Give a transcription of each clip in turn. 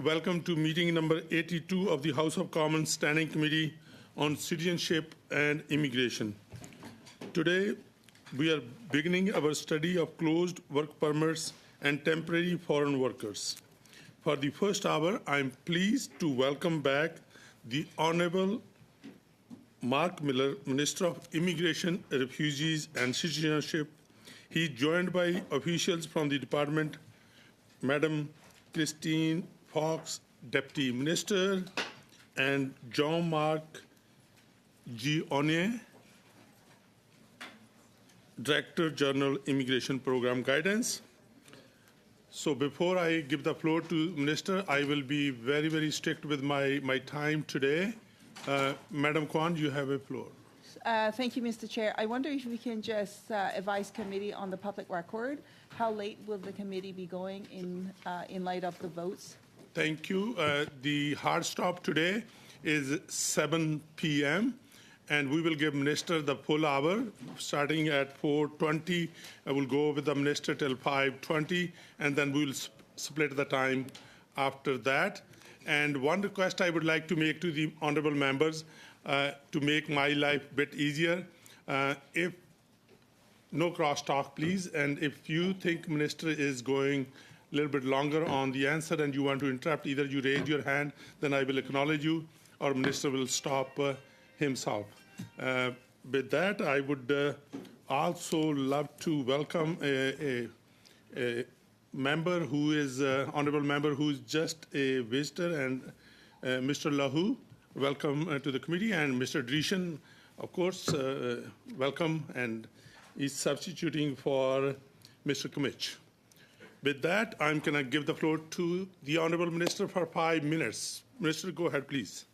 Welcome to meeting number 82 of the House of Commons Standing Committee on Citizenship and Immigration. Today, we are beginning our study of closed work permits and temporary foreign workers. For the first hour, I am pleased to welcome back the Honorable Mark Miller, Minister of Immigration, Refugees and Citizenship. He is joined by officials from the department, Madam Christine Fox, Deputy Minister, and Jean-Marc Gionnet, Director General Immigration Program Guidance. So before I give the floor to Minister, I will be very, very strict with my time today. Madam Kwan, you have a floor. Thank you, Mr. Chair. I wonder if we can just advise committee on the public record. How late will the committee be going in light of the votes? Thank you. The hard stop today is 7 p.m. and we will give Minister the full hour starting at 4:20. I will go with the Minister till 5:20, and then we will split the time after that. And one request I would like to make to the honorable members to make my life a bit easier. If no crosstalk, please. And if you think Minister is going a little bit longer on the answer and you want to interrupt, either you raise your hand, then I will acknowledge you, or Minister will stop himself. With that, I would also love to welcome a member who is honorable member who is just a visitor, and Mr. Lahu, welcome to the committee, and Mr. Drishan, of course, welcome, and is substituting for Mr. Kumich. With that, I'm going to give the floor to the honorable minister for 5 minutes. Minister, go ahead, please.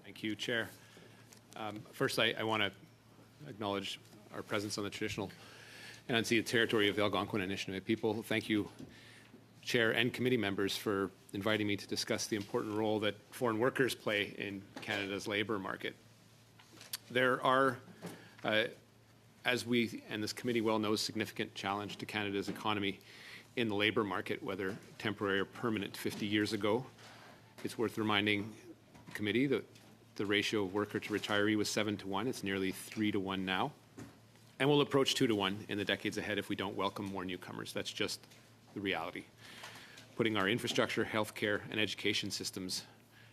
Thank you, Chair. First, I want to acknowledge our presence on the traditional and unceded territory of the Algonquin and Anishinaabe people. Thank you, Chair and committee members, for inviting me to discuss the important role that foreign workers play in Canada's labour market. There are, as we and this committee well knows, significant challenge to Canada's economy in the labour market, whether temporary or permanent. 50 years ago, it's worth reminding the committee that the ratio of worker to retiree was 7-to-1. It's nearly 3-to-1 now. And we'll approach 2-to-1 in the decades ahead if we don't welcome more newcomers. That's just the reality. Putting our infrastructure, healthcare, and education systems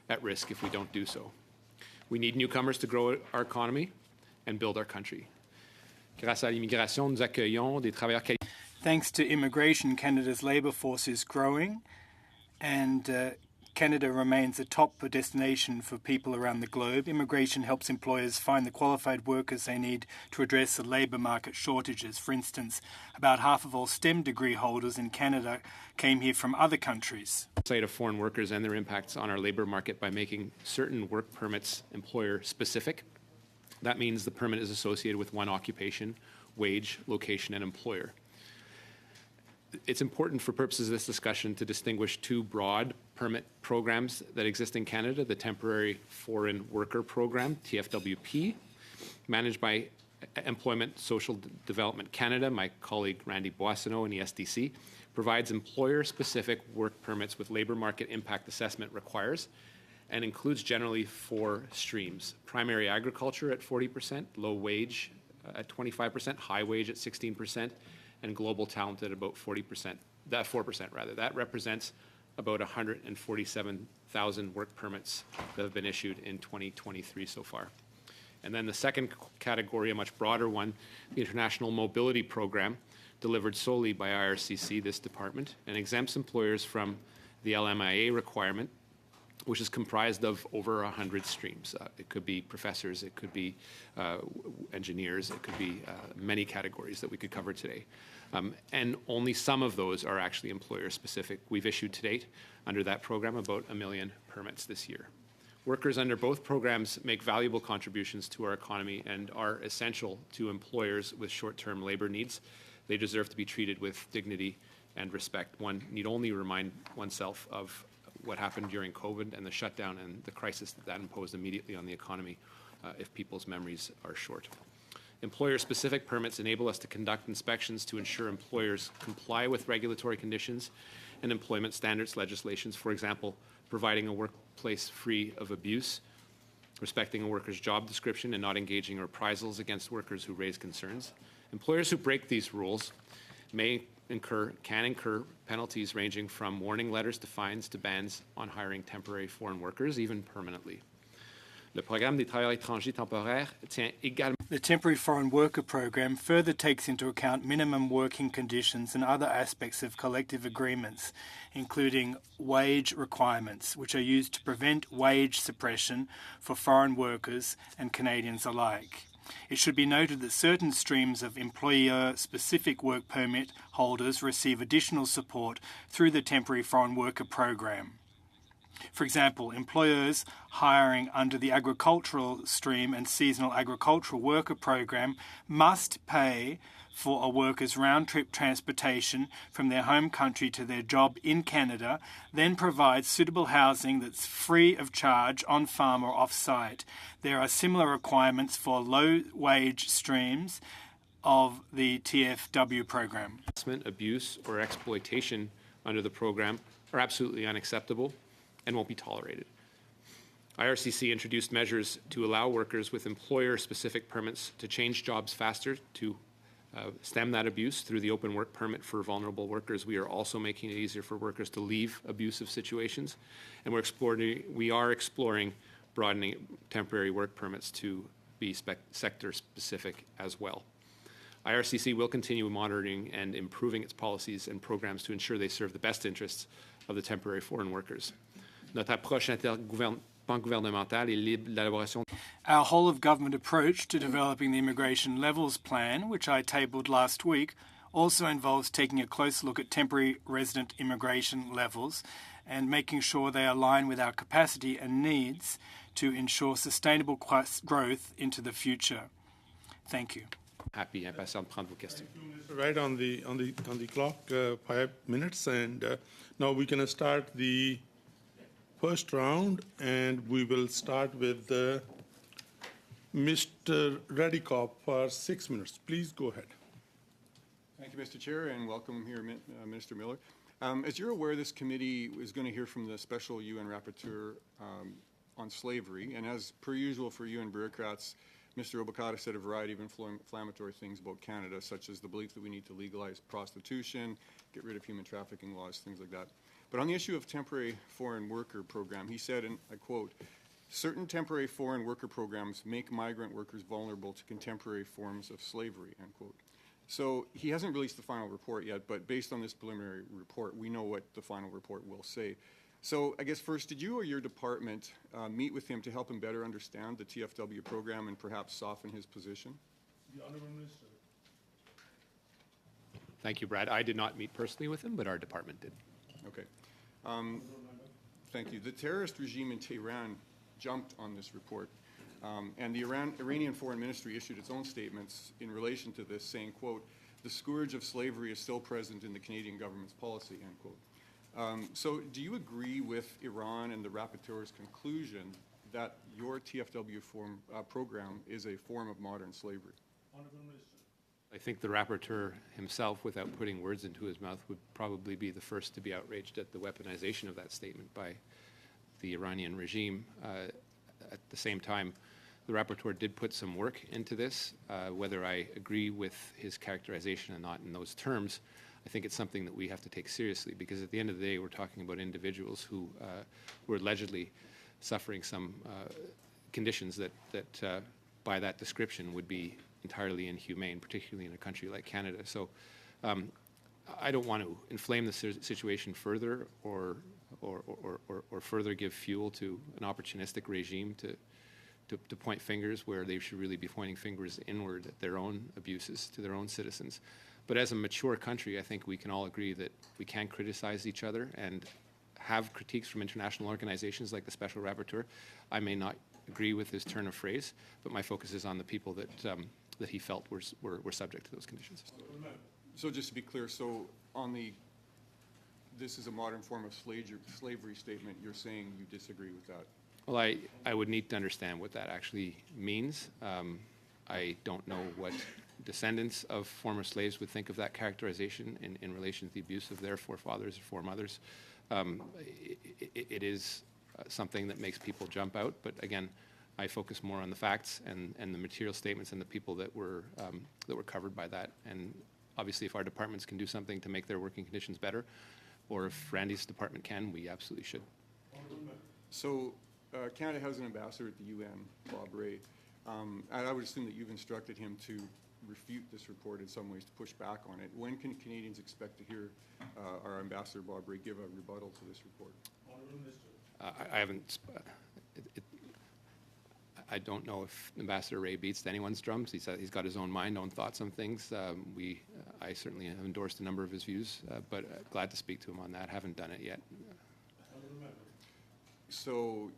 at risk if we don't do so. We need newcomers to grow our economy and build our country. Grâce à l'immigration, nous accueillons des travailleurs qualifiés. Thanks to immigration, Canada's labour force is growing, and Canada remains a top destination for people around the globe. Immigration helps employers find the qualified workers they need to address the labour market shortages. For instance, about half of all STEM degree holders in Canada came here from other countries. Sight of foreign workers and their impacts on our labour market by making certain work permits employer-specific. That means the permit is associated with one occupation, wage, location, and employer. It's important for purposes of this discussion to distinguish two broad permit programs that exist in Canada: the Temporary Foreign Worker Program, TFWP, managed by Employment Social Development Canada. My colleague Randy Boissonneau in the SDC provides employer-specific work permits with labour market impact assessment requires, and includes generally 4 streams: primary agriculture at 40%, low wage at 25%, high wage at 16%, and global talent at about 4% rather. That represents about 147,000 work permits that have been issued in 2023 so far. And then the second category, a much broader one, the International Mobility Program, delivered solely by IRCC, this department, and exempts employers from the LMIA requirement, which is comprised of over 100 streams. It could be professors, it could be engineers, it could be many categories that we could cover today. And only some of those are actually employer-specific. We've issued to date under that program about 1 million permits this year. Workers under both programs make valuable contributions to our economy and are essential to employers with short-term labour needs. They deserve to be treated with dignity and respect. One need only remind oneself of what happened during COVID and the shutdown and the crisis that imposed immediately on the economy if people's memories are short. Employer-specific permits enable us to conduct inspections to ensure employers comply with regulatory conditions and employment standards legislations, for example, providing a workplace free of abuse, respecting a worker's job description, and not engaging in reprisals against workers who raise concerns. Employers who break these rules can incur penalties ranging from warning letters to fines to bans on hiring temporary foreign workers, even permanently. Le programme des travailleurs étrangers temporaires tient également. The Temporary Foreign Worker Program further takes into account minimum working conditions and other aspects of collective agreements, including wage requirements, which are used to prevent wage suppression for foreign workers and Canadians alike. It should be noted that certain streams of employer-specific work permit holders receive additional support through the Temporary Foreign Worker Program. For example, employers hiring under the agricultural stream and seasonal agricultural worker program must pay for a worker's round-trip transportation from their home country to their job in Canada, then provide suitable housing that's free of charge on farm or off-site. There are similar requirements for low-wage streams of the TFW program. Harassment, abuse, or exploitation under the program are absolutely unacceptable and won't be tolerated. IRCC introduced measures to allow workers with employer-specific permits to change jobs faster to stem that abuse through the open work permit for vulnerable workers. We are also making it easier for workers to leave abusive situations, and we are exploring broadening temporary work permits to be sector-specific as well. IRCC will continue monitoring and improving its policies and programs to ensure they serve the best interests of the temporary foreign workers. Notre approche intergouvernementale est libre de l'élaboration. Our whole-of-government approach to developing the Immigration Levels Plan, which I tabled last week, also involves taking a close look at temporary resident immigration levels and making sure they align with our capacity and needs to ensure sustainable growth into the future. Thank you. Happy, impatient de prendre vos questions. Right on the clock, 5 minutes, and now we can start the first round, and we will start with Mr. Radikop for 6 minutes. Please go ahead. Thank you, Mr. Chair, and welcome here, Minister Miller. As you're aware, this committee is going to hear from the Special UN Rapporteur on slavery, and as per usual for UN bureaucrats, Mr. Obokata said a variety of inflammatory things about Canada, such as the belief that we need to legalize prostitution, get rid of human trafficking laws, things like that. But on the issue of temporary foreign worker program, he said, and I quote, "Certain temporary foreign worker programs make migrant workers vulnerable to contemporary forms of slavery," end quote. So he hasn't released the final report yet, but based on this preliminary report, we know what the final report will say. So I guess first, did you or your department meet with him to help him better understand the TFW program and perhaps soften his position? The Honourable Minister. Thank you, Brad. I did not meet personally with him, but our department did. Okay. Thank you. The terrorist regime in Tehran jumped on this report, and the Iranian Foreign Ministry issued its own statements in relation to this, saying, quote, "The scourge of slavery is still present in the Canadian government's policy," end quote. So do you agree with Iran and the rapporteur's conclusion that your TFW program is a form of modern slavery? Honourable Minister. I think the rapporteur himself, without putting words into his mouth, would probably be the first to be outraged at the weaponization of that statement by the Iranian regime. At the same time, the rapporteur did put some work into this. Whether I agree with his characterization or not in those terms, I think it's something that we have to take seriously, because at the end of the day, we're talking about individuals who were allegedly suffering some conditions that by that description would be entirely inhumane, particularly in a country like Canada. So I don't want to inflame the situation further or further give fuel to an opportunistic regime to point fingers where they should really be pointing fingers inward at their own abuses to their own citizens. But as a mature country, I think we can all agree that we can criticize each other and have critiques from international organizations like the Special Rapporteur. I may not agree with his turn of phrase, but my focus is on the people that he felt were subject to those conditions. So just to be clear, so on the "this is a modern form of slavery" statement, you're saying you disagree with that? Well, I would need to understand what that actually means. I don't know what descendants of former slaves would think of that characterization in relation to the abuse of their forefathers or foremothers. It is something that makes people jump out, but again, I focus more on the facts and the material statements and the people that were covered by that. And obviously, if our departments can do something to make their working conditions better, or if Randy's department can, we absolutely should. So Canada has an ambassador at the UN, Bob Ray. And I would assume that you've instructed him to refute this report in some ways, to push back on it. When can Canadians expect to hear our ambassador, Bob Ray, give a rebuttal to this report? I haven't. I don't know if Ambassador Ray beats anyone's drums. He's got his own mind, own thoughts on things. I certainly have endorsed a number of his views, but glad to speak to him on that. Haven't done it yet. So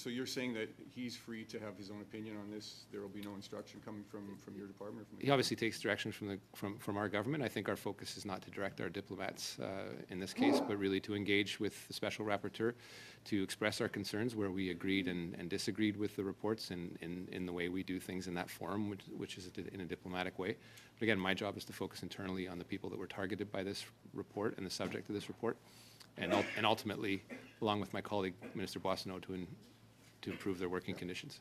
you're saying that he's free to have his own opinion on this? There will be no instruction coming from your department? Or from the He obviously takes direction from our government. I think our focus is not to direct our diplomats in this case, but really to engage with the special rapporteur to express our concerns where we agreed and disagreed with the reports in the way we do things in that forum, which is in a diplomatic way. But again, my job is to focus internally on the people that were targeted by this report and the subject of this report, and ultimately, along with my colleague, Minister Boissonnault, to improve their working conditions.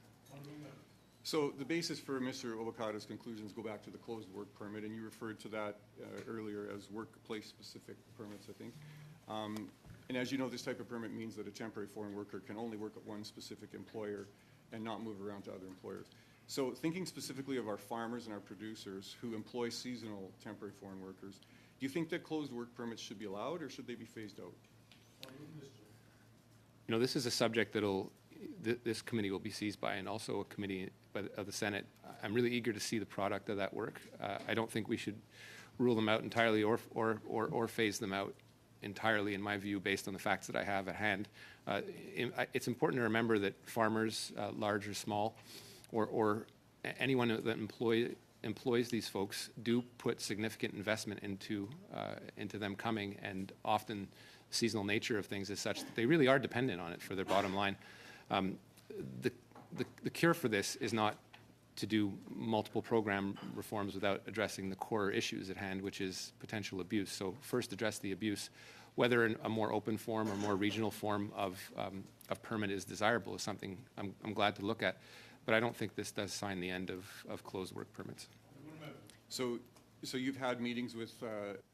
So the basis for Mr. Obokata's conclusions go back to the closed work permit, and you referred to that earlier as workplace-specific permits, I think. And as you know, this type of permit means that a temporary foreign worker can only work at one specific employer and not move around to other employers. So thinking specifically of our farmers and our producers who employ seasonal temporary foreign workers, do you think that closed work permits should be allowed, or should they be phased out? You know, this is a subject this committee will be seized by, and also a committee of the Senate. I'm really eager to see the product of that work. I don't think we should rule them out entirely or phase them out entirely, in my view, based on the facts that I have at hand. It's important to remember that farmers, large or small, or anyone that employs these folks, do put significant investment into them coming, and often the seasonal nature of things is such that they really are dependent on it for their bottom line. The cure for this is not to do multiple program reforms without addressing the core issues at hand, which is potential abuse. So first address the abuse. Whether a more open form or more regional form of permit is desirable is something I'm glad to look at, but I don't think this does sign the end of closed work permits. So you've had meetings with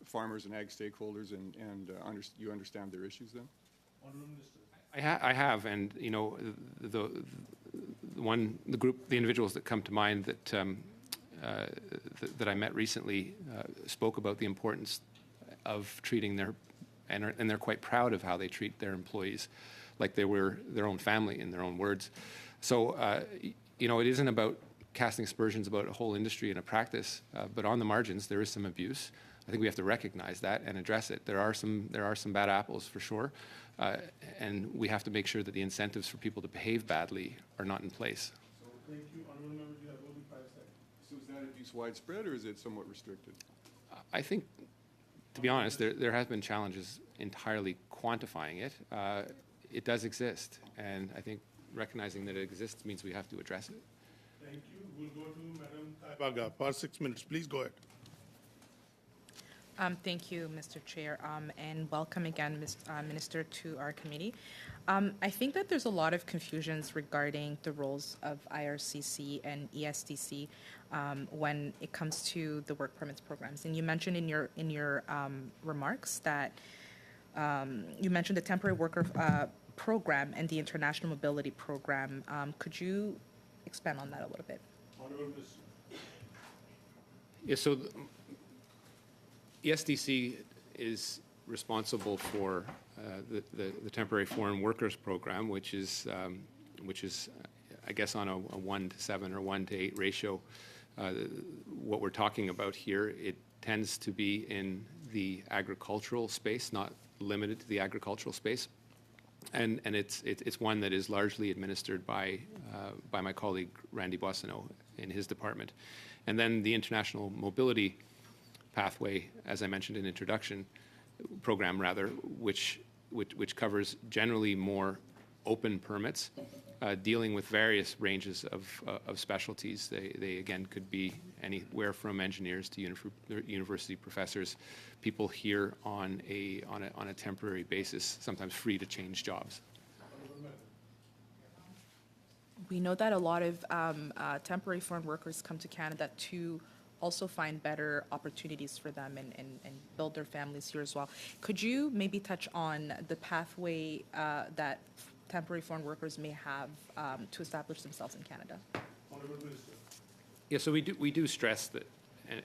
farmers and ag stakeholders, and you understand their issues then? I have, and you know, the individuals that come to mind that I met recently spoke about the importance of treating and they're quite proud of how they treat their employees like they were their own family, in their own words. So you know, it isn't about casting aspersions about a whole industry and a practice, but on the margins there is some abuse. I think we have to recognize that and address it. There are some bad apples for sure, and we have to make sure that the incentives for people to behave badly are not in place. So thank you, honourable member. You have only 5 seconds. So is that abuse widespread, or is it somewhat restricted? I think, to be honest, there has been challenges entirely quantifying it. It does exist, and I think recognizing that it exists means we have to address it. Thank you. We'll go to Madam Taibaga for 6 minutes. Please go ahead. Thank you, Mr. Chair, and welcome again, Minister, to our committee. I think that there's a lot of confusions regarding the roles of IRCC and ESDC when it comes to the work permits programs. And you mentioned in your remarks that you mentioned the temporary worker program and the international mobility program. Could you expand on that a little bit? Yeah, so ESDC is responsible for the temporary foreign workers program, which is I guess on a 1 to 7 or 1 to 8 ratio. What we're talking about here, it tends to be in the agricultural space, not limited to the agricultural space, and it's one that is largely administered by my colleague Randy Boissonnault in his department, and then the international mobility pathway, as I mentioned in introduction, program rather, which covers generally more open permits dealing with various ranges of specialties. They again could be anywhere from engineers to university professors, people here on a temporary basis, sometimes free to change jobs. We know that a lot of temporary foreign workers come to Canada to also find better opportunities for them and build their families here as well. Could you maybe touch on the pathway that temporary foreign workers may have to establish themselves in Canada? Yeah, so we do stress that,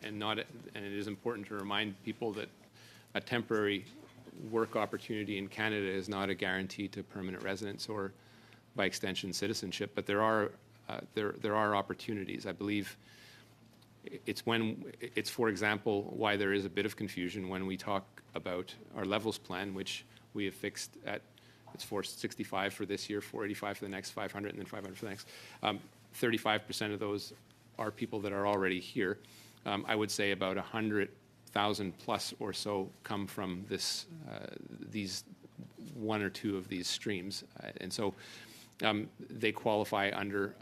and it is important to remind people that a temporary work opportunity in Canada is not a guarantee to permanent residence or, by extension, citizenship. But there are opportunities. I believe it's, for example, why there is a bit of confusion when we talk about our levels plan, which we have fixed at, it's 465 for this year, 485 for the next, 500, and then 500 for the next. 35% of those are people that are already here. I would say about 100,000 plus or so come from these one or two of these streams. And so they qualify under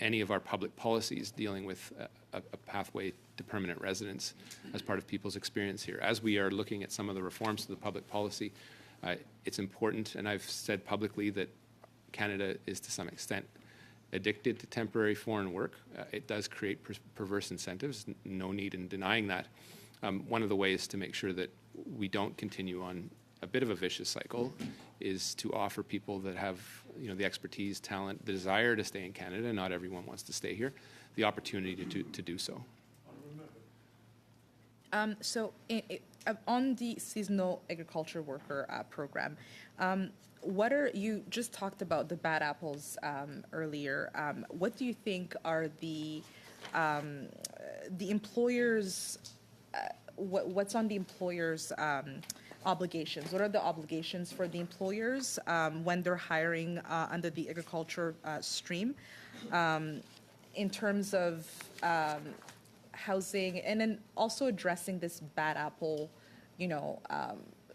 any of our public policies dealing with a pathway to permanent residence as part of people's experience here. As we are looking at some of the reforms to the public policy, it's important, and I've said publicly that Canada is to some extent addicted to temporary foreign work. It does create perverse incentives, no need in denying that. One of the ways to make sure that we don't continue on a bit of a vicious cycle is to offer people that have the expertise, talent, the desire to stay in Canada, not everyone wants to stay here, the opportunity to do so. So on the seasonal agriculture worker program, you just talked about the bad apples earlier. What do you think are the employers? What's on the employers' obligations? What are the obligations for the employers when they're hiring under the agriculture stream in terms of housing, and then also addressing this bad apple,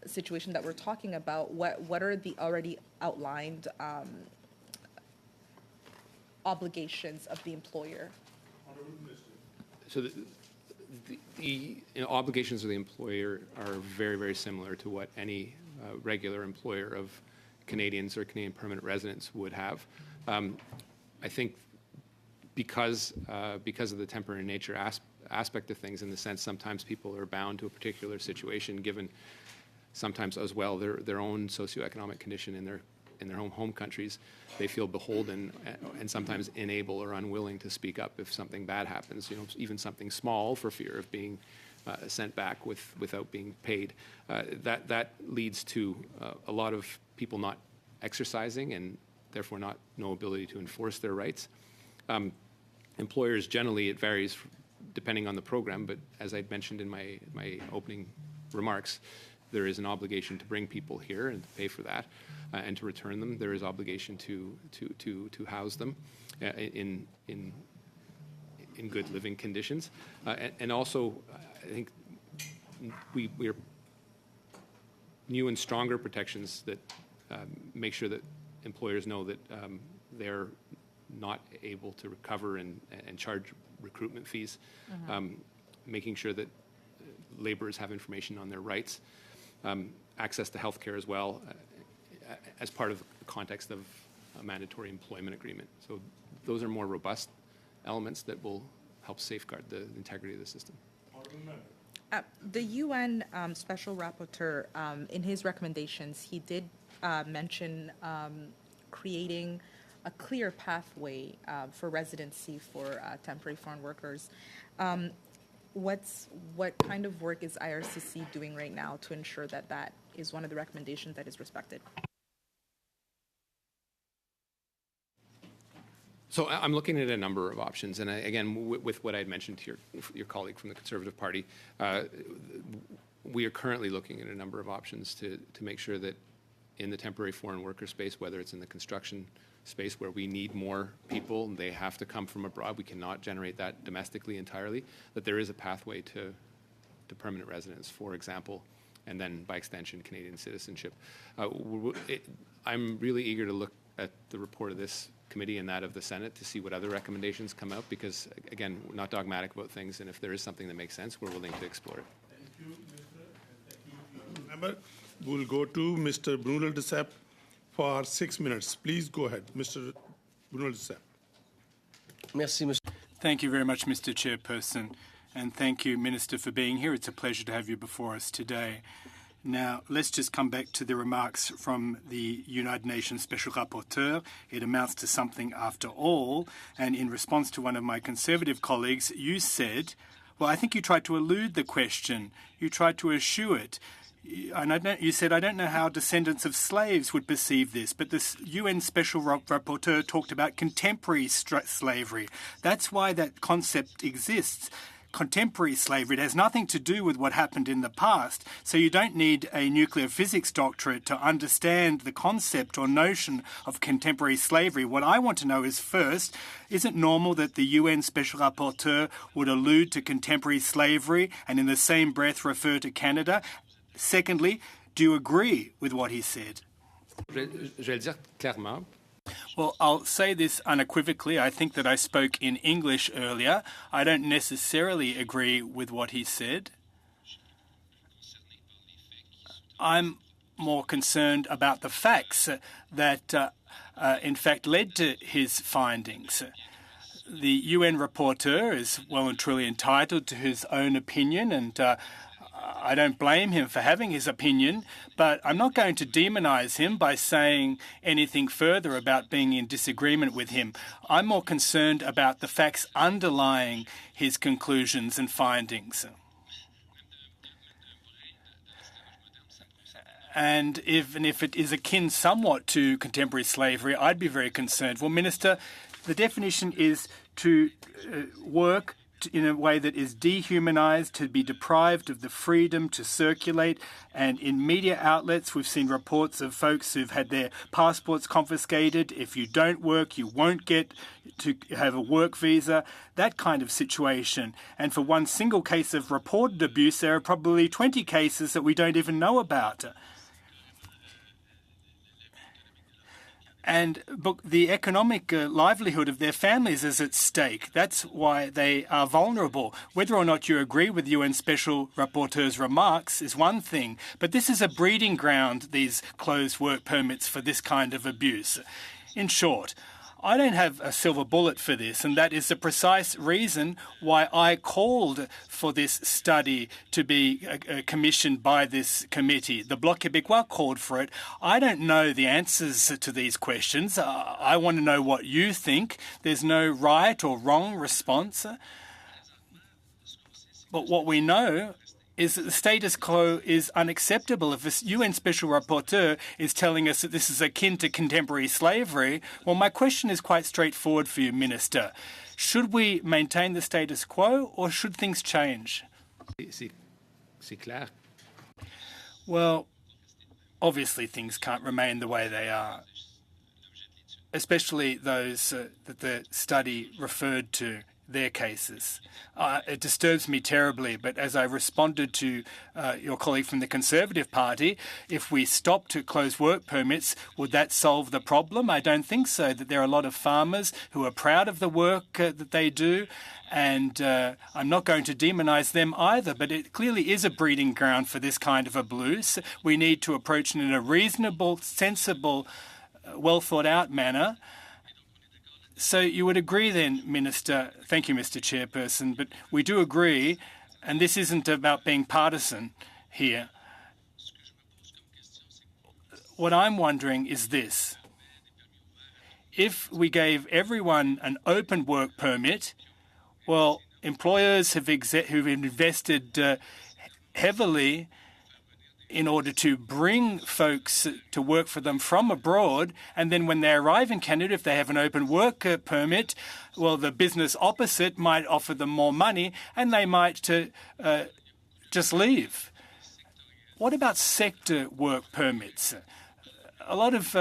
situation that we're talking about? What are the already outlined obligations of the employer? So the obligations of the employer are very, very similar to what any regular employer of Canadians or Canadian permanent residents would have. I think because of the temporary nature aspect of things, in the sense sometimes people are bound to a particular situation, given sometimes as well their own socioeconomic condition in their home countries, they feel beholden and sometimes unable or unwilling to speak up if something bad happens, even something small, for fear of being sent back without being paid. That leads to a lot of people not exercising and therefore no ability to enforce their rights. Employers, generally, it varies depending on the program, but as I mentioned in my opening remarks, there is an obligation to bring people here and to pay for that, and to return them. There is obligation to house them in good living conditions, and also I think we are new and stronger protections that make sure that employers know that they're not able to recover and charge recruitment fees, making sure that laborers have information on their rights, access to health care as well, as part of the context of a mandatory employment agreement. So those are more robust elements that will help safeguard the integrity of the system. The UN Special Rapporteur, in his recommendations, he did mention creating a clear pathway for residency for temporary foreign workers. What kind of work is IRCC doing right now to ensure that that is one of the recommendations that is respected? So I'm looking at a number of options, and again, with what I had mentioned to your colleague from the Conservative Party, we are currently looking at a number of options to make sure that in the temporary foreign worker space, whether it's in the construction space where we need more people, they have to come from abroad, we cannot generate that domestically entirely, that there is a pathway to permanent residence, for example, and then by extension Canadian citizenship. I'm really eager to look at the report of this committee and that of the Senate to see what other recommendations come out, because, again, we're not dogmatic about things, and if there is something that makes sense, we're willing to explore it. Thank you, Minister, and thank you, Member. We'll go to Mr. Bruno Duceppe for 6 minutes. Please go ahead, Mr. Bruno Duceppe. Merci, Monsieur. Thank you very much, Mr. Chairperson, and thank you, Minister, for being here. It's a pleasure to have you before us today. Now, let's just come back to the remarks from the United Nations Special Rapporteur. It amounts to something after all. And in response to one of my Conservative colleagues, you said, well, I think you tried to elude the question. You tried to eschew it. And you said, I don't know how descendants of slaves would perceive this, but the UN Special Rapporteur talked about contemporary slavery. That's why that concept exists. Contemporary slavery. It has nothing to do with what happened in the past. So you don't need a nuclear physics doctorate to understand the concept or notion of contemporary slavery. What I want to know is, first, is it normal that the UN Special Rapporteur would allude to contemporary slavery and in the same breath refer to Canada? Secondly, do you agree with what he said? Je vais le dire clairement. Well, I'll say this unequivocally. I think that I spoke in English earlier. I don't necessarily agree with what he said. I'm more concerned about the facts that, in fact, led to his findings. The UN rapporteur is well and truly entitled to his own opinion, and I don't blame him for having his opinion, but I'm not going to demonize him by saying anything further about being in disagreement with him. I'm more concerned about the facts underlying his conclusions and findings. And even if it is akin somewhat to contemporary slavery, I'd be very concerned. Well, Minister, the definition is to work in a way that is dehumanized, to be deprived of the freedom to circulate. And in media outlets, we've seen reports of folks who've had their passports confiscated. If you don't work, you won't get to have a work visa, that kind of situation. And for one single case of reported abuse, there are probably 20 cases that we don't even know about. And the economic livelihood of their families is at stake. That's why they are vulnerable. Whether or not you agree with UN Special Rapporteur's remarks is one thing, but this is a breeding ground, these closed work permits, for this kind of abuse. In short, I don't have a silver bullet for this, and that is the precise reason why I called for this study to be commissioned by this committee. The Bloc Québécois called for it. I don't know the answers to these questions. I want to know what you think. There's no right or wrong response. But what we know is that the status quo is unacceptable. If a UN Special Rapporteur is telling us that this is akin to contemporary slavery, well, my question is quite straightforward for you, Minister. Should we maintain the status quo or should things change? C'est clair. Well, obviously things can't remain the way they are, especially those that the study referred to, their cases. It disturbs me terribly, but as I responded to your colleague from the Conservative Party, if we stop to close work permits, would that solve the problem? I don't think so. That there are a lot of farmers who are proud of the work that they do, and I'm not going to demonize them either, but it clearly is a breeding ground for this kind of abuse. We need to approach it in a reasonable, sensible, well-thought-out manner. So you would agree then, Minister, thank you, Mr. Chairperson, but we do agree, and this isn't about being partisan here. What I'm wondering is this. If we gave everyone an open work permit, well, employers who've invested heavily in order to bring folks to work for them from abroad, and then when they arrive in Canada, if they have an open work permit, well, the business opposite might offer them more money and they might just leave. What about sector work permits? A lot of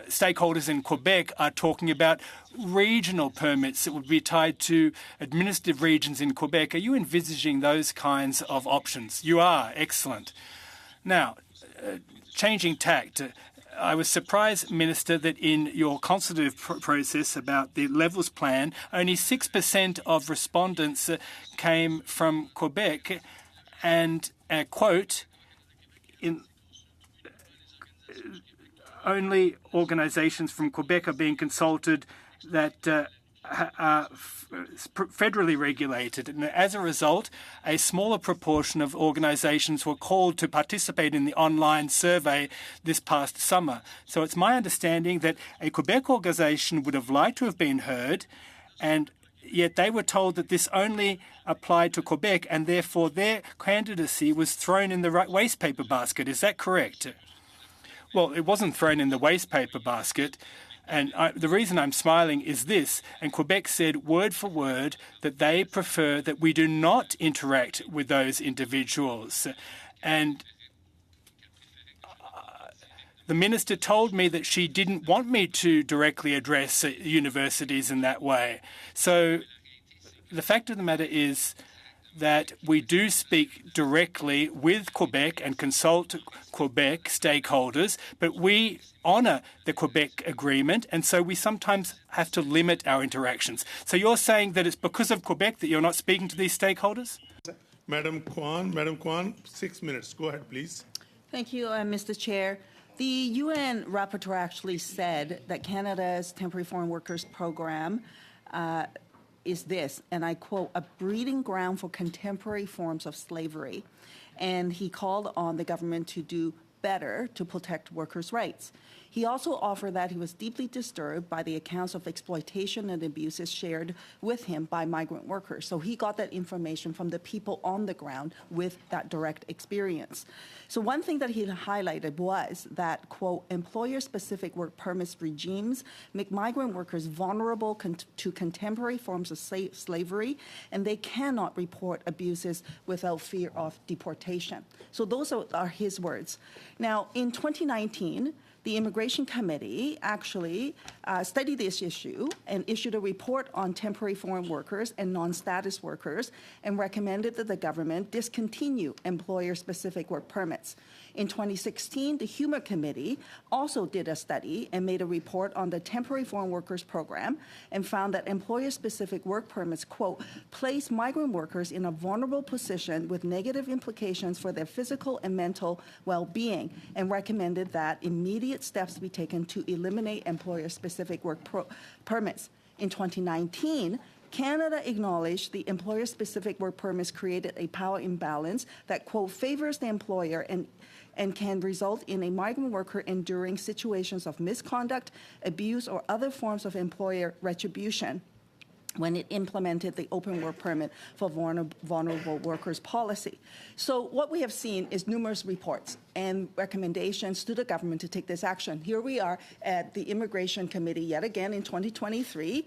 stakeholders in Quebec are talking about regional permits that would be tied to administrative regions in Quebec. Are you envisaging those kinds of options? You are. Excellent. Now, changing tact, I was surprised, Minister, that in your consultative process about the Levels Plan, only 6% of respondents came from Quebec, and quote, only organisations from Quebec are being consulted that are federally regulated. And as a result, a smaller proportion of organisations were called to participate in the online survey this past summer. So it's my understanding that a Quebec organisation would have liked to have been heard, and yet they were told that this only applied to Quebec, and therefore their candidacy was thrown in the waste paper basket. Is that correct? Well, it wasn't thrown in the waste paper basket. And the reason I'm smiling is this, and Quebec said word for word that they prefer that we do not interact with those individuals. And the minister told me that she didn't want me to directly address universities in that way. So the fact of the matter is that we do speak directly with Quebec and consult Quebec stakeholders, but we honour the Quebec agreement, and so we sometimes have to limit our interactions. So you're saying that it's because of Quebec that you're not speaking to these stakeholders? Madam Kwan, 6 minutes. Go ahead, please. Thank you, Mr. Chair. The UN rapporteur actually said that Canada's Temporary Foreign Workers Program is this, and I quote, a breeding ground for contemporary forms of slavery. And he called on the government to do better to protect workers' rights. He also offered that he was deeply disturbed by the accounts of exploitation and abuses shared with him by migrant workers. So he got that information from the people on the ground with that direct experience. So one thing that he highlighted was that, quote, employer-specific work permits regimes make migrant workers vulnerable to contemporary forms of slavery, and they cannot report abuses without fear of deportation. So those are his words. Now, in 2019, the Immigration Committee actually studied this issue and issued a report on temporary foreign workers and non-status workers and recommended that the government discontinue employer-specific work permits. In 2016, the HUMA Committee also did a study and made a report on the Temporary Foreign Workers Program and found that employer-specific work permits, quote, place migrant workers in a vulnerable position with negative implications for their physical and mental well-being, and recommended that immediate steps be taken to eliminate employer-specific work permits. In 2019, Canada acknowledged the employer-specific work permits created a power imbalance that, quote, favors the employer and can result in a migrant worker enduring situations of misconduct, abuse, or other forms of employer retribution when it implemented the open work permit for vulnerable workers policy. So what we have seen is numerous reports and recommendations to the government to take this action. Here we are at the Immigration Committee yet again in 2023,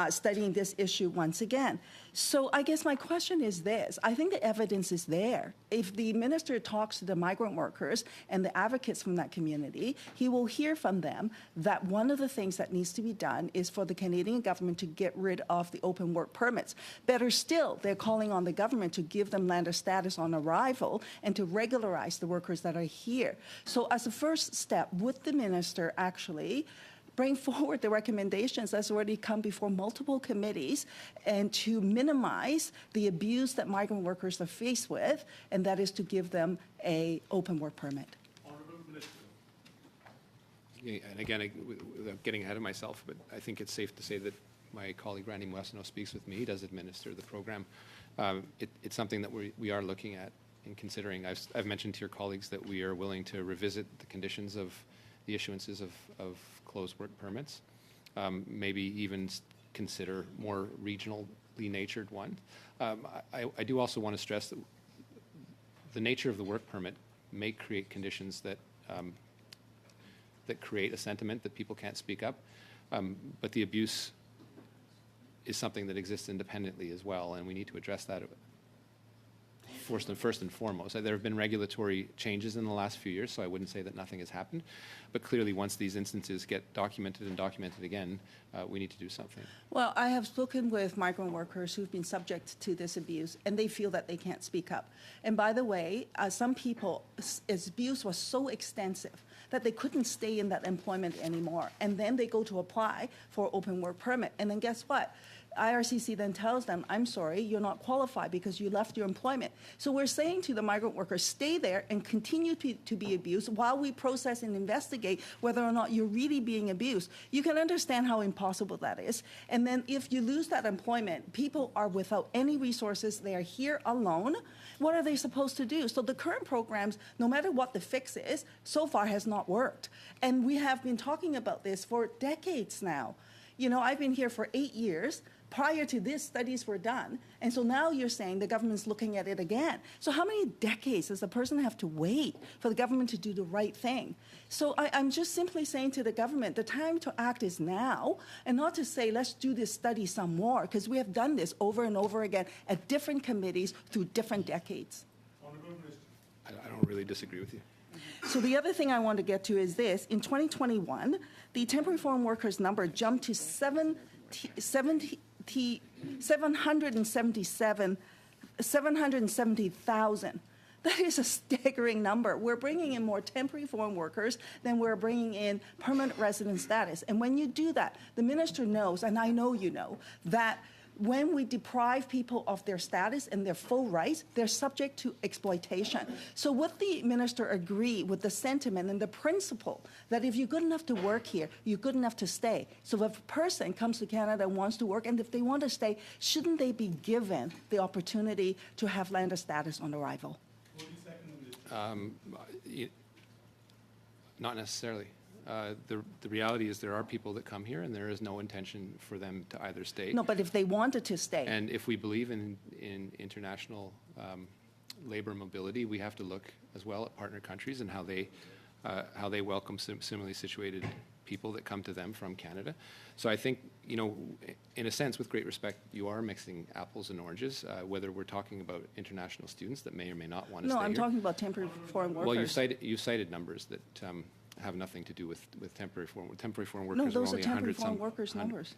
studying this issue once again. So I guess my question is this. I think the evidence is there. If the minister talks to the migrant workers and the advocates from that community, he will hear from them that one of the things that needs to be done is for the Canadian government to get rid of the open work permits. Better still, they're calling on the government to give them lander status on arrival and to regularize the workers that are here. So as a first step, would the minister actually bring forward the recommendations that's already come before multiple committees and to minimize the abuse that migrant workers are faced with, and that is to give them an open work permit? Yeah, and again, without getting ahead of myself, but I think it's safe to say that my colleague Randy Moisano speaks with me. He does administer the program. It's something that we are looking at and considering. I've mentioned to your colleagues that we are willing to revisit the conditions of the issuances of closed work permits, maybe even consider more regionally natured one. I do also want to stress that the nature of the work permit may create conditions that that create a sentiment that people can't speak up, but the abuse is something that exists independently as well, and we need to address that. first and foremost. There have been regulatory changes in the last few years, so I wouldn't say that nothing has happened. But clearly, once these instances get documented and documented again, we need to do something. Well, I have spoken with migrant workers who've been subject to this abuse, and they feel that they can't speak up. And by the way, some people, abuse was so extensive that they couldn't stay in that employment anymore. And then they go to apply for open work permit. And then guess what? IRCC then tells them, I'm sorry, you're not qualified because you left your employment. So we're saying to the migrant workers, stay there and continue to be abused while we process and investigate whether or not you're really being abused. You can understand how impossible that is. And then if you lose that employment, people are without any resources. They are here alone. What are they supposed to do? So the current programs, no matter what the fix is, so far has not worked. And we have been talking about this for decades now. You know, I've been here for 8 years. Prior to this, studies were done. And so now you're saying the government's looking at it again. So how many decades does the person have to wait for the government to do the right thing? So I'm just simply saying to the government, the time to act is now, and not to say, let's do this study some more, because we have done this over and over again at different committees through different decades. I don't really disagree with you. So the other thing I want to get to is this. In 2021, the temporary foreign workers number jumped to 770,000. That is a staggering number. We're bringing in more temporary foreign workers than we're bringing in permanent resident status. And when you do that, the minister knows, and I know you know, that when we deprive people of their status and their full rights, they're subject to exploitation. So would the minister agree with the sentiment and the principle that if you're good enough to work here, you're good enough to stay? So if a person comes to Canada and wants to work, and if they want to stay, shouldn't they be given the opportunity to have lander status on arrival? Not necessarily. The reality is there are people that come here, and there is no intention for them to either stay. No, but if they wanted to stay. And if we believe in international labor mobility, we have to look as well at partner countries and how they welcome similarly situated people that come to them from Canada. So I think, you know, in a sense, with great respect, you are mixing apples and oranges, whether we're talking about international students that may or may not want to stay No, I'm here. talking about temporary foreign workers. Well, you cited numbers that have nothing to do with temporary foreign workers. No, those are are only temporary 100 foreign some. workers numbers.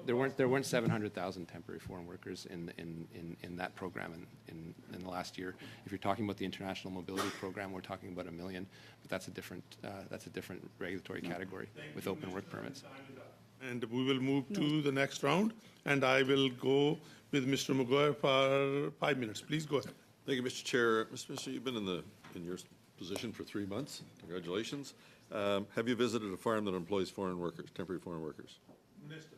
There weren't 700,000 temporary foreign workers in that program in the last year. If you're talking about the international mobility program, we're talking about 1 million, but that's a different regulatory category with open work permits. And we will move to the next round, and I will go with Mr. Maguire for 5 minutes. Please go ahead. Thank you, Mr. Chair. Mr. Minister, you've been in your position for 3 months. Congratulations. Have you visited a farm that employs foreign workers, temporary foreign workers? Minister.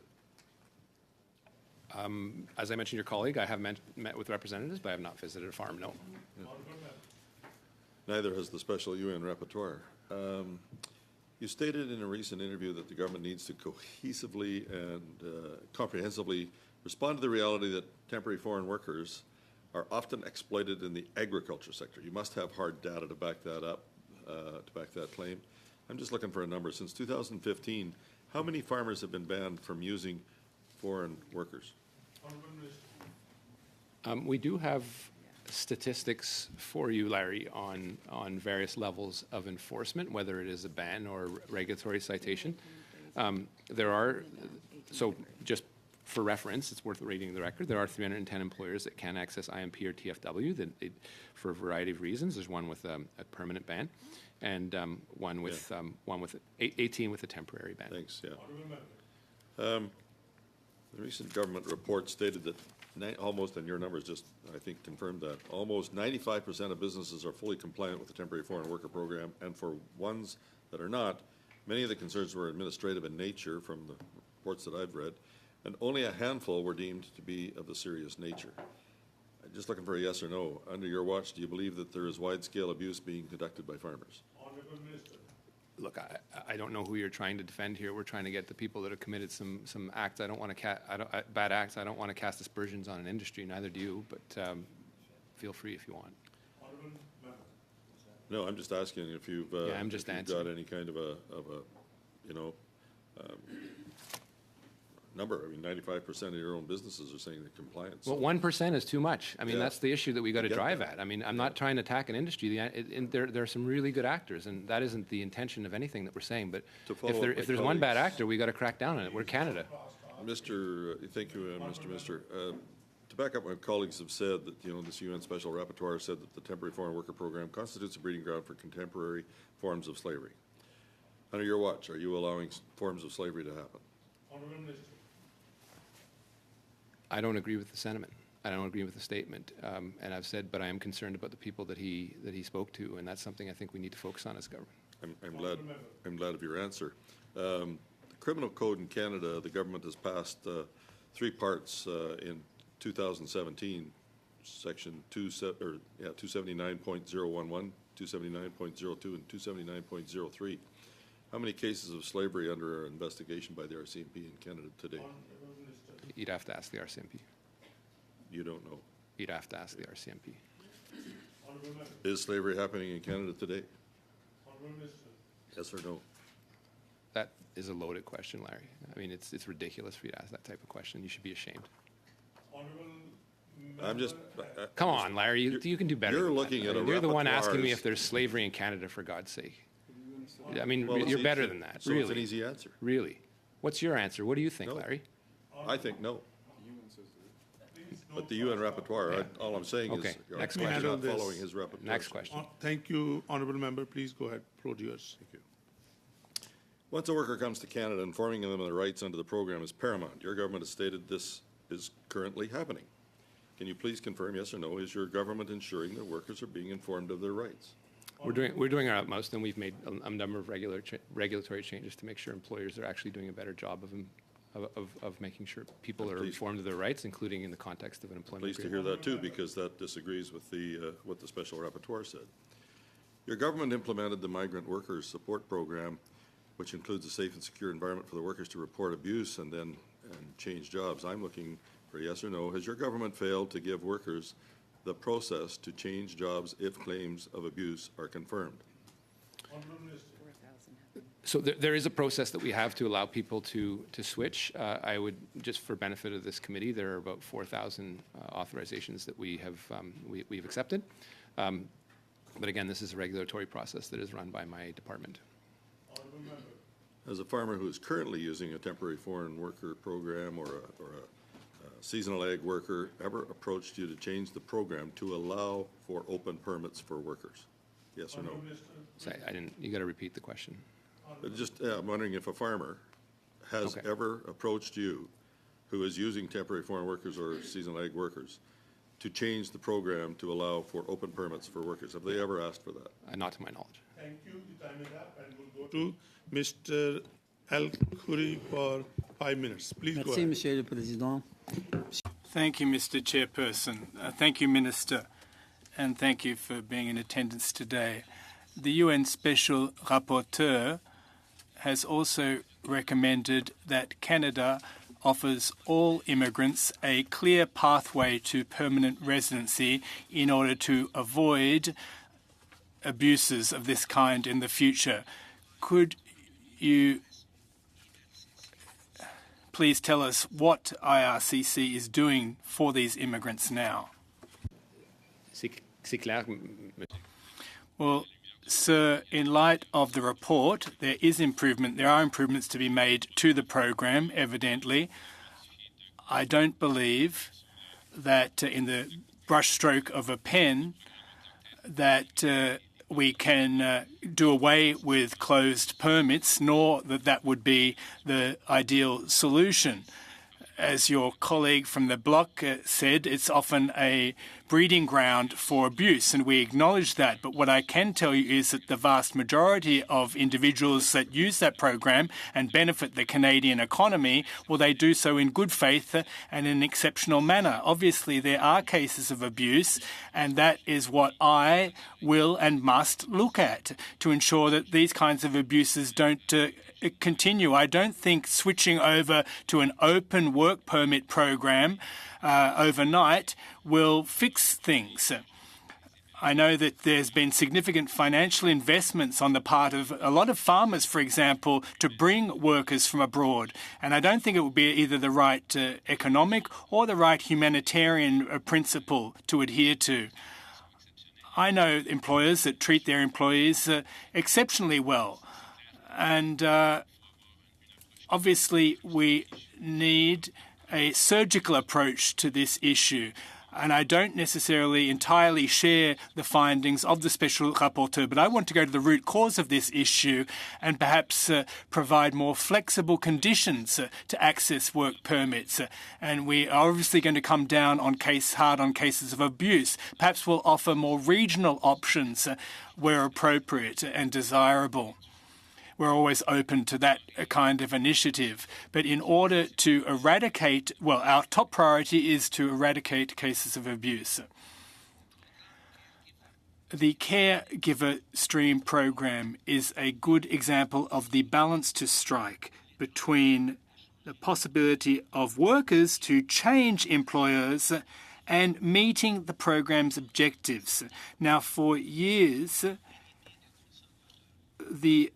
As I mentioned, your colleague, I have met with representatives, but I have not visited a farm. No. Neither has the special UN rapporteur. You stated in a recent interview that the government needs to cohesively and comprehensively respond to the reality that temporary foreign workers are often exploited in the agriculture sector. You must have hard data to back that up, to back that claim. I'm just looking for a number. Since 2015, how many farmers have been banned from using foreign workers? We do have statistics for you, Larry, on various levels of enforcement, whether it is a ban or regulatory citation. There are, so just for reference, it's worth reading the record. There are 310 employers that can access IMP or TFW for a variety of reasons. There's one with a permanent ban, and one with 18 with a temporary ban. Thanks. Yeah. The recent government report stated that almost, and your numbers just, I think, confirmed that, almost 95% of businesses are fully compliant with the temporary foreign worker program, and for ones that are not, many of the concerns were administrative in nature from the reports that I've read, and only a handful were deemed to be of the serious nature. I'm just looking for a yes or no. Under your watch, do you believe that there is wide-scale abuse being conducted by farmers? Honourable Minister. Look, I don't know who you're trying to defend here. We're trying to get the people that have committed some acts. I don't want to bad acts. I don't want to cast aspersions on an industry. Neither do you. But feel free if you want. No, I'm just asking if you've, I'm just if you've got any kind of a number. I mean, 95% of your own businesses are saying they're compliant. So Well, 1% is too much. I mean, Yeah. that's the issue that we got to get drive that. at. I mean, I'm not trying to attack an industry. There are some really good actors, and that isn't the intention of anything that we're saying. But To follow up if my there's one bad colleagues- actor, we got to crack down on it. We're Canada. Thank you, Mr. Minister. To back up, my colleagues have said that, this UN Special Rapporteur said that the Temporary Foreign Worker Program constitutes a breeding ground for contemporary forms of slavery. Under your watch, are you allowing forms of slavery to happen? I don't agree with the sentiment. I don't agree with the statement. And I've said, but I am concerned about the people that he spoke to, and that's something I think we need to focus on as a government. I'm glad of your answer. The criminal code in Canada, the government has passed 3 parts in 2017, section 279.011, 279.02, and 279.03. How many cases of slavery under investigation by the RCMP in Canada today? You'd have to ask the RCMP. You don't know. You'd have to ask the RCMP. Is slavery happening in Canada today? Yes or no? That is a loaded question, Larry. I mean, it's ridiculous for you to ask that type of question. You should be ashamed. I'm just. Come on, Larry. You can do better. You're than that. looking I at mean, a you're the one asking me rapporteur's- if there's slavery in Canada, for God's sake. I mean, Well, you're it's better easy. than that. So Really. it's an easy answer. Really. What's your answer? What do you think, No. Larry? I think no. But the UN rapporteur, all I'm saying Okay, is, next you're question. not following his rapporteur. Next question. Thank you, honourable member. Please go ahead. Floor to yours. Thank you. Once a worker comes to Canada, informing them of their rights under the program is paramount. Your government has stated this is currently happening. Can you please confirm, yes or no, is your government ensuring that workers are being informed of their rights? We're doing our utmost, and we've made a number of regulatory changes to make sure employers are actually doing a better job of making sure people are Please. informed of their rights, including in the context of an employment Pleased to agreement. hear that too, because that disagrees with what the special rapporteur said. Your government implemented the Migrant Workers Support Program, which includes a safe and secure environment for the workers to report abuse and change jobs. I'm looking for yes or no. Has your government failed to give workers the process to change jobs if claims of abuse are confirmed? So there is a process that we have to allow people to switch. I would, just for benefit of this committee, there are about 4,000 authorizations that we have we've accepted. But again, this is a regulatory process that is run by my department. As a farmer who is currently using a temporary foreign worker program or a seasonal ag worker ever approached you to change the program to allow for open permits for workers? Yes or no? So I didn't. You got to repeat the question. I'm wondering if a farmer has Okay. ever approached you, who is using temporary foreign workers or seasonal ag workers, to change the program to allow for open permits for workers. Have they ever asked for that? Not to my knowledge. Thank you. The time is up, and we'll go to Mr. El Khoury for 5 minutes. Please go Merci, ahead. Monsieur le Président. Thank you, Mr. Chairperson. Thank you, Minister, and thank you for being in attendance today. The UN Special Rapporteur has also recommended that Canada offers all immigrants a clear pathway to permanent residency in order to avoid abuses of this kind in the future. Could you please tell us what IRCC is doing for these immigrants now? C'est clair. Well, sir, in light of the report, there are improvements to be made to the program, evidently. I don't believe that in the brushstroke of a pen that we can do away with closed permits, nor that would be the ideal solution. As your colleague from the Bloc said, it's often a breeding ground for abuse, and we acknowledge that. But what I can tell you is that the vast majority of individuals that use that program and benefit the Canadian economy, well, they do so in good faith and in an exceptional manner. Obviously, there are cases of abuse, and that is what I will and must look at to ensure that these kinds of abuses don't continue. I don't think switching over to an open work permit program overnight will fix things. I know that there's been significant financial investments on the part of a lot of farmers, for example, to bring workers from abroad. And I don't think it would be either the right economic or the right humanitarian principle to adhere to. I know employers that treat their employees exceptionally well. And obviously, we need a surgical approach to this issue. And I don't necessarily entirely share the findings of the Special Rapporteur, but I want to go to the root cause of this issue and perhaps provide more flexible conditions to access work permits. And we are obviously going to come down hard on cases of abuse. Perhaps we'll offer more regional options where appropriate and desirable. We're always open to that kind of initiative. But in order to eradicate, well, our top priority is to eradicate cases of abuse. The Caregiver Stream program is a good example of the balance to strike between the possibility of workers to change employers and meeting the program's objectives. Now, for years, the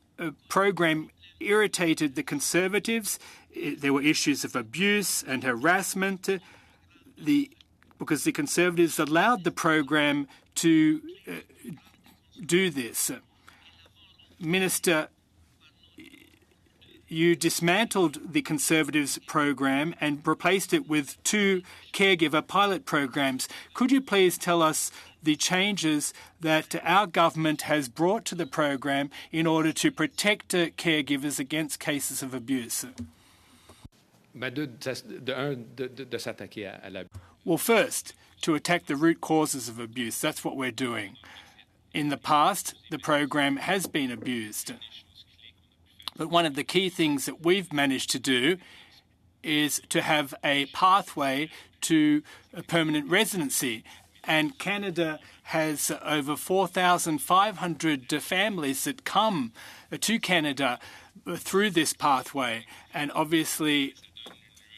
program irritated the Conservatives. There were issues of abuse and harassment because the Conservatives allowed the program to do this. Minister, you dismantled the Conservatives program and replaced it with 2 caregiver pilot programs. Could you please tell us the changes that our government has brought to the program in order to protect caregivers against cases of abuse? Well, first, to attack the root causes of abuse. That's what we're doing. In the past, the program has been abused. But one of the key things that we've managed to do is to have a pathway to a permanent residency. And Canada has over 4,500 families that come to Canada through this pathway. And obviously,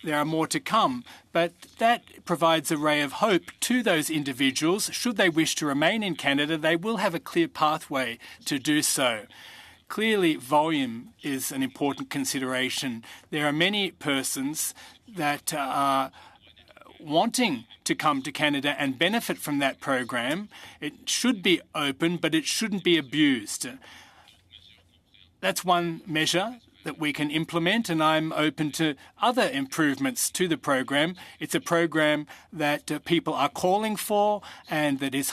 there are more to come. But that provides a ray of hope to those individuals. Should they wish to remain in Canada, they will have a clear pathway to do so. Clearly, volume is an important consideration. There are many persons that are wanting to come to Canada and benefit from that program. It should be open, but it shouldn't be abused. That's one measure that we can implement, and I'm open to other improvements to the program. It's a program that people are calling for and that is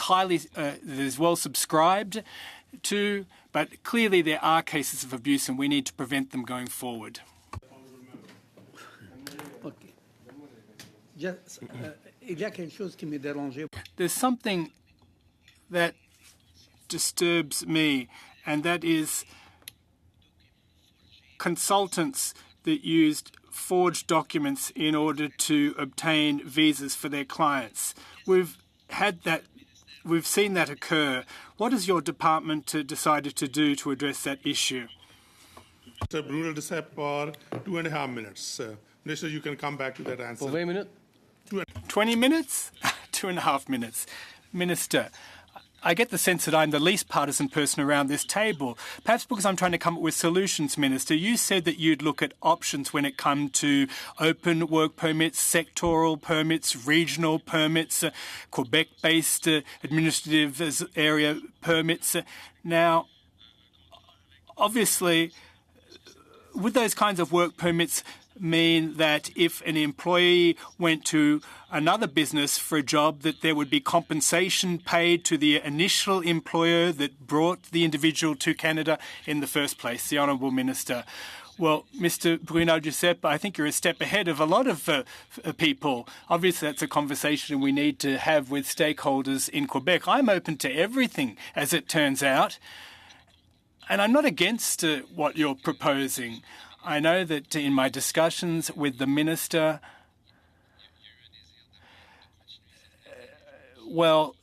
well subscribed to, but clearly there are cases of abuse and we need to prevent them going forward. There's something that disturbs me, and that is consultants that used forged documents in order to obtain visas for their clients. We've seen that occur. What has your department decided to do to address that issue? Mr. Bruno de Sepp for 2.5 minutes. Minister, you can come back to that answer. 20 minutes? 20 minutes? 2.5 minutes. Minister, I get the sense that I'm the least partisan person around this table, perhaps because I'm trying to come up with solutions, Minister. You said that you'd look at options when it comes to open work permits, sectoral permits, regional permits, Quebec-based administrative area permits. Now, obviously, would those kinds of work permits mean that if an employee went to another business for a job, that there would be compensation paid to the initial employer that brought the individual to Canada in the first place? The Honourable Minister. Well, Mr. Bruno Giuseppe, I think you're a step ahead of a lot of people. Obviously, that's a conversation we need to have with stakeholders in Quebec. I'm open to everything, as it turns out. And I'm not against what you're proposing. I know that in my discussions with the Minister,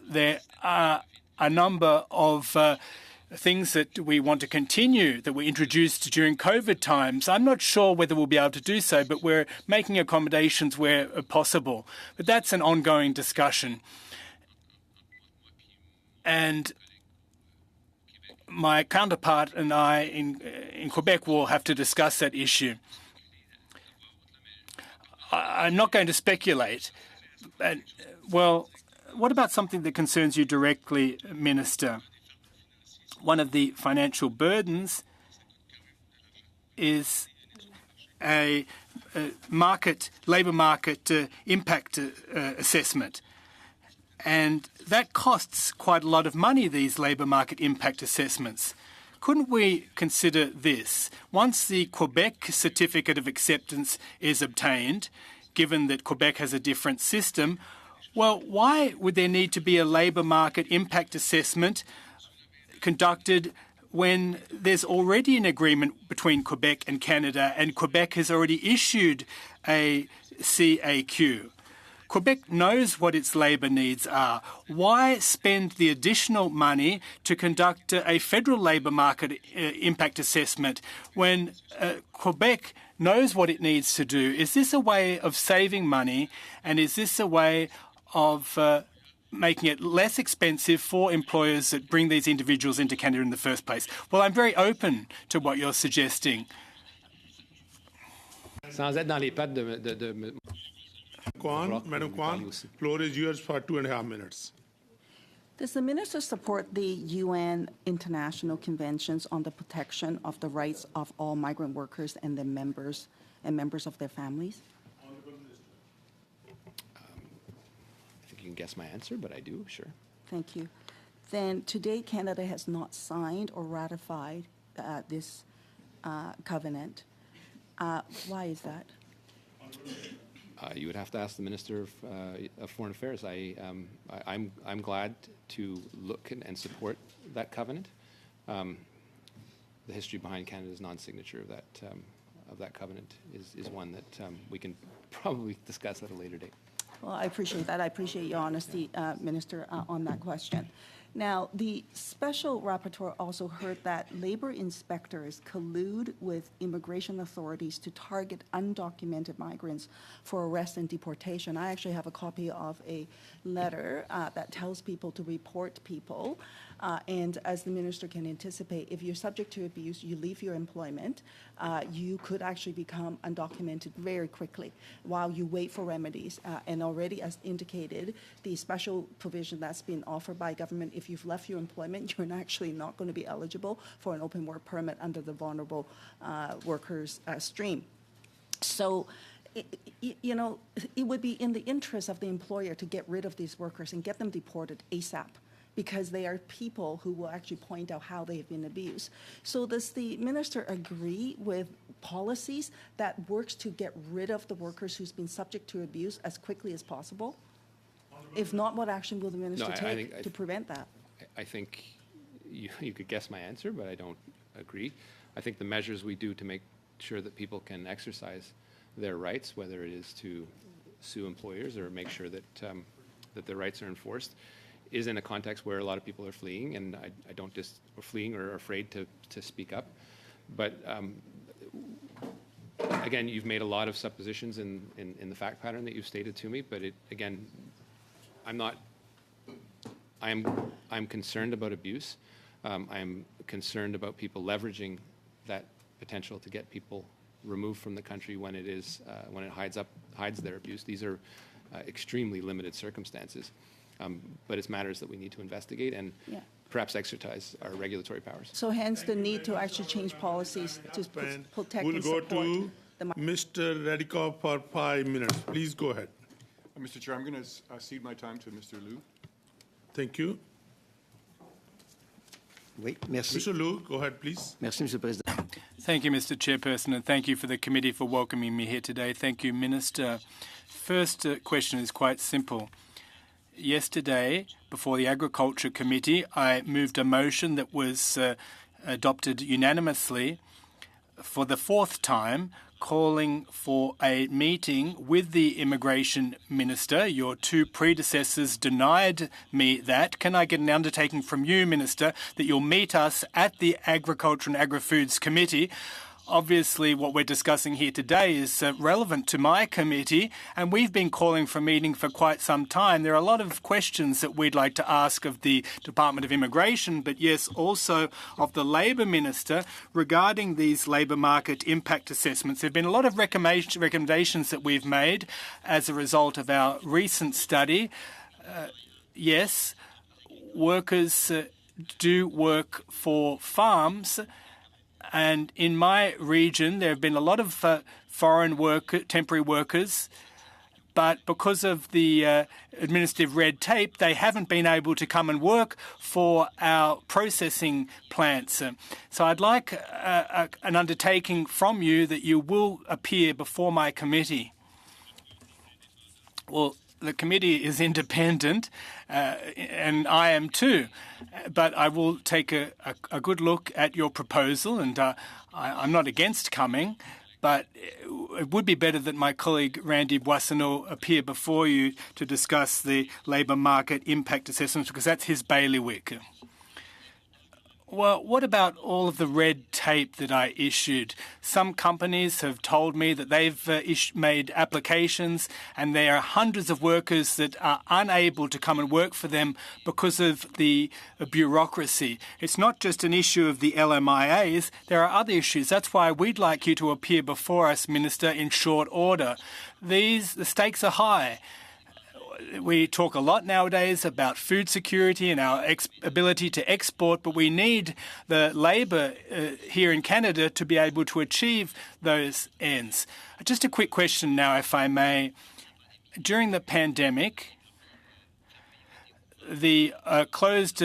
there are a number of things that we want to continue that were introduced during COVID times. I'm not sure whether we'll be able to do so, but we're making accommodations where possible. But that's an ongoing discussion. And my counterpart and I in Quebec will have to discuss that issue. I'm not going to speculate. But, well, what about something that concerns you directly, Minister? One of the financial burdens is a labour market impact assessment. And that costs quite a lot of money, these labour market impact assessments. Couldn't we consider this? Once the Quebec Certificate of Acceptance is obtained, given that Quebec has a different system, well, why would there need to be a labour market impact assessment conducted when there's already an agreement between Quebec and Canada and Quebec has already issued a CAQ? Quebec knows what its labour needs are. Why spend the additional money to conduct a federal labour market impact assessment when Quebec knows what it needs to do? Is this a way of saving money, and is this a way of making it less expensive for employers that bring these individuals into Canada in the first place? Well, I'm very open to what you're suggesting. Sans être dans les pattes de Madam Kwan, floor is yours for 2.5 minutes. Does the minister support the UN International Conventions on the Protection of the Rights of all Migrant Workers and their members of their families? I think you can guess my answer, but I do, sure. Thank you. Then today, Canada has not signed or ratified this covenant. Why is that? You would have to ask the Minister of Foreign Affairs. I'm glad to look and support that covenant. The history behind Canada's non-signature of that covenant is one that we can probably discuss at a later date. Well, I appreciate that. I appreciate your honesty, Minister, on that question. Now, the special rapporteur also heard that labor inspectors collude with immigration authorities to target undocumented migrants for arrest and deportation. I actually have a copy of a letter that tells people to report people. And as the minister can anticipate, if you're subject to abuse, you leave your employment, you could actually become undocumented very quickly while you wait for remedies. And already, as indicated, the special provision that's been offered by government, if you've left your employment, you're actually not going to be eligible for an open work permit under the vulnerable workers stream. So, you know, it would be in the interest of the employer to get rid of these workers and get them deported ASAP, because they are people who will actually point out how they have been abused. So does the minister agree with policies that works to get rid of the workers who's been subject to abuse as quickly as possible? If not, what action will the minister take to prevent that? I think you could guess my answer, but I don't agree. I think the measures we do to make sure that people can exercise their rights, whether it is to sue employers or make sure that that their rights are enforced, is in a context where a lot of people are fleeing, and I don't just fleeing or are afraid to speak up. But again, you've made a lot of suppositions in the fact pattern that you've stated to me. But again, I'm concerned about abuse. I'm concerned about people leveraging that potential to get people removed from the country when it hides their abuse. These are extremely limited circumstances. But it's matters that we need to investigate and perhaps exercise our regulatory powers. So hence the need to actually change policies to protect and support. We'll go to Mr. Radikov for 5 minutes. Please go ahead. Mr. Chair, I'm going to cede my time to Mr. Liu. Thank you. Oui, merci. Mr. Liu, go ahead, please. Merci, Monsieur le Président. Thank you, Mr. Chairperson, and thank you for the committee for welcoming me here today. Thank you, Minister. First question is quite simple. Yesterday, before the Agriculture Committee, I moved a motion that was adopted unanimously for the fourth time, calling for a meeting with the Immigration Minister. Your two predecessors denied me that. Can I get an undertaking from you, Minister, that you'll meet us at the Agriculture and Agri-Foods Committee obviously what we're discussing here today is relevant to my committee, and we've been calling for a meeting for quite some time. There are a lot of questions that we'd like to ask of the Department of Immigration, but yes, also of the Labor Minister regarding these labour market impact assessments. There have been a lot of recommendations that we've made as a result of our recent study. Yes, workers do work for farms, and in my region there have been a lot of temporary workers, but because of the administrative red tape, they haven't been able to come and work for our processing plants. So I'd like an undertaking from you that you will appear before my committee. Well, the committee is independent, and I am too, but I will take a good look at your proposal, and I'm not against coming, but it would be better that my colleague Randy Boissonnault appear before you to discuss the labour market impact assessments, because that's his bailiwick. Well, what about all of the red tape that I issued? Some companies have told me that they've made applications, and there are hundreds of workers that are unable to come and work for them because of the bureaucracy. It's not just an issue of the LMIAs, there are other issues. That's why we'd like you to appear before us, Minister, in short order. The stakes are high. We talk a lot nowadays about food security and our ability to export, but we need the labour here in Canada to be able to achieve those ends. Just a quick question now, if I may. During the pandemic, the closed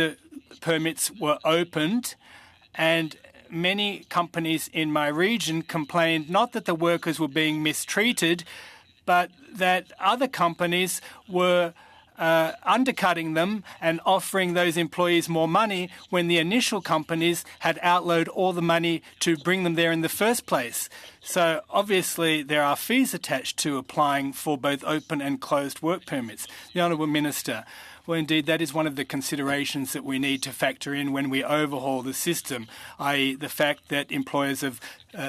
permits were opened, and many companies in my region complained not that the workers were being mistreated, but that other companies were undercutting them and offering those employees more money when the initial companies had outlawed all the money to bring them there in the first place. So obviously there are fees attached to applying for both open and closed work permits. The Honourable Minister, well, indeed, that is one of the considerations that we need to factor in when we overhaul the system, i.e. the fact that employers have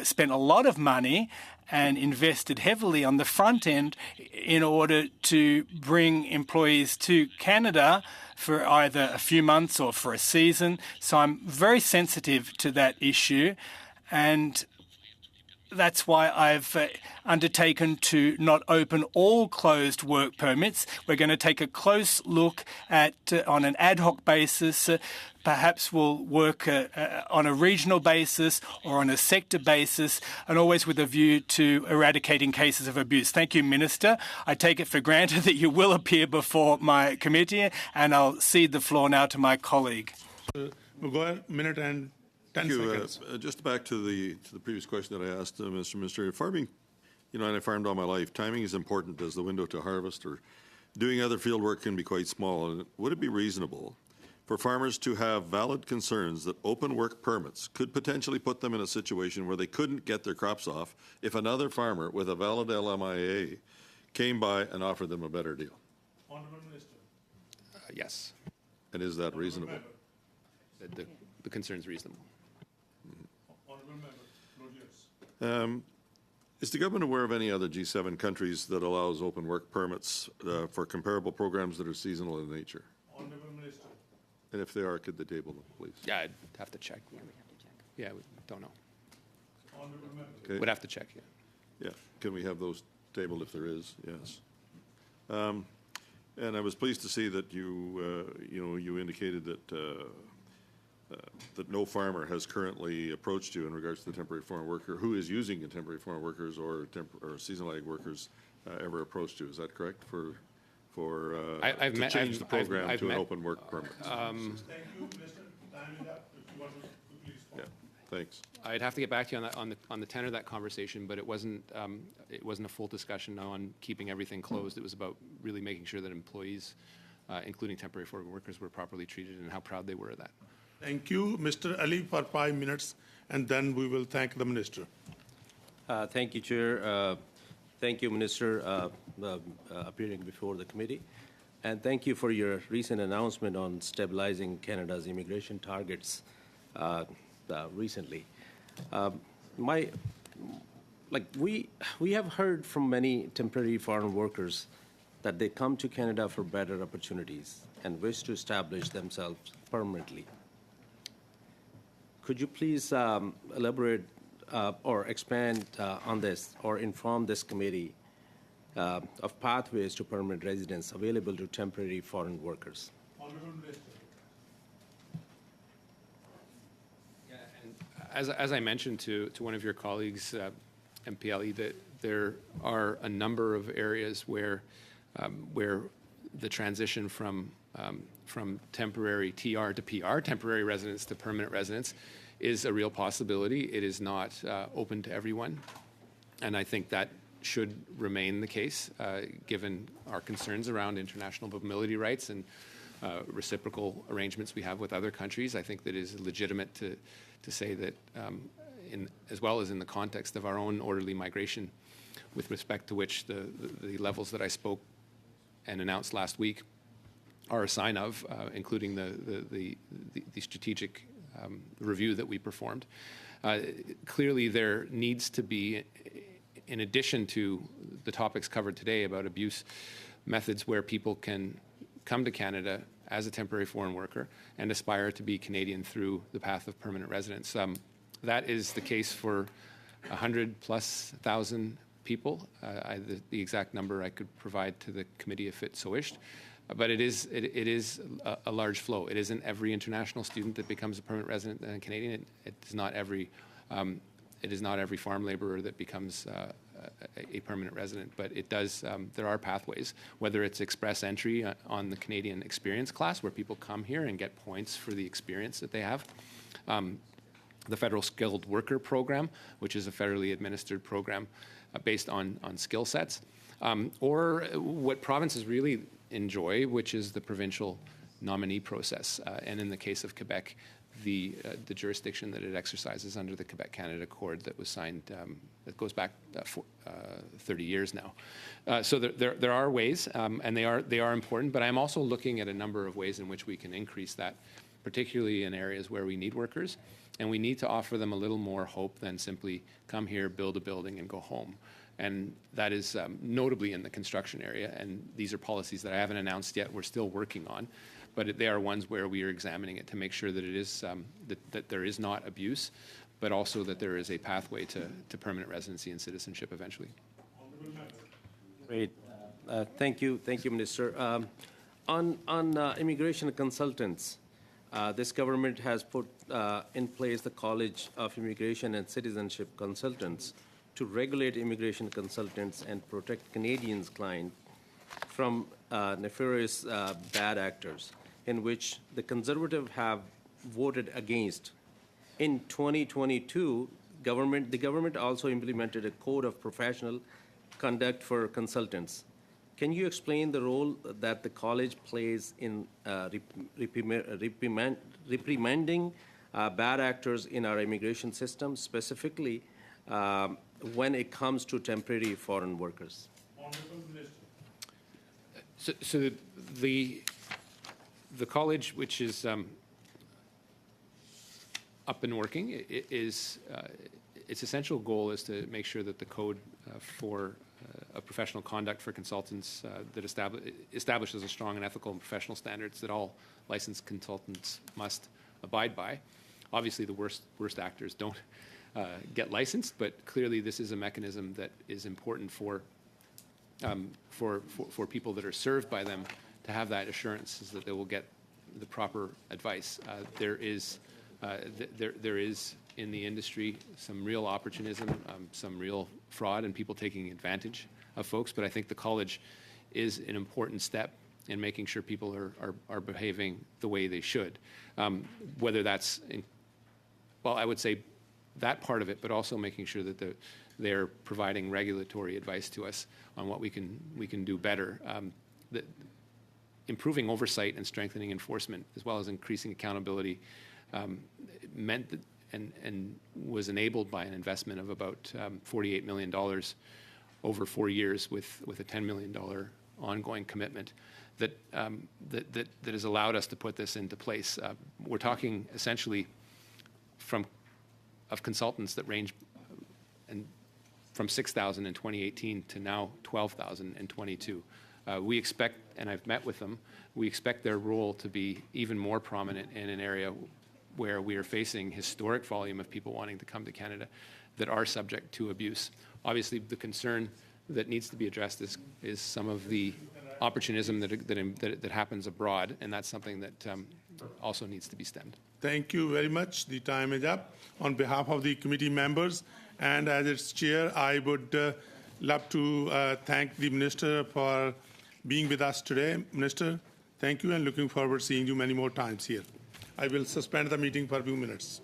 spent a lot of money and invested heavily on the front end in order to bring employees to Canada for either a few months or for a season. So I'm very sensitive to that issue, and that's why I've undertaken to not open all closed work permits. We're going to take a close look at, on an ad hoc basis, perhaps we'll work on a regional basis or on a sector basis, and always with a view to eradicating cases of abuse. Thank you, Minister. I take it for granted that you will appear before my committee, and I'll cede the floor now to my colleague. We'll go a minute and 10 seconds. Just back to the previous question that I asked, Mr. Minister. Farming, and I farmed all my life. Timing is important as the window to harvest, or doing other field work can be quite small. And would it be reasonable for farmers to have valid concerns that open work permits could potentially put them in a situation where they couldn't get their crops off if another farmer with a valid LMIA came by and offered them a better deal? Honourable Minister. Yes, And is that reasonable? the concern's reasonable. Honourable Member, yes. Is the government aware of any other G7 countries that allows open work permits for comparable programs that are seasonal in nature? Honourable Minister. And if they are, could they table them, please? Yeah, I'd have to check. Yeah, we don't know. Honourable Member. Okay. Would have to check, yeah. Yeah, can we have those tabled if there is? Yes. And I was pleased to see that you indicated that that no farmer has currently approached you in regards to the temporary foreign worker who is using temporary foreign workers or seasonal ag workers ever approached you. Is that correct? To change the program to an open work permit. Thank you, Minister. Time is up. If you want to please follow. Yeah, thanks. I'd have to get back to you on the tenor of that conversation, but it wasn't a full discussion on keeping everything closed. It was about really making sure that employees, including temporary foreign workers, were properly treated and how proud they were of that. Thank you, Mr. Ali, for 5 minutes, and then we will thank the Minister. Thank you, Chair. Thank you, Minister, appearing before the committee. And thank you for your recent announcement on stabilizing Canada's immigration targets recently. we have heard from many temporary foreign workers that they come to Canada for better opportunities and wish to establish themselves permanently. Could you please elaborate or expand on this or inform this committee of pathways to permanent residence available to temporary foreign workers? As I mentioned to one of your colleagues, MPLE, that there are a number of areas where the transition from temporary TR to PR, temporary residence to permanent residence, is a real possibility. It is not open to everyone, and I think that should remain the case, given our concerns around international mobility rights and reciprocal arrangements we have with other countries. I think that it is legitimate to say that, as well as in the context of our own orderly migration, with respect to which the levels that I spoke and announced last week are a sign of, including the strategic review that we performed. Clearly, there needs to be, in addition to the topics covered today about abuse methods where people can come to Canada as a temporary foreign worker and aspire to be Canadian through the path of permanent residence. That is the case for 100,000+ people. The exact number I could provide to the committee if it so wished. But it is a large flow. It isn't every international student that becomes a permanent resident and Canadian. It is not every farm laborer that becomes a permanent resident. But it does. There are pathways, whether it's express entry on the Canadian Experience class, where people come here and get points for the experience that they have. The Federal Skilled Worker Program, which is a federally administered program based on skill sets, or what provinces really enjoy, which is the provincial nominee process. And in the case of Quebec, the jurisdiction that it exercises under the Quebec-Canada Accord that was signed, that goes back 30 years now. So there are ways, and they are important, but I'm also looking at a number of ways in which we can increase that, particularly in areas where we need workers, and we need to offer them a little more hope than simply come here, build a building, and go home. And that is notably in the construction area, and these are policies that I haven't announced yet, we're still working on, but they are ones where we are examining it to make sure that it is that there is not abuse, but also that there is a pathway to permanent residency and citizenship eventually. Great. Thank you, Minister. On immigration consultants, this government has put in place the College of Immigration and Citizenship Consultants to regulate immigration consultants and protect Canadians' clients from nefarious bad actors, in which the Conservative have voted against. In 2022, the government also implemented a code of professional conduct for consultants. Can you explain the role that the college plays in reprimanding bad actors in our immigration system, specifically when it comes to temporary foreign workers? So the college, which is up and working, its essential goal is to make sure that the code for a professional conduct for consultants that establishes a strong and ethical and professional standards that all licensed consultants must abide by. Obviously, the worst actors don't get licensed, but clearly this is a mechanism that is important for people that are served by them to have that assurance is that they will get the proper advice. There is in the industry some real opportunism, some real fraud, and people taking advantage of folks. But I think the college is an important step in making sure people are behaving the way they should. Whether that's I would say that part of it, but also making sure that they're providing regulatory advice to us on what we can do better. Improving oversight and strengthening enforcement, as well as increasing accountability, meant that and was enabled by an investment of about $48 million over 4 years, with a $10 million ongoing commitment that has allowed us to put this into place. We're talking essentially of consultants that range from 6,000 in 2018 to now 12,000 in 22. We expect, and I've met with them, we expect their role to be even more prominent in an area where we are facing historic volume of people wanting to come to Canada that are subject to abuse. Obviously, the concern that needs to be addressed is some of the opportunism that happens abroad, and that's something that also needs to be stemmed. Thank you very much. The time is up. On behalf of the committee members and as its chair, I would love to thank the Minister for being with us today. Minister, thank you, and looking forward to seeing you many more times here. I will suspend the meeting for a few minutes.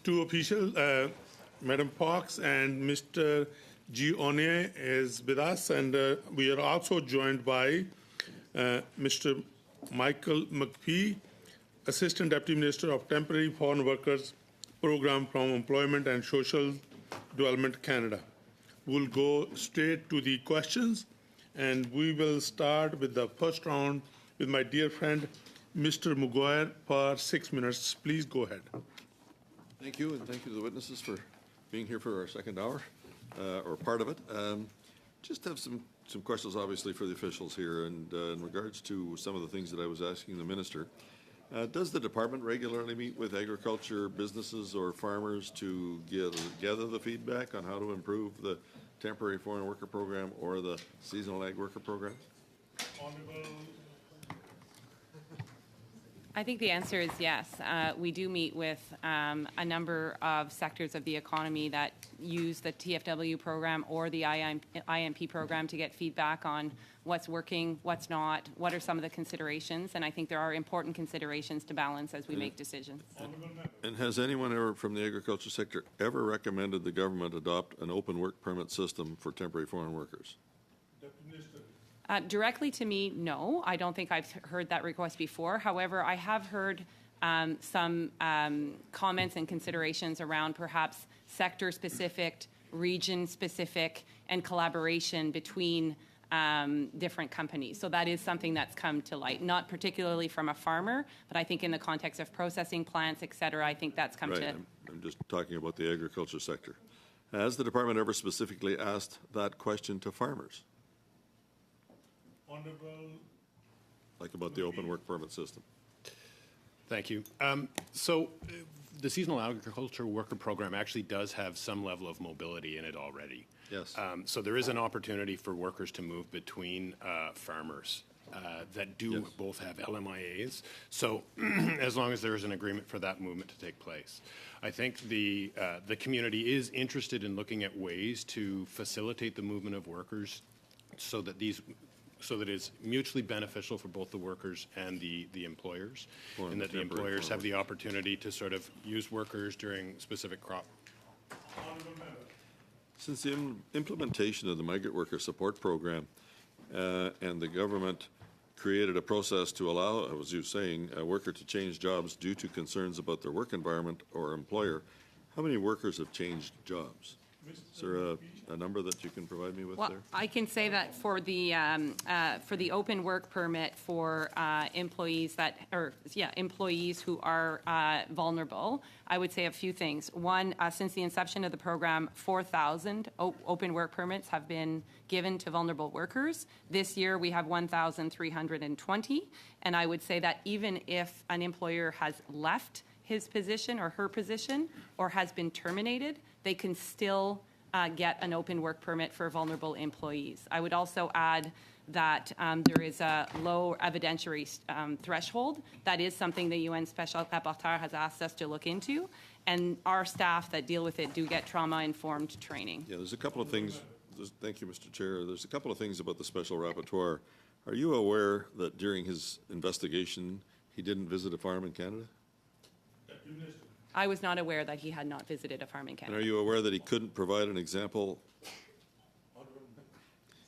Two official Madam Parks and Mr. Gione is with us, and we are also joined by Mr. Michael McPhee, Assistant Deputy Minister of Temporary Foreign Workers Program from Employment and Social Development Canada. We'll go straight to the questions, and we will start with the first round with my dear friend, Mr. Maguire, for 6 minutes. Please go ahead. Thank you, and thank you to the witnesses for being here for our second hour, or part of it. Just have some questions, obviously, for the officials here, and in regards to some of the things that I was asking the minister. Does the department regularly meet with agriculture businesses or farmers to gather the feedback on how to improve the temporary foreign worker program or the seasonal ag worker program? I think the answer is yes. We do meet with a number of sectors of the economy that use the TFW program or the IMP program to get feedback on what's working, what's not, what are some of the considerations, and I think there are important considerations to balance as we make decisions. And has anyone ever from the agriculture sector ever recommended the government adopt an open work permit system for temporary foreign workers? Directly to me, no. I don't think I've heard that request before. However, I have heard some comments and considerations around perhaps sector-specific, region-specific, and collaboration between different companies. So that is something that's come to light, not particularly from a farmer, but I think in the context of processing plants, et cetera, I think that's come Right, to... I'm just talking about the agriculture sector. Has the department ever specifically asked that question to farmers? Like about the open work permit system? Thank you. The seasonal agriculture worker program actually does have some level of mobility in it already. Yes. So there is an opportunity for workers to move between farmers that do Yes. both have LMIAs. So as long as there is an agreement for that movement to take place. I think the community is interested in looking at ways to facilitate the movement of workers so that it's mutually beneficial for both the workers and the employers, and that the employers have the opportunity to sort of use workers during specific crop. Since the implementation of the migrant worker support program and the government created a process to allow, as you were saying, a worker to change jobs due to concerns about their work environment or employer, how many workers have changed jobs? Is there a number that you can provide me with Well, there? I can say that for the open work permit for employees who are vulnerable, I would say a few things. One, since the inception of the program, 4,000 open work permits have been given to vulnerable workers. This year, we have 1,320, and I would say that even if an employer has left his position or her position or has been terminated, they can still get an open work permit for vulnerable employees. I would also add that there is a low evidentiary threshold. That is something the UN Special Rapporteur has asked us to look into, and our staff that deal with it do get trauma-informed training. Yeah, there's a couple of things. Thank you, Mr. Chair. There's a couple of things about the Special Rapporteur. Are you aware that during his investigation, he didn't visit a farm in Canada? I was not aware that he had not visited a farm in And Canada. are you aware that he couldn't provide an example?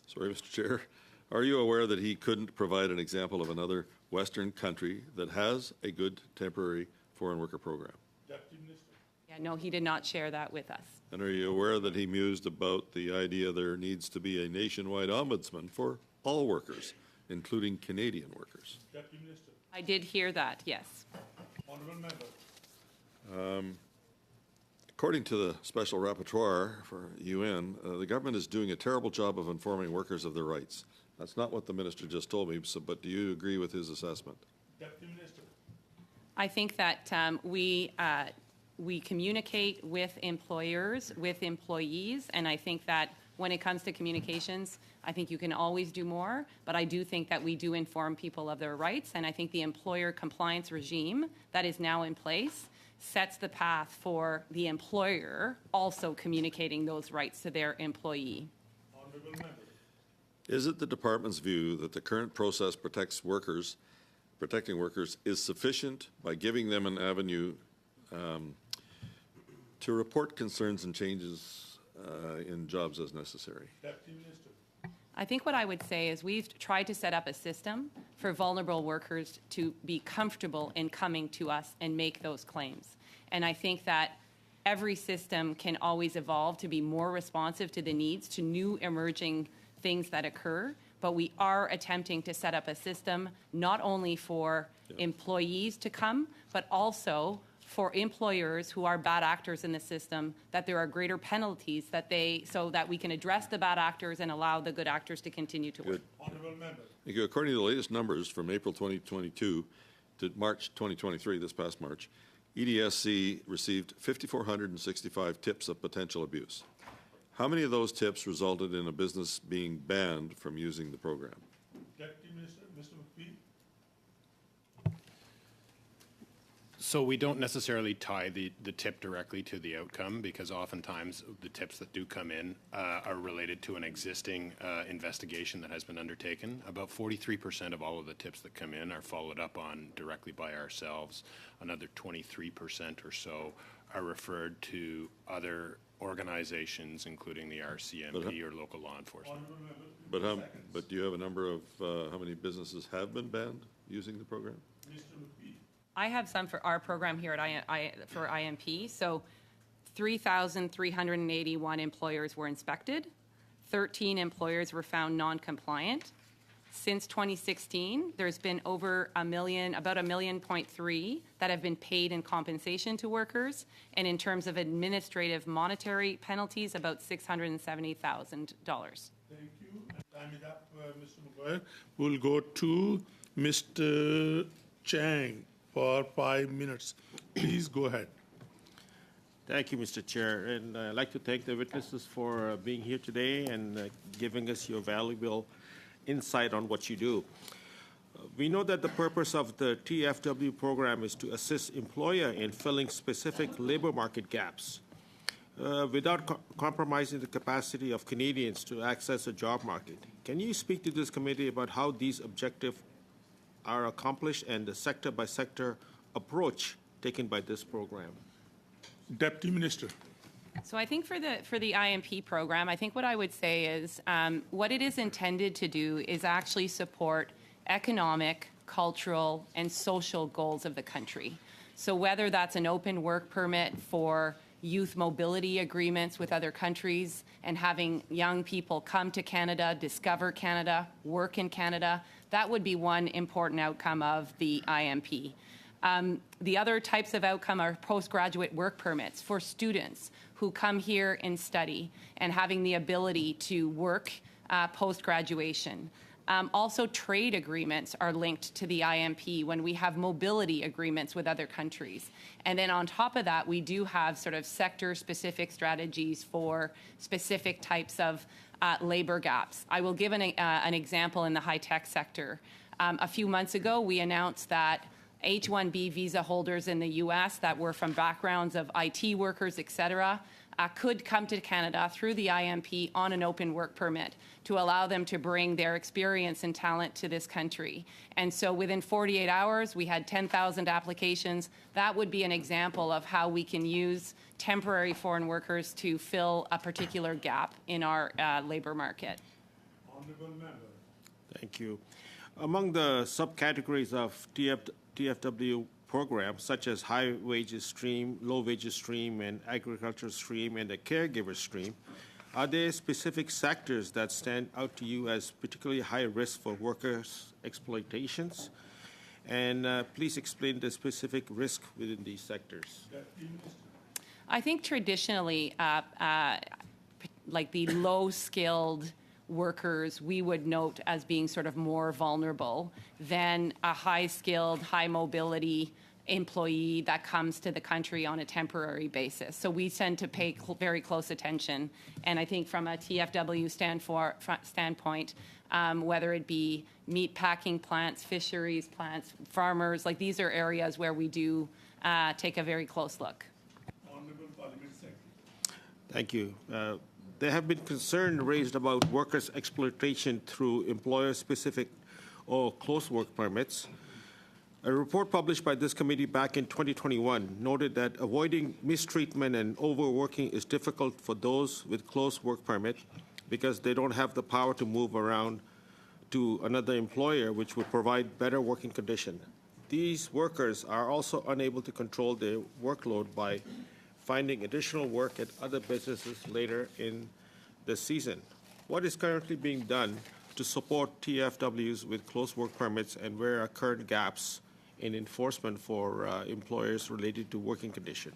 Sorry, Mr. Chair. Are you aware that he couldn't provide an example of another Western country that has a good temporary foreign worker program? Yeah, no, he did not share that with us. And are you aware that he mused about the idea there needs to be a nationwide ombudsman for all workers, including Canadian workers? I did hear that, yes. According to the Special Rapporteur for UN, the government is doing a terrible job of informing workers of their rights. That's not what the minister just told me, but do you agree with his assessment? I think that we communicate with employers, with employees, and I think that when it comes to communications, I think you can always do more, but I do think that we do inform people of their rights, and I think the employer compliance regime that is now in place sets the path for the employer also communicating those rights to their employee. Is it the department's view that the current process protecting workers is sufficient by giving them an avenue to report concerns and changes in jobs as necessary. Deputy Minister. I think what I would say is we've tried to set up a system for vulnerable workers to be comfortable in coming to us and make those claims. And I think that every system can always evolve to be more responsive to the needs, to new emerging things that occur. But we are attempting to set up a system not only for employees to come, but also for employers who are bad actors in the system, that there are greater penalties so that we can address the bad actors and allow the good actors to continue to work. Honourable member. Thank you. According to the latest numbers from April 2022 to March 2023, this past March, EDSC received 5,465 tips of potential abuse. How many of those tips resulted in a business being banned from using the program? Deputy Minister, Mr. McPhee. So we don't necessarily tie the tip directly to the outcome, because oftentimes the tips that do come in are related to an existing investigation that has been undertaken. About 43% of all of the tips that come in are followed up on directly by ourselves. Another 23% or so are referred to other organizations, including the RCMP or local law enforcement. But do you have a number of how many businesses have been banned using the program? Mr. McPhee. I have some for our program here at for IMP. So 3,381 employers were inspected. 13 employers were found non-compliant. Since 2016, there's been over about 1.3 million that have been paid in compensation to workers. And in terms of administrative monetary penalties, about $670,000. Thank you. Time is up, Mr. McGuire. We'll go to Mr. Chang for 5 minutes. Please go ahead. Thank you, Mr. Chair. And I'd like to thank the witnesses for being here today and giving us your valuable insight on what you do. We know that the purpose of the TFW program is to assist employer in filling specific labor market gaps without compromising the capacity of Canadians to access a job market. Can you speak to this committee about how these objectives are accomplished and the sector-by-sector approach taken by this program? Deputy Minister. So I think for the IMP program, I think what I would say is what it is intended to do is actually support economic, cultural, and social goals of the country. So whether that's an open work permit for youth mobility agreements with other countries and having young people come to Canada, discover Canada, work in Canada, that would be one important outcome of the IMP. The other types of outcome are postgraduate work permits for students who come here and study and having the ability to work post-graduation. Also, trade agreements are linked to the IMP when we have mobility agreements with other countries. And then on top of that, we do have sort of sector-specific strategies for specific types of labor gaps. I will give an example in the high-tech sector. A few months ago, we announced that H-1B visa holders in the U.S. that were from backgrounds of IT workers, et cetera, could come to Canada through the IMP on an open work permit to allow them to bring their experience and talent to this country. And so within 48 hours, we had 10,000 applications. That would be an example of how we can use temporary foreign workers to fill a particular gap in our labor market. Honourable member. Thank you. Among the subcategories of TFW programs, such as high wages stream, low wages stream, and agriculture stream, and the caregiver stream, are there specific sectors that stand out to you as particularly high risk for workers' exploitations? And please explain the specific risk within these sectors. I think traditionally, like the low-skilled workers we would note as being sort of more vulnerable than a high-skilled, high-mobility employee that comes to the country on a temporary basis. So we tend to pay very close attention. And I think from a TFW standpoint, whether it be meat packing plants, fisheries plants, farmers, like these are areas where we do take a very close look. Honourable Parliament Secretary. Thank you. There have been concerns raised about workers' exploitation through employer-specific or close work permits. A report published by this committee back in 2021 noted that avoiding mistreatment and overworking is difficult for those with closed work permit because they don't have the power to move around to another employer, which would provide better working conditions. These workers are also unable to control their workload by finding additional work at other businesses later in the season. What is currently being done to support TFWs with closed work permits, and where are current gaps in enforcement for employers related to working condition?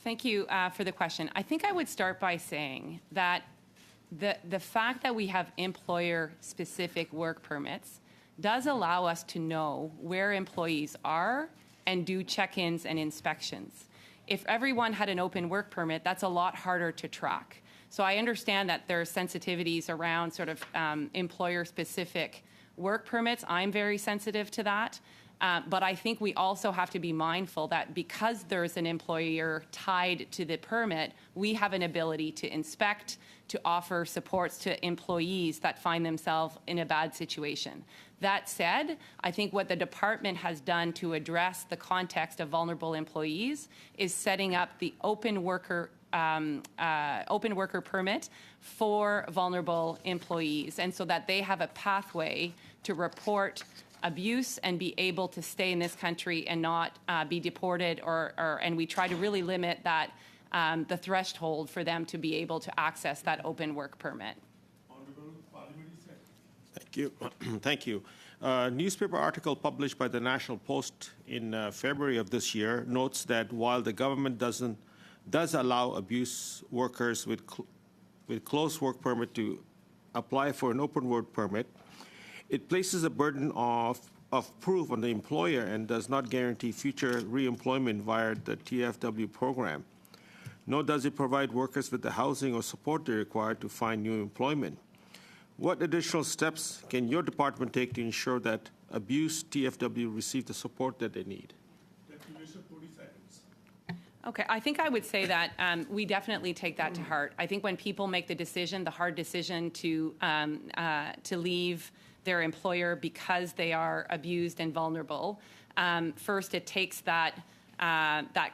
Thank you for the question. I think I would start by saying that the fact that we have employer-specific work permits does allow us to know where employees are and do check-ins and inspections. If everyone had an open work permit, that's a lot harder to track. So I understand that there are sensitivities around sort of employer-specific work permits. I'm very sensitive to that. But I think we also have to be mindful that because there's an employer tied to the permit, we have an ability to inspect, to offer supports to employees that find themselves in a bad situation. That said, I think what the department has done to address the context of vulnerable employees is setting up the open worker permit for vulnerable employees, and so that they have a pathway to report abuse and be able to stay in this country and not be deported, and we try to really limit that the threshold for them to be able to access that open work permit. Thank you. Thank you. A newspaper article published by the National Post in February of this year notes that while the government does allow abuse workers with closed work permit to apply for an open work permit, it places a burden of proof on the employer and does not guarantee future reemployment via the TFW program. Nor does it provide workers with the housing or support they require to find new employment. What additional steps can your department take to ensure that abused TFW receive the support that they need? Okay, I think I would say that we definitely take that to heart. I think when people make the decision, the hard decision to leave their employer because they are abused and vulnerable, first it takes that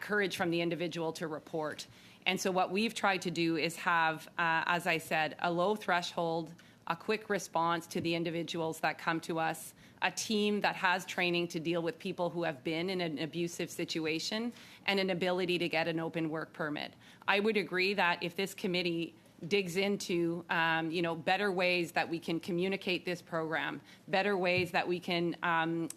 courage from the individual to report. And so what we've tried to do is have, as I said, a low threshold, a quick response to the individuals that come to us, a team that has training to deal with people who have been in an abusive situation, and an ability to get an open work permit. I would agree that if this committee digs into better ways that we can communicate this program, better ways that we can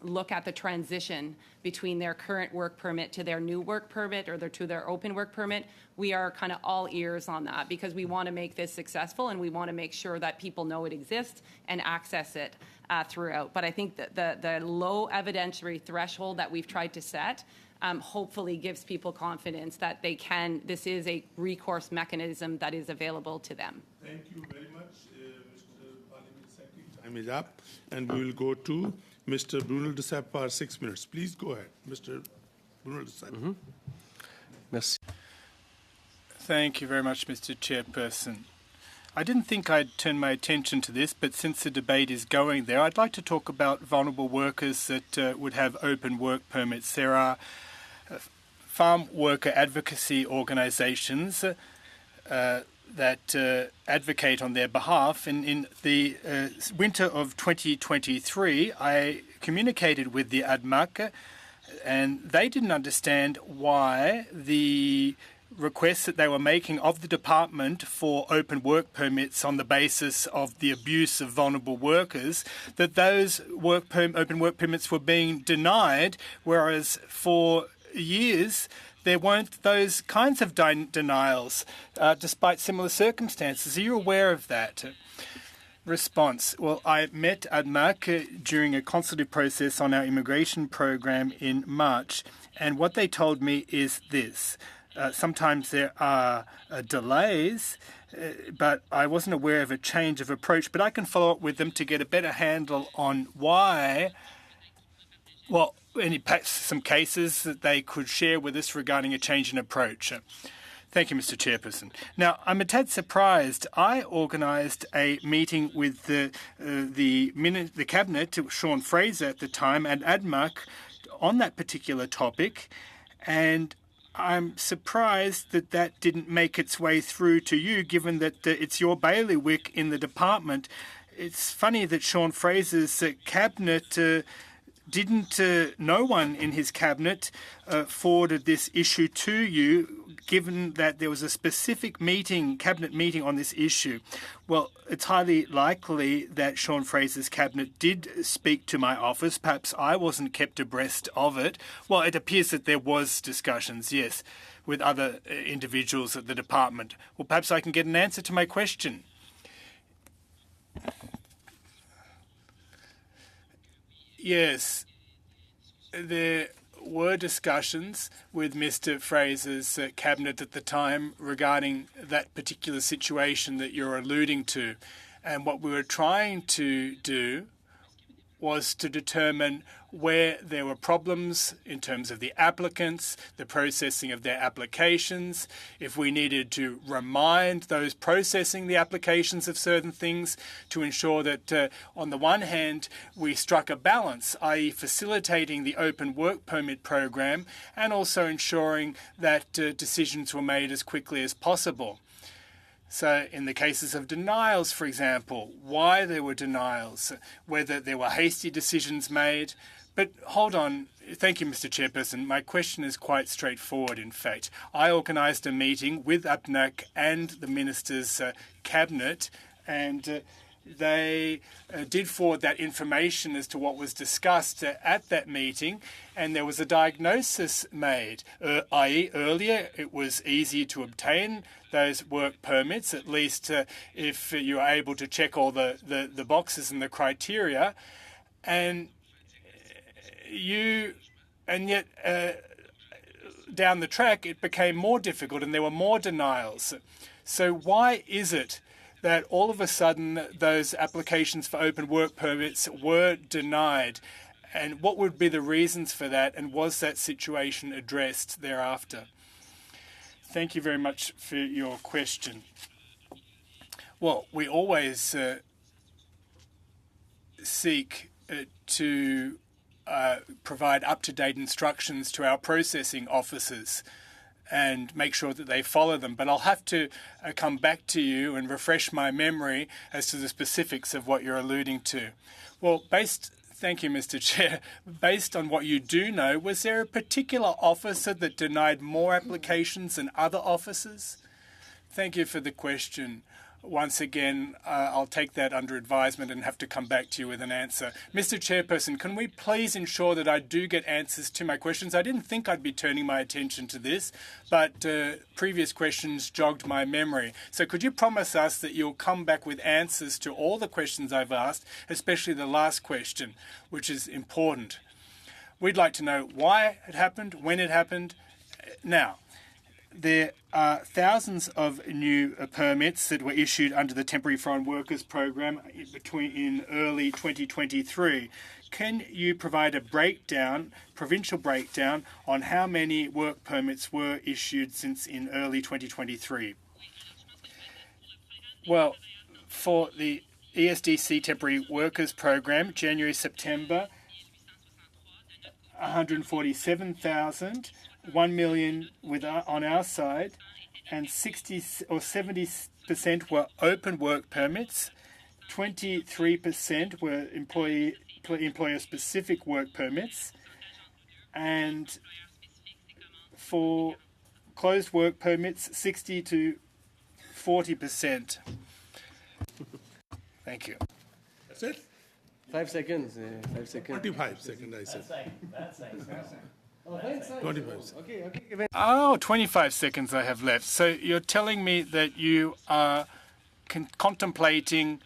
look at the transition between their current work permit to their new work permit or to their open work permit, we are kind of all ears on that, because we want to make this successful and we want to make sure that people know it exists and access it throughout. But I think that the low evidentiary threshold that we've tried to set hopefully gives people confidence that this is a recourse mechanism that is available to them. Thank you very much, Mr. Parliament Secretary. Time is up, and we will go to Mr. Bruno Duceppe for 6 minutes. Please go ahead, Mr. Bruno Duceppe. Merci. Thank you very much, Mr. Chairperson. I didn't think I'd turn my attention to this, but since the debate is going there, I'd like to talk about vulnerable workers that would have open work permits. There are farm worker advocacy organisations that advocate on their behalf. In the winter of 2023, I communicated with the ADMAC, and they didn't understand why the requests that they were making of the department for open work permits on the basis of the abuse of vulnerable workers, that those open work permits were being denied, whereas for years there weren't those kinds of denials, despite similar circumstances. Are you aware of that? Response. Well, I met ADMAC during a consultative process on our immigration program in March, and what they told me is this. Sometimes there are delays, but I wasn't aware of a change of approach. But I can follow up with them to get a better handle on why. Well, some cases that they could share with us regarding a change in approach. Thank you, Mr. Chairperson. Now, I'm a tad surprised. I organised a meeting with the Cabinet, Sean Fraser at the time, and ADMAC on that particular topic, and I'm surprised that that didn't make its way through to you, given that it's your bailiwick in the department. It's funny that Sean Fraser's cabinet no one in his cabinet forwarded this issue to you, given that there was a specific cabinet meeting on this issue. Well, it's highly likely that Sean Fraser's cabinet did speak to my office. Perhaps I wasn't kept abreast of it. Well, it appears that there was discussions, yes, with other individuals at the department. Well, perhaps I can get an answer to my question. Yes, there were discussions with Mr. Fraser's cabinet at the time regarding that particular situation that you're alluding to. And what we were trying to do was to determine where there were problems in terms of the applicants, the processing of their applications, if we needed to remind those processing the applications of certain things to ensure that, on the one hand, we struck a balance, i.e. facilitating the open work permit program and also ensuring that decisions were made as quickly as possible. So in the cases of denials, for example, why there were denials, whether there were hasty decisions made. But hold on. Thank you, Mr. Chairperson. My question is quite straightforward, in fact. I organised a meeting with APNAC and the Minister's cabinet, and they did forward that information as to what was discussed at that meeting, and there was a diagnosis made, i.e. earlier it was easy to obtain those work permits, at least if you are able to check all the boxes and the criteria, and yet down the track it became more difficult and there were more denials. So why is it that all of a sudden those applications for open work permits were denied? And what would be the reasons for that, and was that situation addressed thereafter? Thank you very much for your question. Well, we always seek to provide up-to-date instructions to our processing officers and make sure that they follow them. But I'll have to come back to you and refresh my memory as to the specifics of what you're alluding to. Well, thank you, Mr. Chair. Based on what you do know, was there a particular officer that denied more applications than other officers? Thank you for the question. Once again, I'll take that under advisement and have to come back to you with an answer. Mr. Chairperson, can we please ensure that I do get answers to my questions? I didn't think I'd be turning my attention to this, but previous questions jogged my memory. So could you promise us that you'll come back with answers to all the questions I've asked, especially the last question, which is important? We'd like to know why it happened, when it happened. Now, there are thousands of new permits that were issued under the Temporary Foreign Workers Program in early 2023. Can you provide a provincial breakdown, on how many work permits were issued since in early 2023? Well, for the ESDC Temporary Workers Program, January-September, 147,000. 1 million on our side, and 60 or 70% were open work permits, 23% were employer-specific work permits, and for closed work permits, 60 to 40%. Thank you. That's it? 5 seconds. 5 seconds. 25 seconds, I said. 25 seconds. Okay. Oh, 25 seconds I have left. So you're telling me that you are contemplating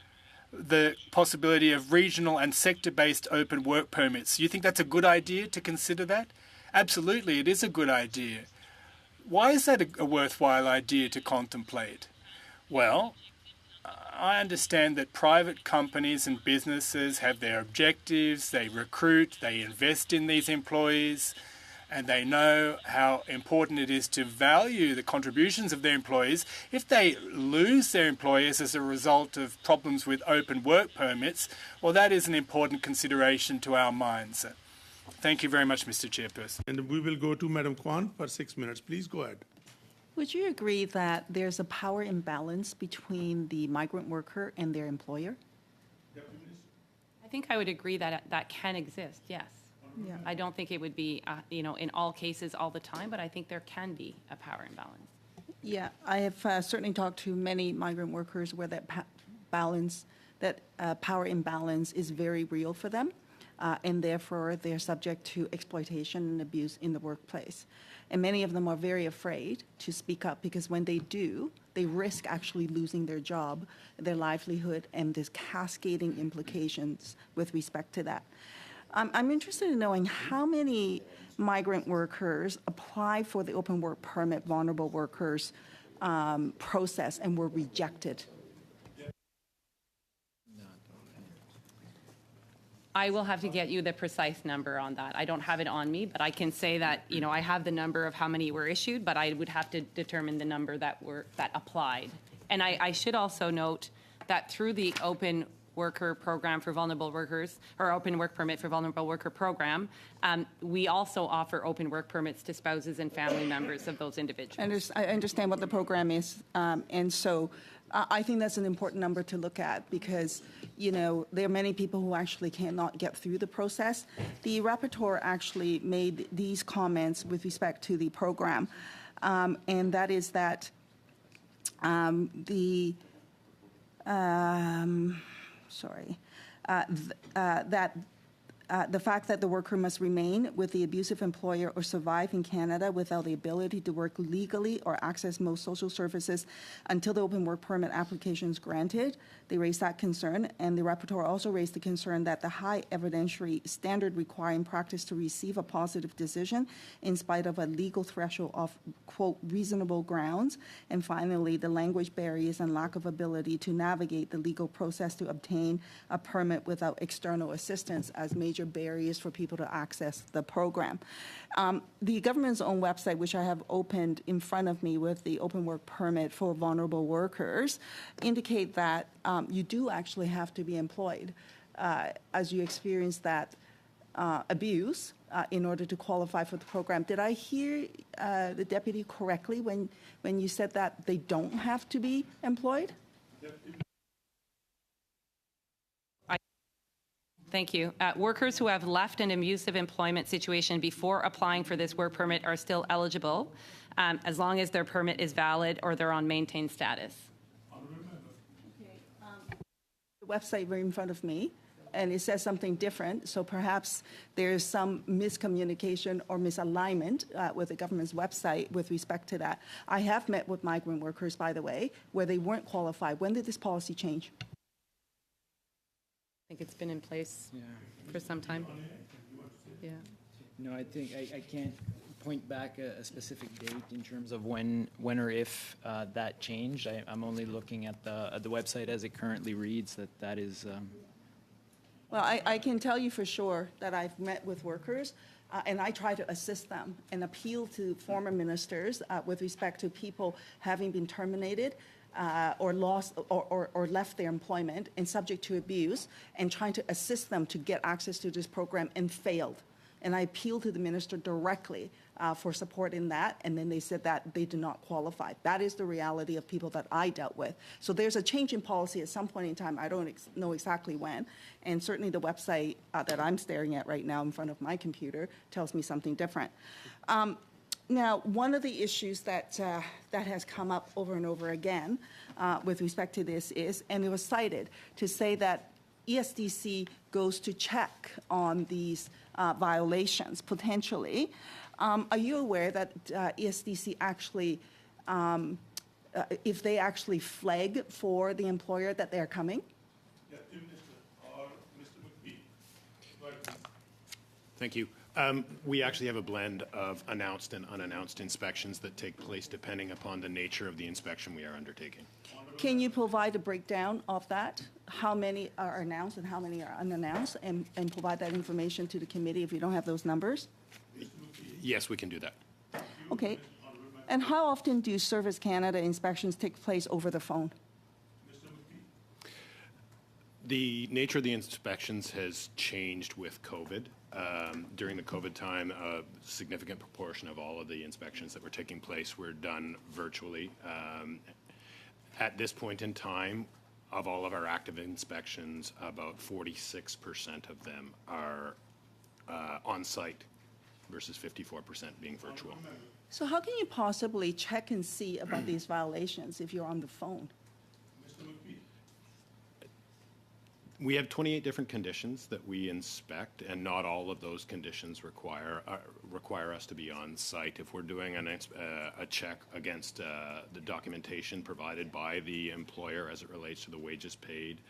the possibility of regional and sector-based open work permits. You think that's a good idea to consider that? Absolutely, it is a good idea. Why is that a worthwhile idea to contemplate? Well, I understand that private companies and businesses have their objectives, they recruit, they invest in these employees, and they know how important it is to value the contributions of their employees. If they lose their employers as a result of problems with open work permits, well, that is an important consideration to our minds. Thank you very much, Mr. Chairperson. And we will go to Madam Kwan for 6 minutes. Please go ahead. Would you agree that there's a power imbalance between the migrant worker and their employer? I think I would agree that that can exist, yes. Yeah. I don't think it would be, in all cases all the time, but I think there can be a power imbalance. Yeah, I have certainly talked to many migrant workers where that power imbalance is very real for them, and therefore they're subject to exploitation and abuse in the workplace. And many of them are very afraid to speak up because when they do, they risk actually losing their job, their livelihood, and there's cascading implications with respect to that. I'm interested in knowing how many migrant workers apply for the open work permit vulnerable workers process and were rejected. I will have to get you the precise number on that. I don't have it on me, but I can say that, I have the number of how many were issued, but I would have to determine the number that applied. And I should also note that through the open worker program for vulnerable workers, or open work permit for vulnerable worker program, we also offer open work permits to spouses and family members of those individuals. I understand what the program is, and so I think that's an important number to look at because, there are many people who actually cannot get through the process. The rapporteur actually made these comments with respect to the program, and that is that the fact that the worker must remain with the abusive employer or survive in Canada without the ability to work legally or access most social services until the open work permit application is granted. They raised that concern, and the rapporteur also raised the concern that the high evidentiary standard requiring practice to receive a positive decision in spite of a legal threshold of, quote, reasonable grounds, and finally, the language barriers and lack of ability to navigate the legal process to obtain a permit without external assistance as major barriers for people to access the program. The government's own website, which I have opened in front of me with the open work permit for vulnerable workers, indicate that you do actually have to be employed as you experience that abuse in order to qualify for the program. Did I hear the deputy correctly when you said that they don't have to be employed? Thank you. Workers who have left an abusive employment situation before applying for this work permit are still eligible as long as their permit is valid or they're on maintained status. The website right in front of me, and it says something different, so perhaps there's some miscommunication or misalignment with the government's website with respect to that. I have met with migrant workers, by the way, where they weren't qualified. When did this policy change? I think it's been in place for some time. Yeah. No, I think I can't point back a specific date in terms of when or if that changed. I'm only looking at the website as it currently reads. That is. Well, I can tell you for sure that I've met with workers, and I try to assist them and appeal to former ministers with respect to people having been terminated. Or lost or left their employment and subject to abuse, and trying to assist them to get access to this program and failed. And I appealed to the minister directly for support in that, and then they said that they do not qualify. That is the reality of people that I dealt with. So there's a change in policy at some point in time. I don't know exactly when, and certainly the website that I'm staring at right now in front of my computer tells me something different. Now, one of the issues that has come up over and over again with respect to this is, and it was cited, to say that ESDC goes to check on these violations, potentially. Are you aware that ESDC actually, if they actually flag for the employer that they're coming? Yeah, Minister or Mr. McPhee. Thank you. We actually have a blend of announced and unannounced inspections that take place depending upon the nature of the inspection we are undertaking. Can you provide a breakdown of that? How many are announced and how many are unannounced, and provide that information to the committee if you don't have those numbers? Yes, we can do that. Okay. And how often do Service Canada inspections take place over the phone? The nature of the inspections has changed with COVID. During the COVID time, a significant proportion of all of the inspections that were taking place were done virtually. At this point in time, of all of our active inspections, about 46% of them are on-site versus 54% being virtual. So how can you possibly check and see about these violations if you're on the phone? We have 28 different conditions that we inspect, and not all of those conditions require us to be on site. If we're doing a check against the documentation provided by the employer as it relates to the wages paid,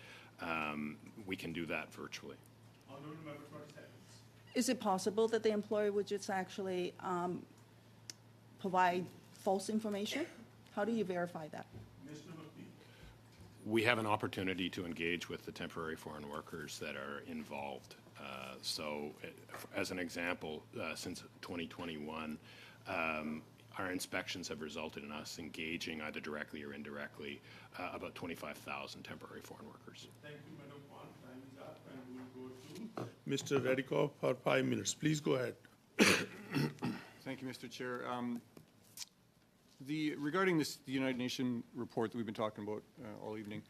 we can do that virtually. Is it possible that the employer would just actually provide false information? How do you verify that? We have an opportunity to engage with the temporary foreign workers that are involved. As an example, since 2021, our inspections have resulted in us engaging either directly or indirectly about 25,000 temporary foreign workers. Thank you, Madam Kwan. Time is up, and we'll go to Mr. Redikoff for 5 minutes. Please go ahead. Thank you, Mr. Chair. Regarding the United Nations report that we've been talking about all evening,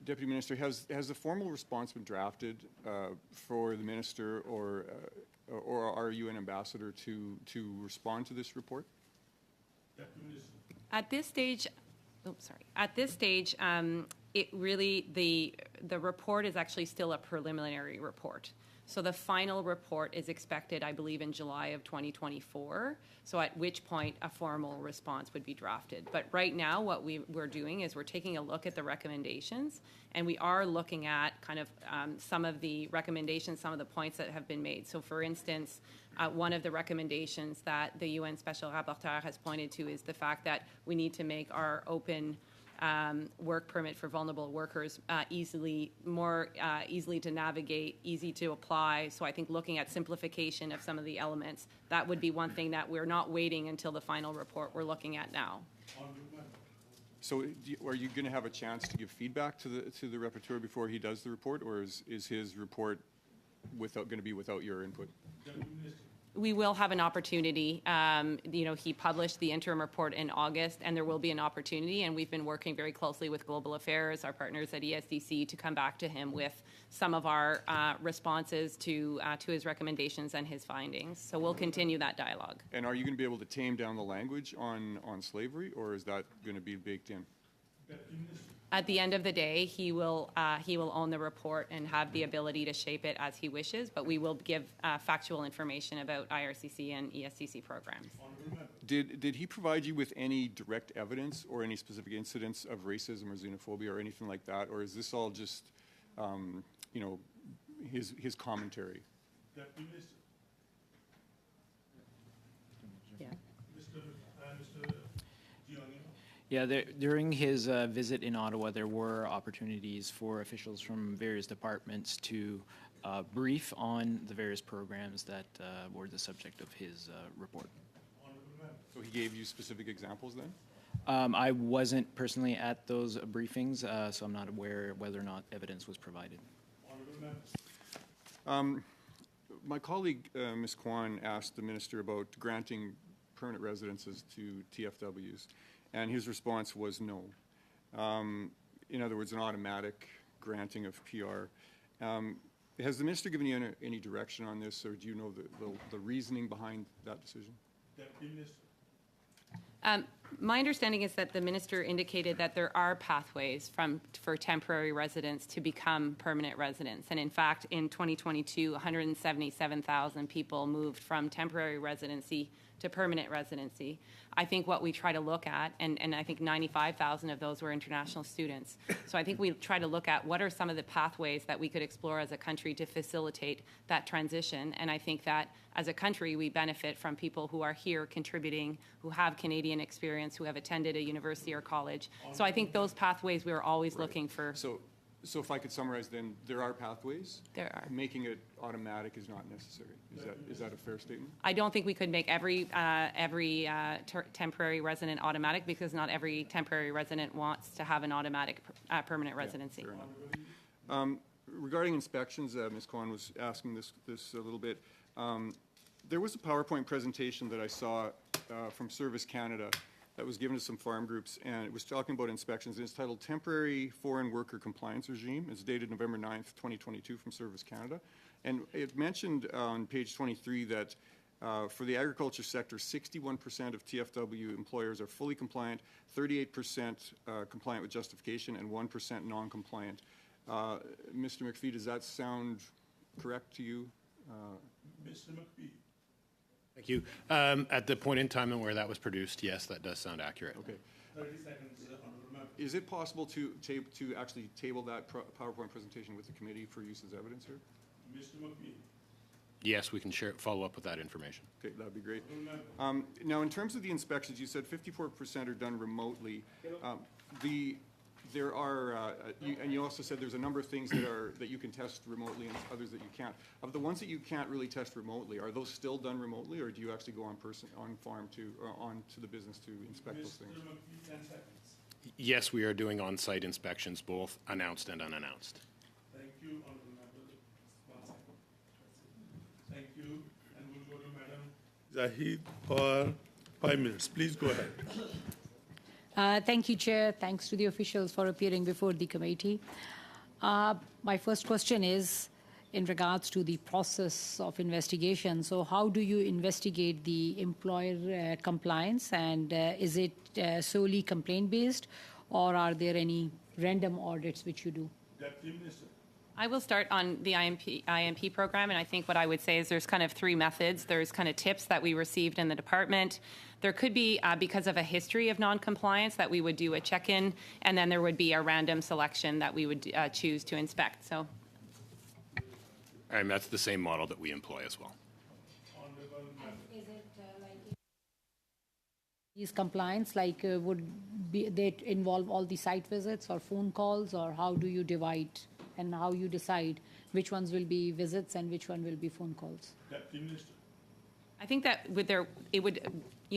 Deputy Minister, has a formal response been drafted for the Minister or our UN ambassador to respond to this report? At this stage, it really, the report is actually still a preliminary report. So the final report is expected, I believe, in July of 2024, so at which point a formal response would be drafted. But right now, what we're doing is we're taking a look at the recommendations, and we are looking at kind of some of the recommendations, some of the points that have been made. So for instance, one of the recommendations that the UN Special Rapporteur has pointed to is the fact that we need to make our open work permit for vulnerable workers more easily to navigate, easy to apply. So I think looking at simplification of some of the elements, that would be one thing that we're not waiting until the final report we're looking at now. So are you going to have a chance to give feedback to the rapporteur before he does the report, or is his report going to be without your input? We will have an opportunity. He published the interim report in August, and there will be an opportunity, and we've been working very closely with Global Affairs, our partners at ESDC, to come back to him with some of our responses to his recommendations and his findings. So we'll continue that dialogue. And are you going to be able to tame down the language on slavery, or is that going to be baked in? At the end of the day, he will own the report and have the ability to shape it as he wishes, but we will give factual information about IRCC and ESCC programs. Did he provide you with any direct evidence or any specific incidents of racism or xenophobia or anything like that, or is this all just, his commentary? Yeah. Yeah, during his visit in Ottawa, there were opportunities for officials from various departments to brief on the various programs that were the subject of his report. So he gave you specific examples then? I wasn't personally at those briefings, so I'm not aware whether or not evidence was provided. My colleague, Ms. Kwan, asked the Minister about granting permanent residences to TFWs. And his response was no. In other words, an automatic granting of PR. Has the minister given you any direction on this, or do you know the reasoning behind that decision? My understanding is that the minister indicated that there are pathways for temporary residents to become permanent residents. And in fact, in 2022, 177,000 people moved from temporary residency to permanent residency. I think what we try to look at, and I think 95,000 of those were international students. So I think we try to look at what are some of the pathways that we could explore as a country to facilitate that transition. And I think that as a country, we benefit from people who are here contributing, who have Canadian experience, who have attended a university or college. So I think those pathways we are always looking for. So So if I could summarize, then there are pathways. There are. Making it automatic is not necessary. Is that a fair statement? I don't think we could make every temporary resident automatic because not every temporary resident wants to have an automatic permanent residency. Fair enough. Regarding inspections, Ms. Kwan was asking this a little bit. There was a PowerPoint presentation that I saw from Service Canada that was given to some farm groups, and it was talking about inspections. And it's titled Temporary Foreign Worker Compliance Regime. It's dated November 9th, 2022 from Service Canada. And it mentioned on page 23 that for the agriculture sector, 61% of TFW employers are fully compliant, 38% compliant with justification, and 1% non-compliant. Mr. McPhee, does that sound correct to you? Mr. McPhee. Thank you. At the point in time where that was produced, yes, that does sound accurate. Okay. 30 seconds, honorable member. Is it possible to actually table that PowerPoint presentation with the committee for use as evidence here? Mr. McPhee. Yes, we can follow up with that information. Okay, that'd be great. Now, in terms of the inspections, you said 54% are done remotely. There are, and you also said there's a number of things that you can test remotely and others that you can't. Of the ones that you can't really test remotely, are those still done remotely, or do you actually go on farm to the business to inspect those things? Mr. McPhee, 10 seconds. Yes, we are doing on-site inspections, both announced and unannounced. Thank you, honorable member. 1 second. Thank you, and we'll go to Madam Zahid for 5 minutes. Please go ahead. Thank you, Chair. Thanks to the officials for appearing before the committee. My first question is in regards to the process of investigation. So how do you investigate the employer compliance, and is it solely complaint-based, or are there any random audits which you do? Deputy Minister. I will start on the IMP program, and I think what I would say is there's kind of three methods. There's kind of tips that we received in the department. There could be, because of a history of noncompliance, that we would do a check-in, and then there would be a random selection that we would choose to inspect. So, And that's the same model that we employ as well. Is it like these compliance, like would they involve all the site visits or phone calls, or how do you divide and how you decide which ones will be visits and which one will be phone calls? Deputy Minister. I think that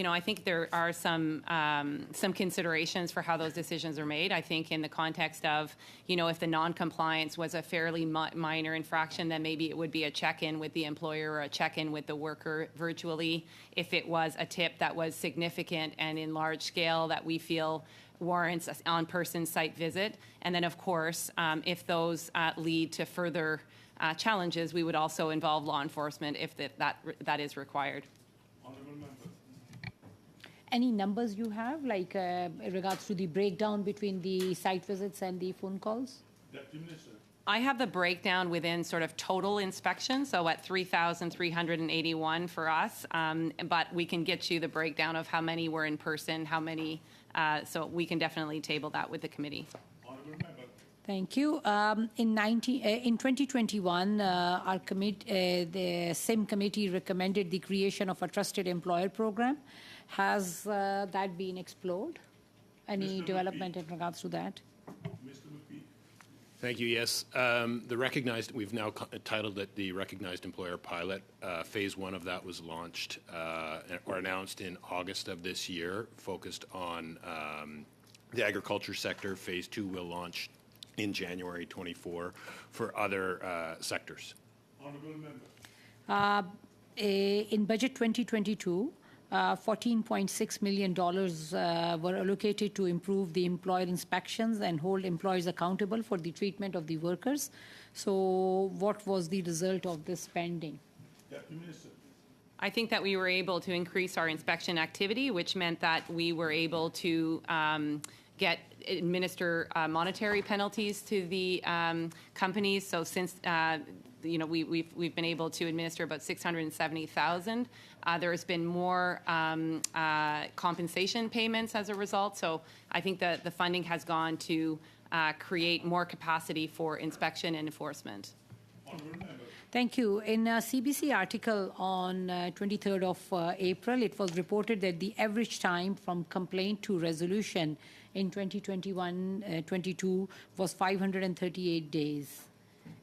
I think there are some considerations for how those decisions are made. I think in the context of, if the non-compliance was a fairly minor infraction, then maybe it would be a check-in with the employer or a check-in with the worker virtually. If it was a tip that was significant and in large scale that we feel warrants an on-person site visit. And then, of course, if those lead to further challenges, we would also involve law enforcement if that is required. Honorable member. Any numbers you have, like in regards to the breakdown between the site visits and the phone calls? Deputy Minister. I have the breakdown within sort of total inspection, so at 3,381 for us, but we can get you the breakdown of how many were in person, how many, so we can definitely table that with the committee. Honorable member. Thank you. In 2021, our the SIM committee recommended the creation of a trusted employer program. Has that been explored? Any Mr. development McPhee. in regards to that? Mr. McPhee. Thank you. Yes, we've now titled it the Recognized Employer Pilot. Phase 1 of that was launched or announced in August of this year, focused on the agriculture sector. Phase 2 will launch in January 24 for other sectors. Honorable member. In budget 2022, $14.6 million were allocated to improve the employer inspections and hold employers accountable for the treatment of the workers. So what was the result of this spending? Deputy Minister. I think that we were able to increase our inspection activity, which meant that we were able to administer monetary penalties to the companies. So since we've been able to administer about 670,000. There has been more compensation payments as a result. So I think that the funding has gone to create more capacity for inspection and enforcement. Honorable member. Thank you. In a CBC article on 23rd of April, it was reported that the average time from complaint to resolution in 2021-22 was 538 days.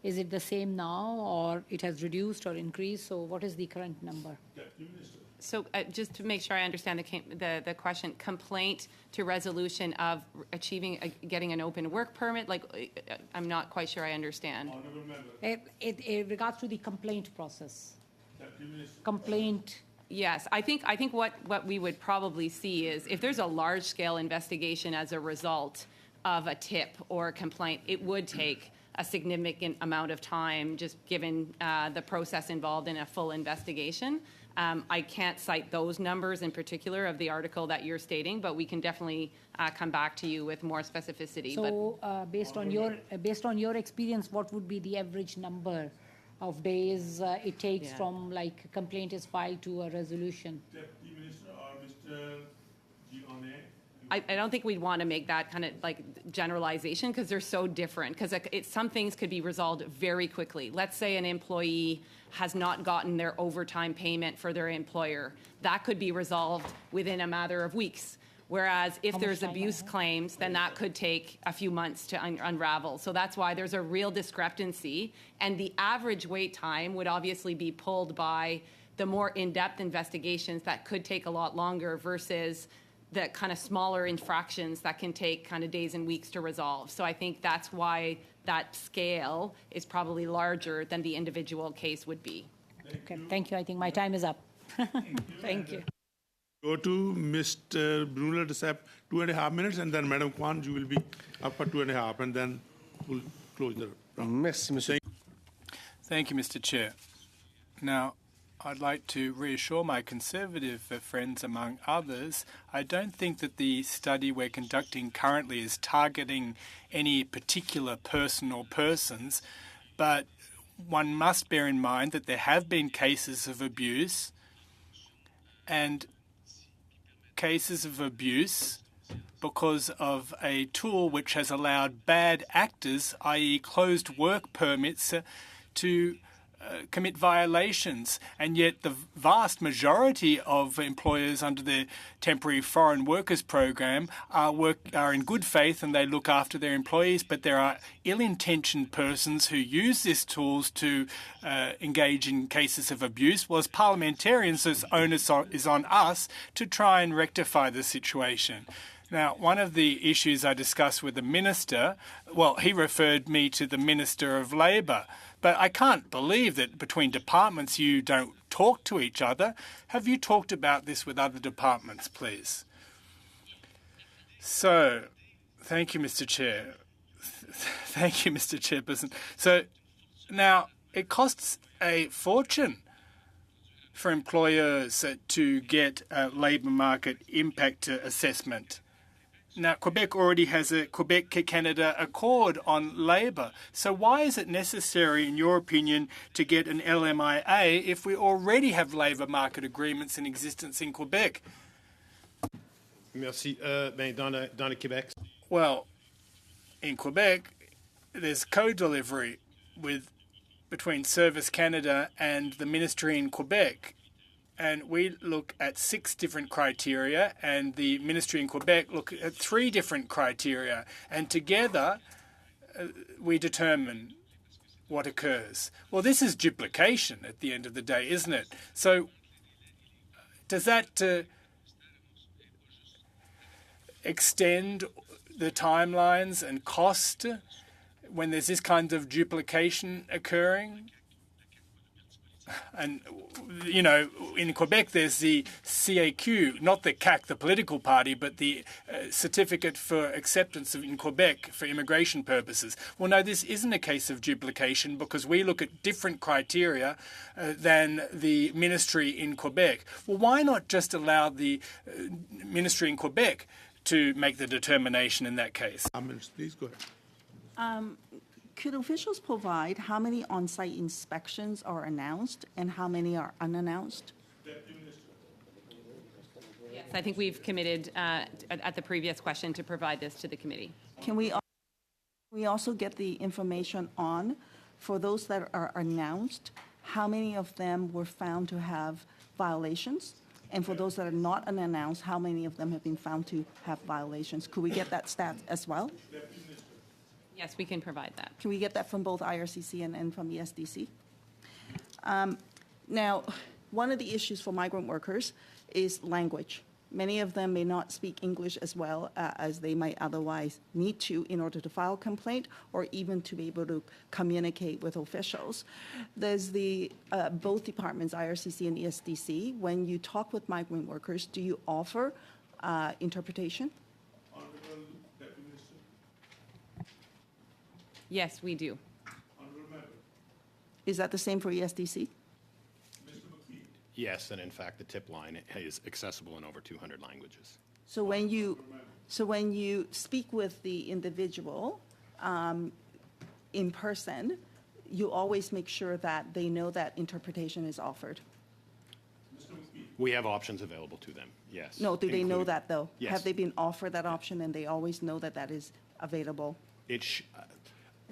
Is it the same now, or it has reduced or increased? So what is the current number? So just to make sure I understand the question, complaint to resolution of getting an open work permit? Like, I'm not quite sure I understand. It regards to the complaint process. Complaint. Yes, I think what we would probably see is if there's a large-scale investigation as a result of a tip or a complaint, it would take a significant amount of time, just given the process involved in a full investigation. I can't cite those numbers in particular of the article that you're stating, but we can definitely come back to you with more specificity. So, based on your experience, what would be the average number of days it takes from like a complaint is filed to a resolution? Deputy Minister or Mr. Gione? I don't think we'd want to make that kind of like generalization because they're so different. Because some things could be resolved very quickly. Let's say an employee has not gotten their overtime payment for their employer. That could be resolved within a matter of weeks. Whereas if there's abuse claims, then that could take a few months to unravel. So that's why there's a real discrepancy. And the average wait time would obviously be pulled by the more in-depth investigations that could take a lot longer versus the kind of smaller infractions that can take kind of days and weeks to resolve. So I think that's why that scale is probably larger than the individual case would be. Okay, thank you. I think my time is up. Thank you. Go to Mr. Brunel de Sepp, 2.5 minutes, and then Madam Kwan, you will be up for 2.5, and then we'll close the round. Merci, Monsieur. Thank you, Mr. Chair. Now, I'd like to reassure my Conservative friends, among others, I don't think that the study we're conducting currently is targeting any particular person or persons, but one must bear in mind that there have been cases of abuse, and cases of abuse because of a tool which has allowed bad actors, i.e. closed work permits, to commit violations, and yet the vast majority of employers under the Temporary Foreign Workers Program are in good faith and they look after their employees, but there are ill-intentioned persons who use these tools to engage in cases of abuse. Well, as parliamentarians, this onus is on us to try and rectify the situation. Now, one of the issues I discussed with the Minister, well, he referred me to the Minister of Labour, but I can't believe that between departments you don't talk to each other. Have you talked about this with other departments, please? So, thank you, Mr. Chair. Thank you, Mr. Chairperson. So, now, it costs a fortune for employers to get a labour market impact assessment. Now, Quebec already has a Quebec-Canada Accord on labour. So why is it necessary, in your opinion, to get an LMIA if we already have labour market agreements in existence in Quebec? Merci. Dans le Québec. Well, in Quebec, there's co-delivery between Service Canada and the Ministry in Quebec. And we look at 6 different criteria, and the Ministry in Quebec look at 3 different criteria. And together, we determine what occurs. Well, this is duplication at the end of the day, isn't it? So does that extend the timelines and cost when there's this kind of duplication occurring? And, you know, in Quebec, there's the CAQ, not the CAQ, the political party, but the Certificate for Acceptance in Quebec for immigration purposes. Well, no, this isn't a case of duplication because we look at different criteria than the ministry in Quebec. Well, why not just allow the ministry in Quebec to make the determination in that case? Please go ahead. Could officials provide how many on-site inspections are announced and how many are unannounced? Yes, I think we've committed at the previous question to provide this to the committee. Can we also get the information on for those that are announced, how many of them were found to have violations? And for those that are not unannounced, how many of them have been found to have violations? Could we get that stat as well? Yes, we can provide that. Can we get that from both IRCC and from the SDC? Now, one of the issues for migrant workers is language. Many of them may not speak English as well as they might otherwise need to in order to file a complaint or even to be able to communicate with officials. There's both departments, IRCC and ESDC, when you talk with migrant workers, do you offer interpretation? Honorable Deputy Minister. Yes, we do. Honorable Member. Is that the same for ESDC? Yes, and in fact, the tip line is accessible in over 200 languages. So when you speak with the individual in person, you always make sure that they know that interpretation is offered. We have options available to them, yes. No, do they know including- that though? Yes. Have they been offered that option and they always know that that is available?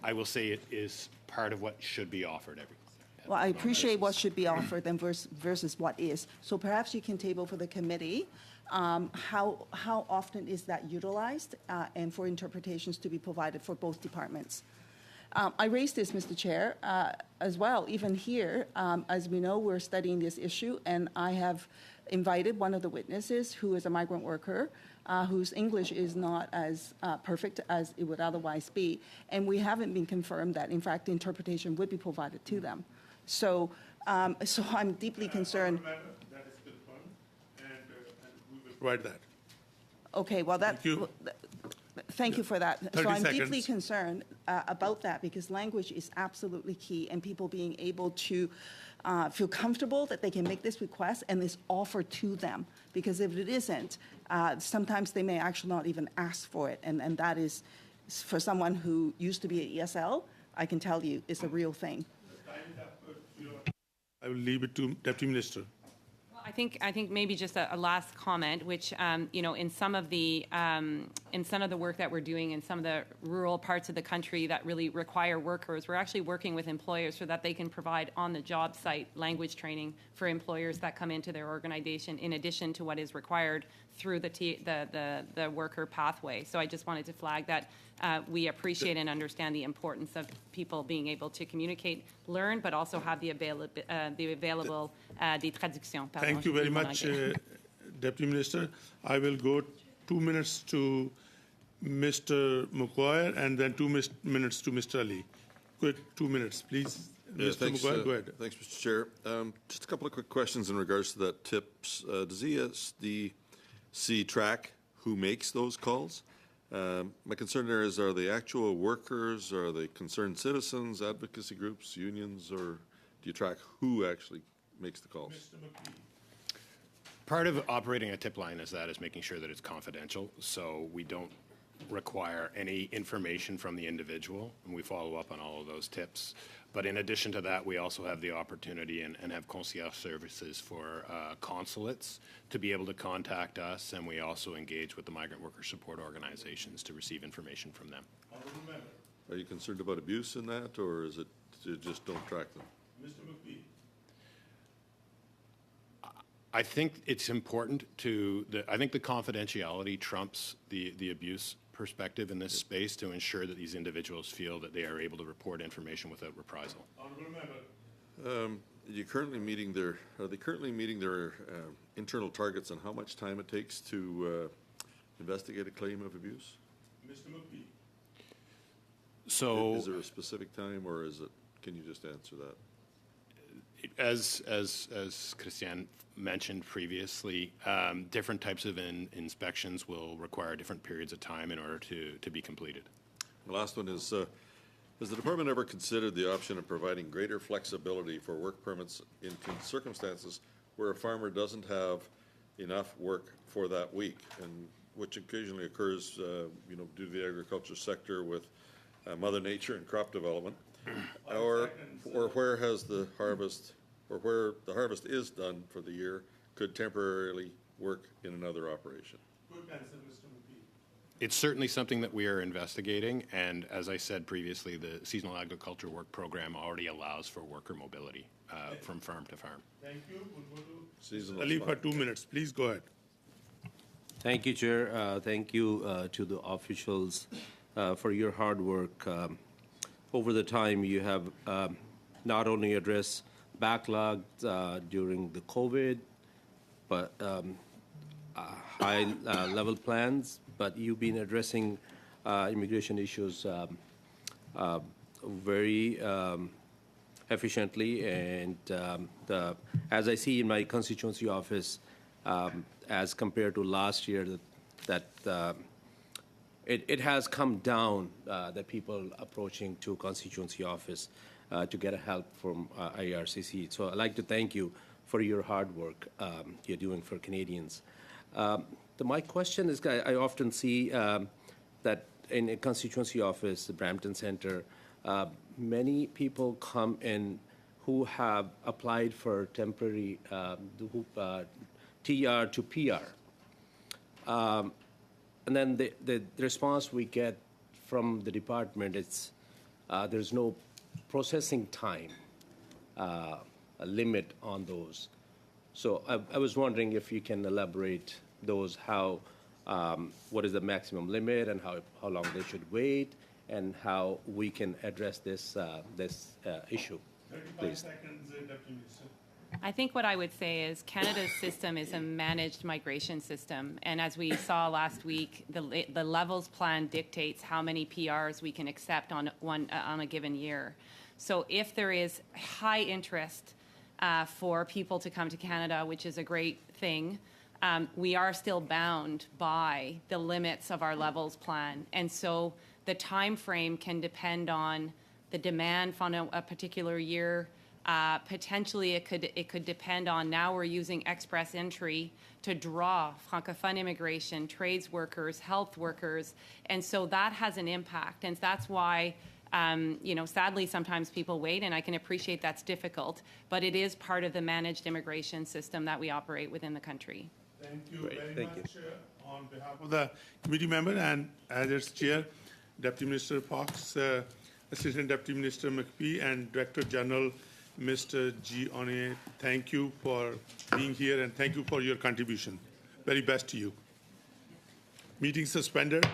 I will say it is part of what should be offered every. Well, I appreciate what should be offered then versus what is. So perhaps you can table for the committee, how often is that utilized and for interpretations to be provided for both departments? I raised this, Mr. Chair, as well. Even here, as we know, we're studying this issue, and I have invited one of the witnesses who is a migrant worker whose English is not as perfect as it would otherwise be, and we haven't been confirmed that, in fact, the interpretation would be provided to them. So I'm deeply concerned. That is confirmed, and we will provide that. Okay, well, Thank you. Thank you for that. 30 So I'm deeply seconds. concerned about that because language is absolutely key, and people being able to feel comfortable that they can make this request and this offer to them. Because if it isn't, sometimes they may actually not even ask for it, and that is, for someone who used to be at ESL, I can tell you, it's a real thing. I will leave it to Deputy Minister. Well, I think maybe just a last comment, which in some of the work that we're doing in some of the rural parts of the country that really require workers, we're actually working with employers so that they can provide on the job site language training for employers that come into their organization in addition to what is required through the worker pathway. So I just wanted to flag that we appreciate and understand the importance of people being able to communicate, learn, but also have the available des traductions. Pardon, Thank you very je dis much, en anglais. Deputy Minister. I will go 2 minutes to Mr. McGuire and then 2 minutes to Mr. Ali. Quick 2 minutes, please. Yeah, Mr. thanks, McGuire, go ahead. Thanks, Mr. Chair. Just a couple of quick questions in regards to that tips. Does ESDC track who makes those calls? My concern there is, are they actual workers, are they concerned citizens, advocacy groups, unions, or do you track who actually makes the calls? Part of operating a tip line is making sure that it's confidential, so we don't require any information from the individual, and we follow up on all of those tips. But in addition to that, we also have the opportunity and have concierge services for consulates to be able to contact us, and we also engage with the migrant worker support organizations to receive information from them. Are you concerned about abuse in that, or is it you just don't track them? Mr. McPhee. I think it's important I think the confidentiality trumps the abuse perspective in this space to ensure that these individuals feel that they are able to report information without reprisal. Honorable Member. Are they currently meeting their internal targets on how much time it takes to investigate a claim of abuse? Mr. McPhee. So, Is there a specific time, or can you just answer that? as Christian mentioned previously, different types of inspections will require different periods of time in order to be completed. The last one is, has the department ever considered the option of providing greater flexibility for work permits in circumstances where a farmer doesn't have enough work for that week, and which occasionally occurs, due to the agriculture sector with Mother Nature and crop development, or where the harvest is done for the year, could temporarily work in another operation? Quick answer, Mr. McPhee. It's certainly something that we are investigating, and as I said previously, the seasonal agriculture work program already allows for worker mobility from farm to farm. Thank you. We'll go to Seasonal Ali for spot. 2 minutes. Please go ahead. Thank you, Chair. Thank you to the officials for your hard work. Over the time, you have not only addressed backlogs during the COVID, but high-level plans, but you've been addressing immigration issues very efficiently. And as I see in my constituency office, as compared to last year, it has come down, the people approaching to constituency office to get help from IRCC. So I'd like to thank you for your hard work you're doing for Canadians. My question is, I often see that in a constituency office, the Brampton Centre, many people come in who have applied for temporary TR to PR. And then the response we get from the department is there's no processing time, a limit on those. So I was wondering if you can elaborate those, how, what is the maximum limit and how long they should wait, and how we can address this issue, 35 please. seconds, Deputy Minister. I think what I would say is Canada's system is a managed migration system. And as we saw last week, the levels plan dictates how many PRs we can accept on a given year. So if there is high interest for people to come to Canada, which is a great thing, we are still bound by the limits of our levels plan. And so the time frame can depend on the demand from a particular year. Potentially, it could depend on, now we're using express entry to draw Francophone immigration, trades workers, health workers, and so that has an impact. And that's why, sadly, sometimes people wait, and I can appreciate that's difficult, but it is part of the managed immigration system that we operate within the country. Thank you Great, very thank you. much. On behalf of the committee member and as its chair, Deputy Minister Fox, Assistant Deputy Minister McPhee, and Director General Mr. G. One, thank you for being here and thank you for your contribution. Very best to you. Meeting suspended.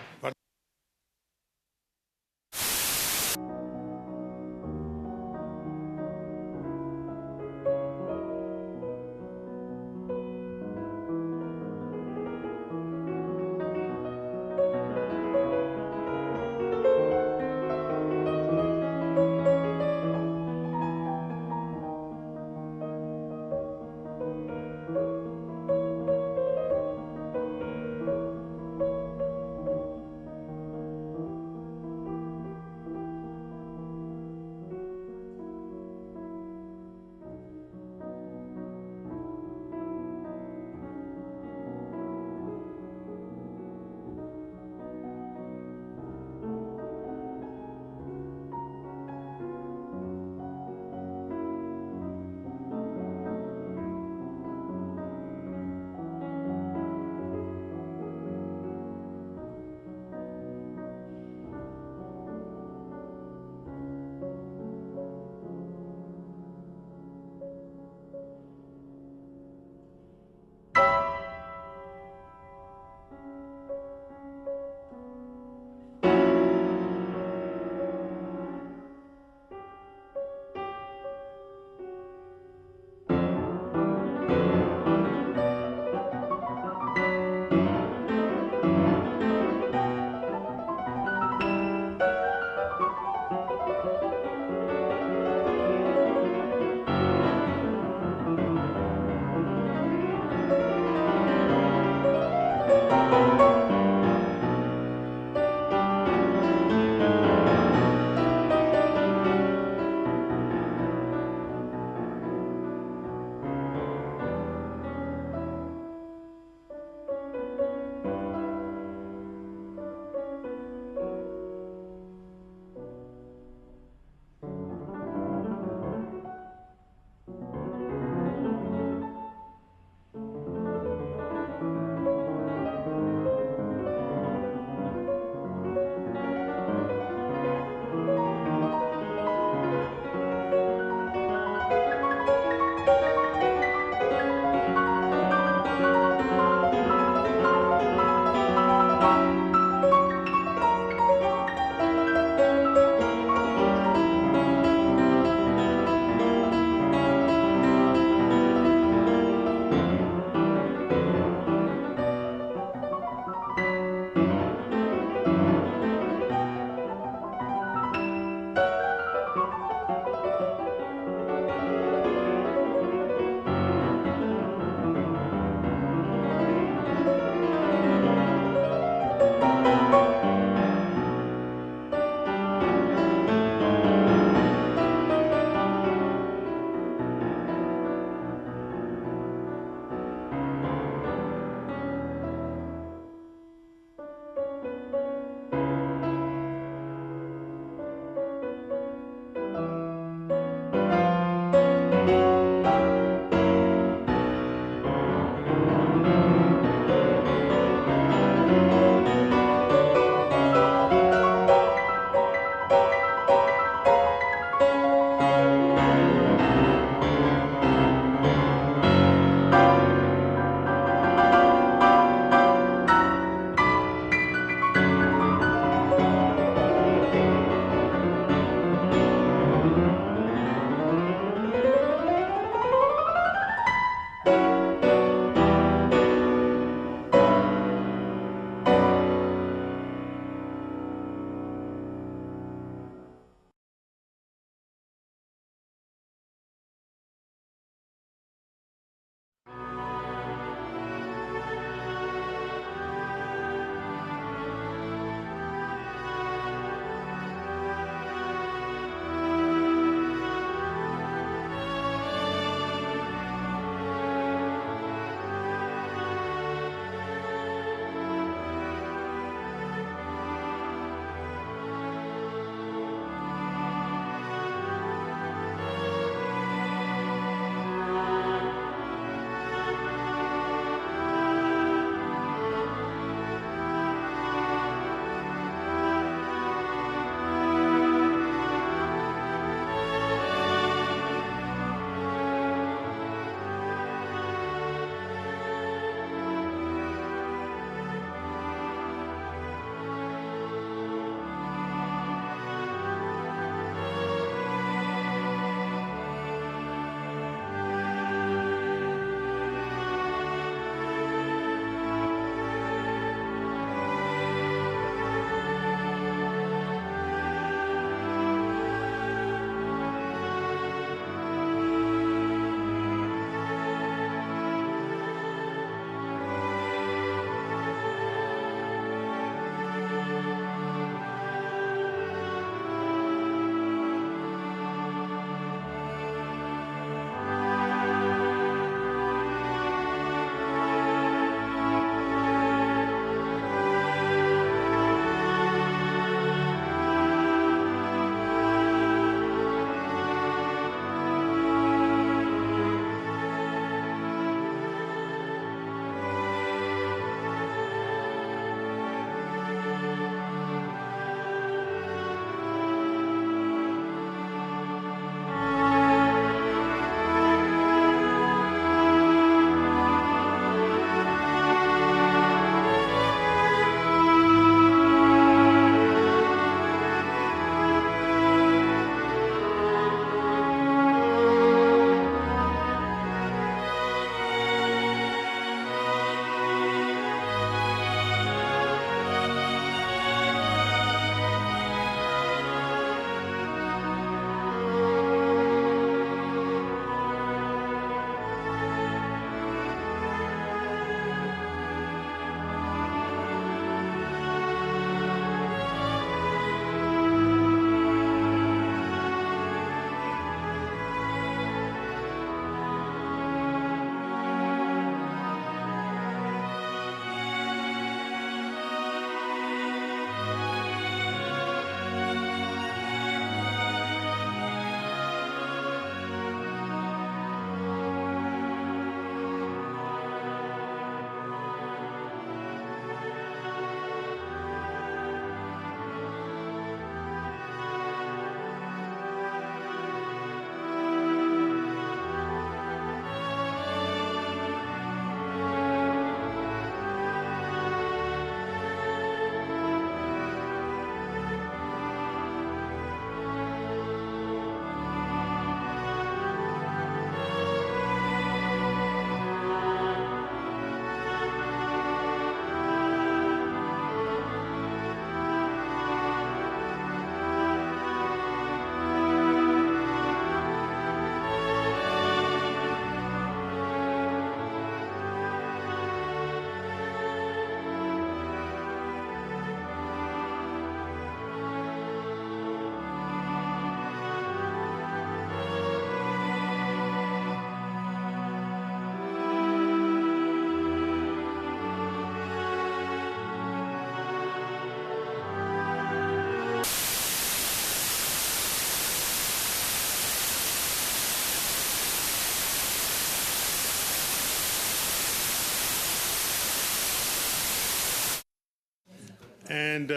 And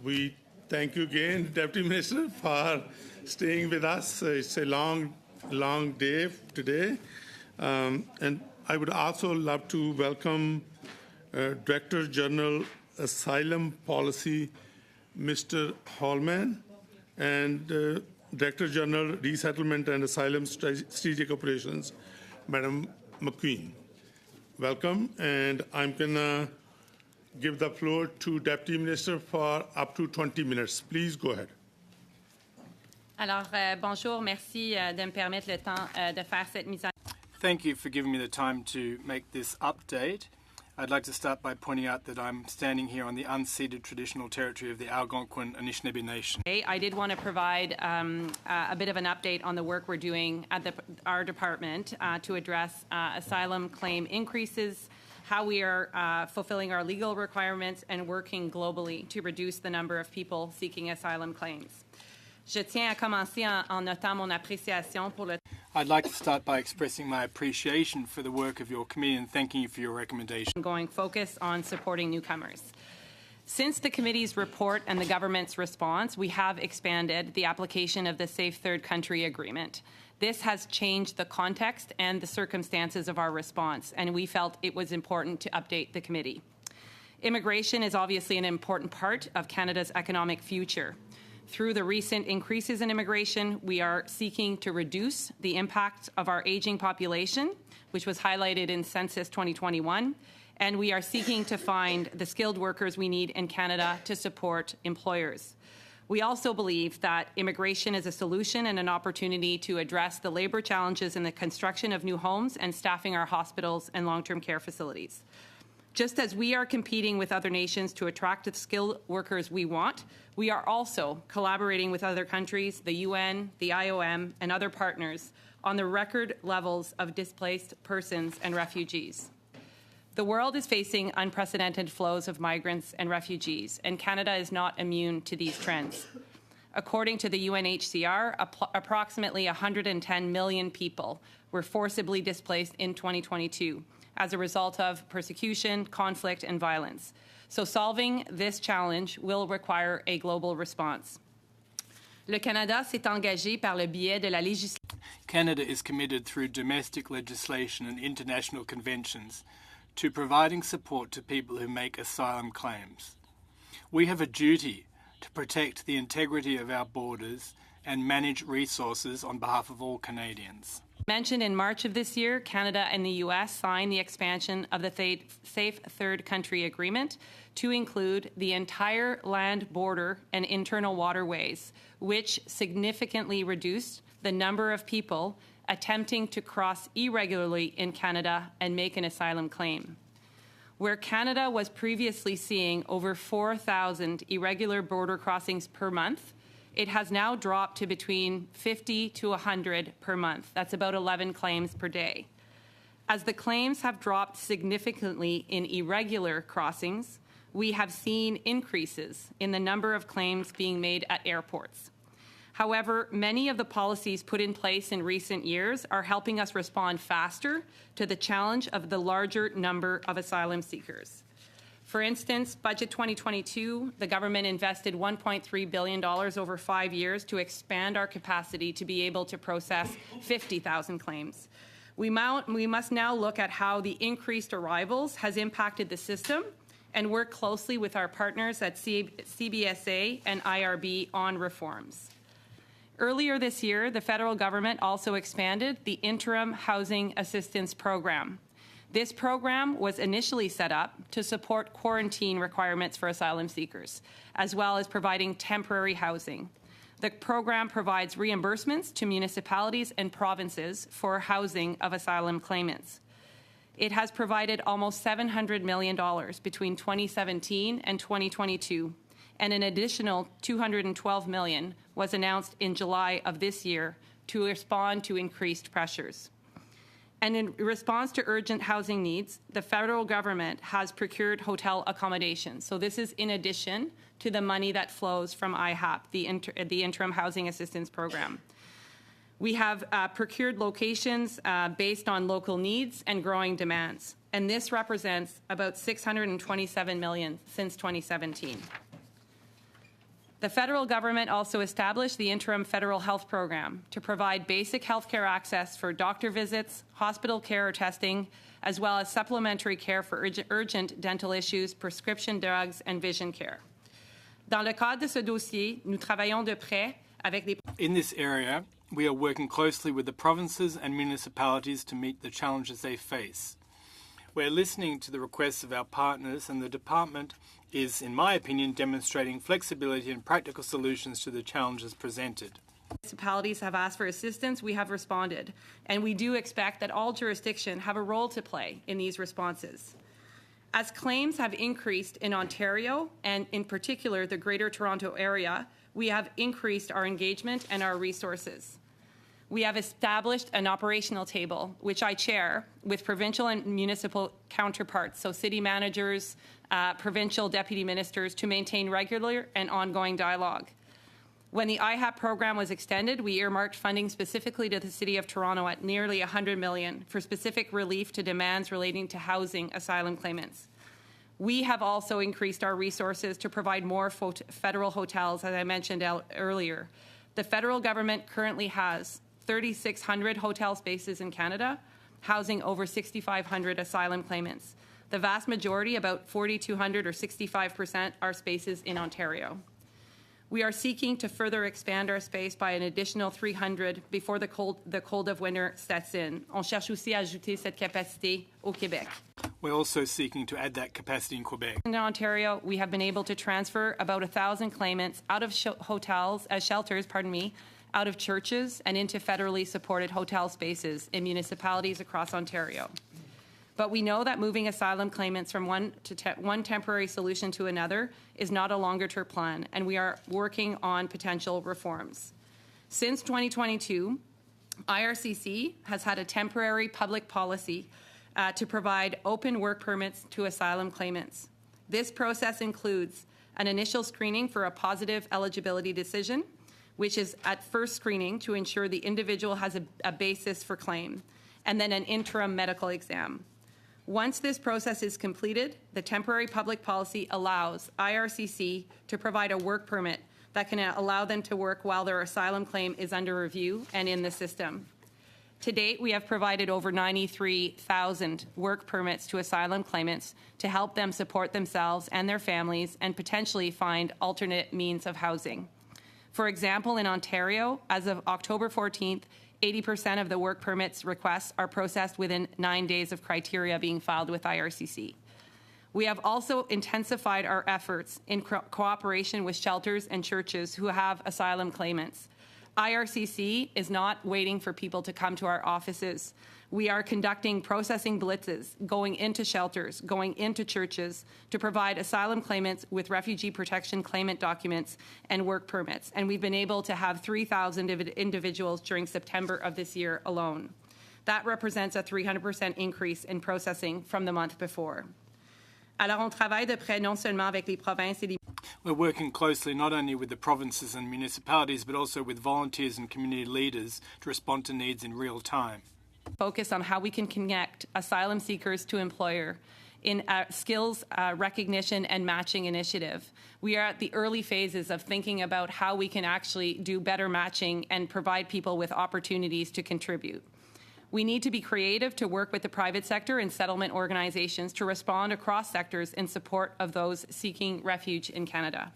we thank you again, Deputy Minister, for staying with us. It's a long day today. And I would also love to welcome Director General Asylum Policy, Mr. Hallman, and Director General Resettlement and Asylum Strategic Operations, Madam McQueen. Welcome, and I'm going to give the floor to Deputy Minister for up to 20 minutes. Please go ahead. Alors, bonjour, merci de me permettre le temps de faire cette mise en. Thank you for giving me the time to make this update. I'd like to start by pointing out that I'm standing here on the unceded traditional territory of the Algonquin Anishinaabe Nation. I did want to provide a bit of an update on the work we're doing at our department to address asylum claim increases, how we are fulfilling our legal requirements, and working globally to reduce the number of people seeking asylum claims. Je tiens à commencer en notant mon appréciation pour le. I'd like to start by expressing my appreciation for the work of your committee and thanking you for your recommendation. Ongoing focus on supporting newcomers. Since the committee's report and the government's response, we have expanded the application of the Safe Third Country Agreement. This has changed the context and the circumstances of our response, and we felt it was important to update the committee. Immigration is obviously an important part of Canada's economic future. Through the recent increases in immigration, we are seeking to reduce the impact of our aging population, which was highlighted in Census 2021, and we are seeking to find the skilled workers we need in Canada to support employers. We also believe that immigration is a solution and an opportunity to address the labour challenges in the construction of new homes and staffing our hospitals and long-term care facilities. Just as we are competing with other nations to attract the skilled workers we want, we are also collaborating with other countries, the UN, the IOM, and other partners on the record levels of displaced persons and refugees. The world is facing unprecedented flows of migrants and refugees, and Canada is not immune to these trends. According to the UNHCR, approximately 110 million people were forcibly displaced in 2022 as a result of persecution, conflict, and violence. So solving this challenge will require a global response. Le Canada s'est engagé par le biais de la législation. Canada is committed through domestic legislation and international conventions to providing support to people who make asylum claims. We have a duty to protect the integrity of our borders and manage resources on behalf of all Canadians. Mentioned in March of this year, Canada and the U.S. signed the expansion of the Safe Third Country Agreement to include the entire land border and internal waterways, which significantly reduced the number of people attempting to cross irregularly in Canada and make an asylum claim. Where Canada was previously seeing over 4,000 irregular border crossings per month, it has now dropped to between 50 to 100 per month. That's about 11 claims per day. As the claims have dropped significantly in irregular crossings, we have seen increases in the number of claims being made at airports. However, many of the policies put in place in recent years are helping us respond faster to the challenge of the larger number of asylum seekers. For instance, Budget 2022, the government invested $1.3 billion over 5 years to expand our capacity to be able to process 50,000 claims. We must now look at how the increased arrivals has impacted the system and work closely with our partners at CBSA and IRB on reforms. Earlier this year, the federal government also expanded the Interim Housing Assistance Program. This program was initially set up to support quarantine requirements for asylum seekers, as well as providing temporary housing. The program provides reimbursements to municipalities and provinces for housing of asylum claimants. It has provided almost $700 million between 2017 and 2022, and an additional $212 million was announced in July of this year to respond to increased pressures. And in response to urgent housing needs, the federal government has procured hotel accommodation. So this is in addition to the money that flows from IHAP, the Interim Housing Assistance Program. We have procured locations based on local needs and growing demands, and this represents about $627 million since 2017. The federal government also established the Interim Federal Health Program to provide basic health care access for doctor visits, hospital care or testing, as well as supplementary care for urgent dental issues, prescription drugs, and vision care. Dans le cadre de ce dossier, nous travaillons de près avec les... In this area, we are working closely with the provinces and municipalities to meet the challenges they face. We're listening to the requests of our partners, and the department is, in my opinion, demonstrating flexibility and practical solutions to the challenges presented. Municipalities have asked for assistance, we have responded, and we do expect that all jurisdictions have a role to play in these responses. As claims have increased in Ontario, and in particular the Greater Toronto Area, we have increased our engagement and our resources. We have established an operational table, which I chair, with provincial and municipal counterparts, so city managers, provincial deputy ministers, to maintain regular and ongoing dialogue. When the IHAP program was extended, we earmarked funding specifically to the City of Toronto at nearly $100 million for specific relief to demands relating to housing asylum claimants. We have also increased our resources to provide more federal hotels, as I mentioned earlier. The federal government currently has 3,600 hotel spaces in Canada, housing over 6,500 asylum claimants. The vast majority, about 4,200 or 65%, are spaces in Ontario. We are seeking to further expand our space by an additional 300 before the cold of winter sets in. On cherche aussi à ajouter cette capacité au Québec. We're also seeking to add that capacity in Quebec. In Ontario, we have been able to transfer about 1,000 claimants out of shelters, out of churches and into federally supported hotel spaces in municipalities across Ontario. But we know that moving asylum claimants from one temporary solution to another is not a longer-term plan, and we are working on potential reforms. Since 2022, IRCC has had a temporary public policy to provide open work permits to asylum claimants. This process includes an initial screening for a positive eligibility decision, which is at first screening to ensure the individual has a basis for claim, and then an interim medical exam. Once this process is completed, the temporary public policy allows IRCC to provide a work permit that can allow them to work while their asylum claim is under review and in the system. To date, we have provided over 93,000 work permits to asylum claimants to help them support themselves and their families and potentially find alternate means of housing. For example, in Ontario, as of October 14th, 80% of the work permits requests are processed within 9 days of criteria being filed with IRCC. We have also intensified our efforts in cooperation with shelters and churches who have asylum claimants. IRCC is not waiting for people to come to our offices. We are conducting processing blitzes, going into shelters, going into churches to provide asylum claimants with refugee protection claimant documents and work permits. And we've been able to have 3,000 individuals during September of this year alone. That represents a 300% increase in processing from the month before. Alors, on travaille de près non seulement avec les provinces et les... We're working closely not only with the provinces and municipalities, but also with volunteers and community leaders to respond to needs in real time. Focus on how we can connect asylum seekers to employer in a skills recognition and matching initiative. We are at the early phases of thinking about how we can actually do better matching and provide people with opportunities to contribute. We need to be creative to work with the private sector and settlement organizations to respond across sectors in support of those seeking refuge in Canada.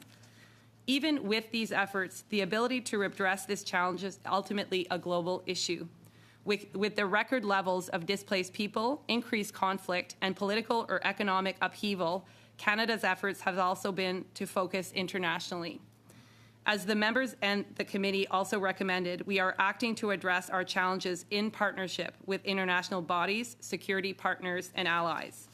Even with these efforts, the ability to address this challenge is ultimately a global issue. With the record levels of displaced people, increased conflict, and political or economic upheaval, Canada's efforts have also been to focus internationally. As the members and the committee also recommended, we are acting to address our challenges in partnership with international bodies, security partners, and allies.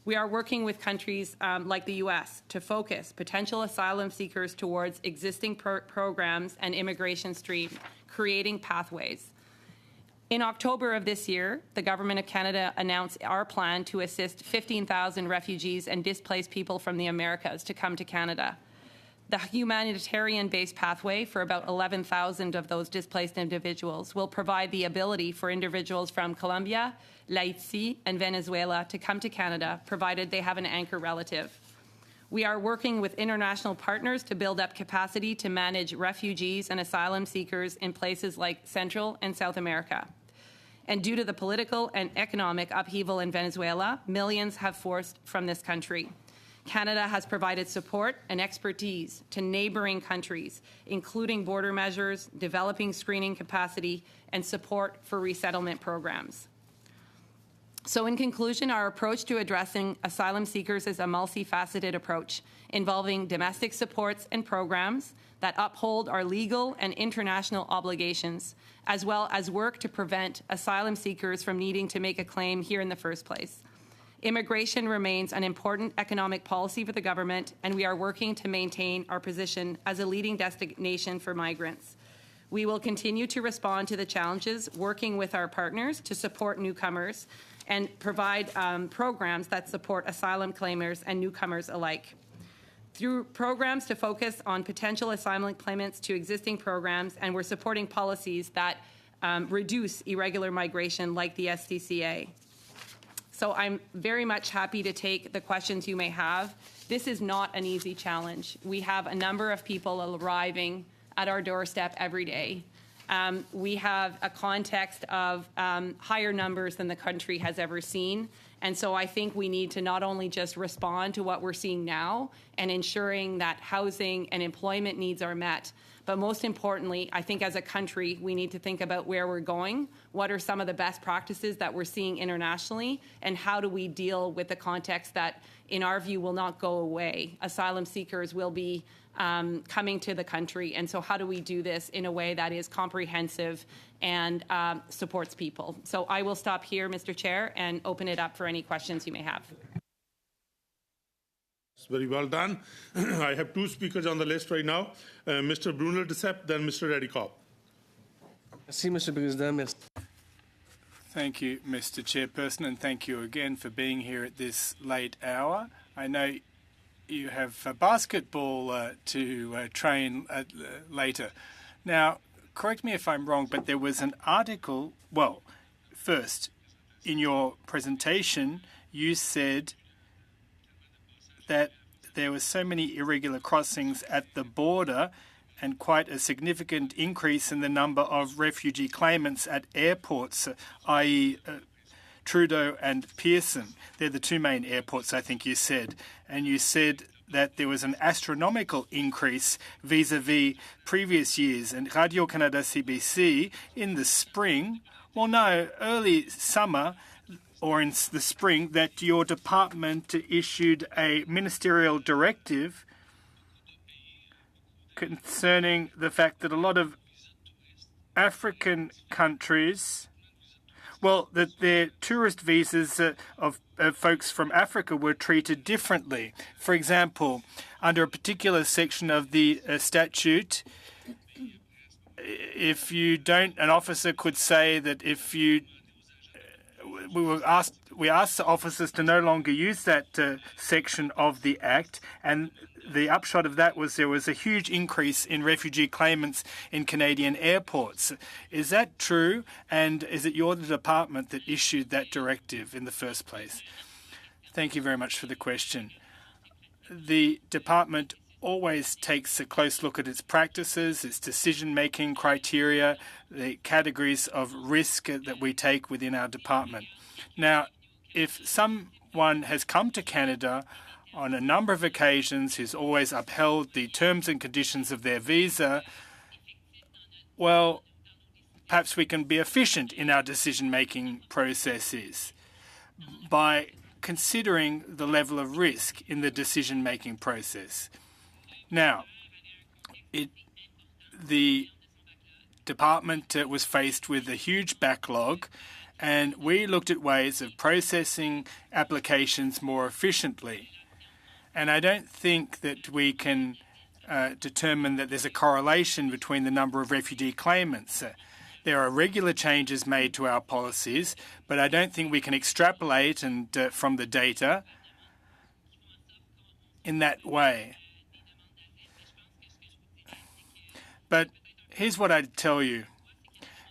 We are working with countries like the U.S. to focus potential asylum seekers towards existing programs and immigration stream, creating pathways. In October of this year, the Government of Canada announced our plan to assist 15,000 refugees and displaced people from the Americas to come to Canada. The humanitarian-based pathway for about 11,000 of those displaced individuals will provide the ability for individuals from Colombia, Haiti, and Venezuela to come to Canada, provided they have an anchor relative. We are working with international partners to build up capacity to manage refugees and asylum seekers in places like Central and South America. And due to the political and economic upheaval in Venezuela, millions have forced from this country. Canada has provided support and expertise to neighboring countries, including border measures, developing screening capacity, and support for resettlement programs. So in conclusion, our approach to addressing asylum seekers is a multifaceted approach involving domestic supports and programs that uphold our legal and international obligations, as well as work to prevent asylum seekers from needing to make a claim here in the first place. Immigration remains an important economic policy for the government, and we are working to maintain our position as a leading destination for migrants. We will continue to respond to the challenges, working with our partners to support newcomers and provide programs that support asylum claimers and newcomers alike. Through programs to focus on potential asylum claimants to existing programs, and we're supporting policies that reduce irregular migration like the SDCA. So I'm very much happy to take the questions you may have. This is not an easy challenge. We have a number of people arriving at our doorstep every day. We have a context of higher numbers than the country has ever seen. And so I think we need to not only just respond to what we're seeing now and ensuring that housing and employment needs are met, but most importantly, I think as a country, we need to think about where we're going, what are some of the best practices that we're seeing internationally, and how do we deal with the context that, in our view, will not go away. Asylum seekers will be coming to the country, and so how do we do this in a way that is comprehensive and supports people? So I will stop here, Mr. Chair, and open it up for any questions you may have. Very well done. I have two speakers on the list right now, Mr. Bruno Desepp, then Mr. Reddy-Cobb. Thank you, Mr. Chairperson, and thank you again for being here at this late hour. I know you have basketball to train later. Now, correct me if I'm wrong, but there was an article, well, first, in your presentation, you said that there were so many irregular crossings at the border and quite a significant increase in the number of refugee claimants at airports, i.e. Trudeau and Pearson. They're the two main airports, I think you said. And you said that there was an astronomical increase vis-à-vis previous years. And Radio-Canada CBC in the spring, well, no, early summer, or in the spring, that your department issued a ministerial directive concerning the fact that a lot of African countries, well, that their tourist visas of folks from Africa were treated differently. For example, under a particular section of the statute, if you don't, an officer could say that if you we asked the officers to no longer use that section of the Act, and the upshot of that was there was a huge increase in refugee claimants in Canadian airports. Is that true? And is it your department that issued that directive in the first place? Thank you very much for the question. The department always takes a close look at its practices, its decision-making criteria, the categories of risk that we take within our department. Now, if someone has come to Canada on a number of occasions who's always upheld the terms and conditions of their visa, well, perhaps we can be efficient in our decision-making processes by considering the level of risk in the decision-making process. Now, the department was faced with a huge backlog, and we looked at ways of processing applications more efficiently. And I don't think that we can determine that there's a correlation between the number of refugee claimants. There are regular changes made to our policies, but I don't think we can extrapolate from the data in that way. But here's what I'd tell you.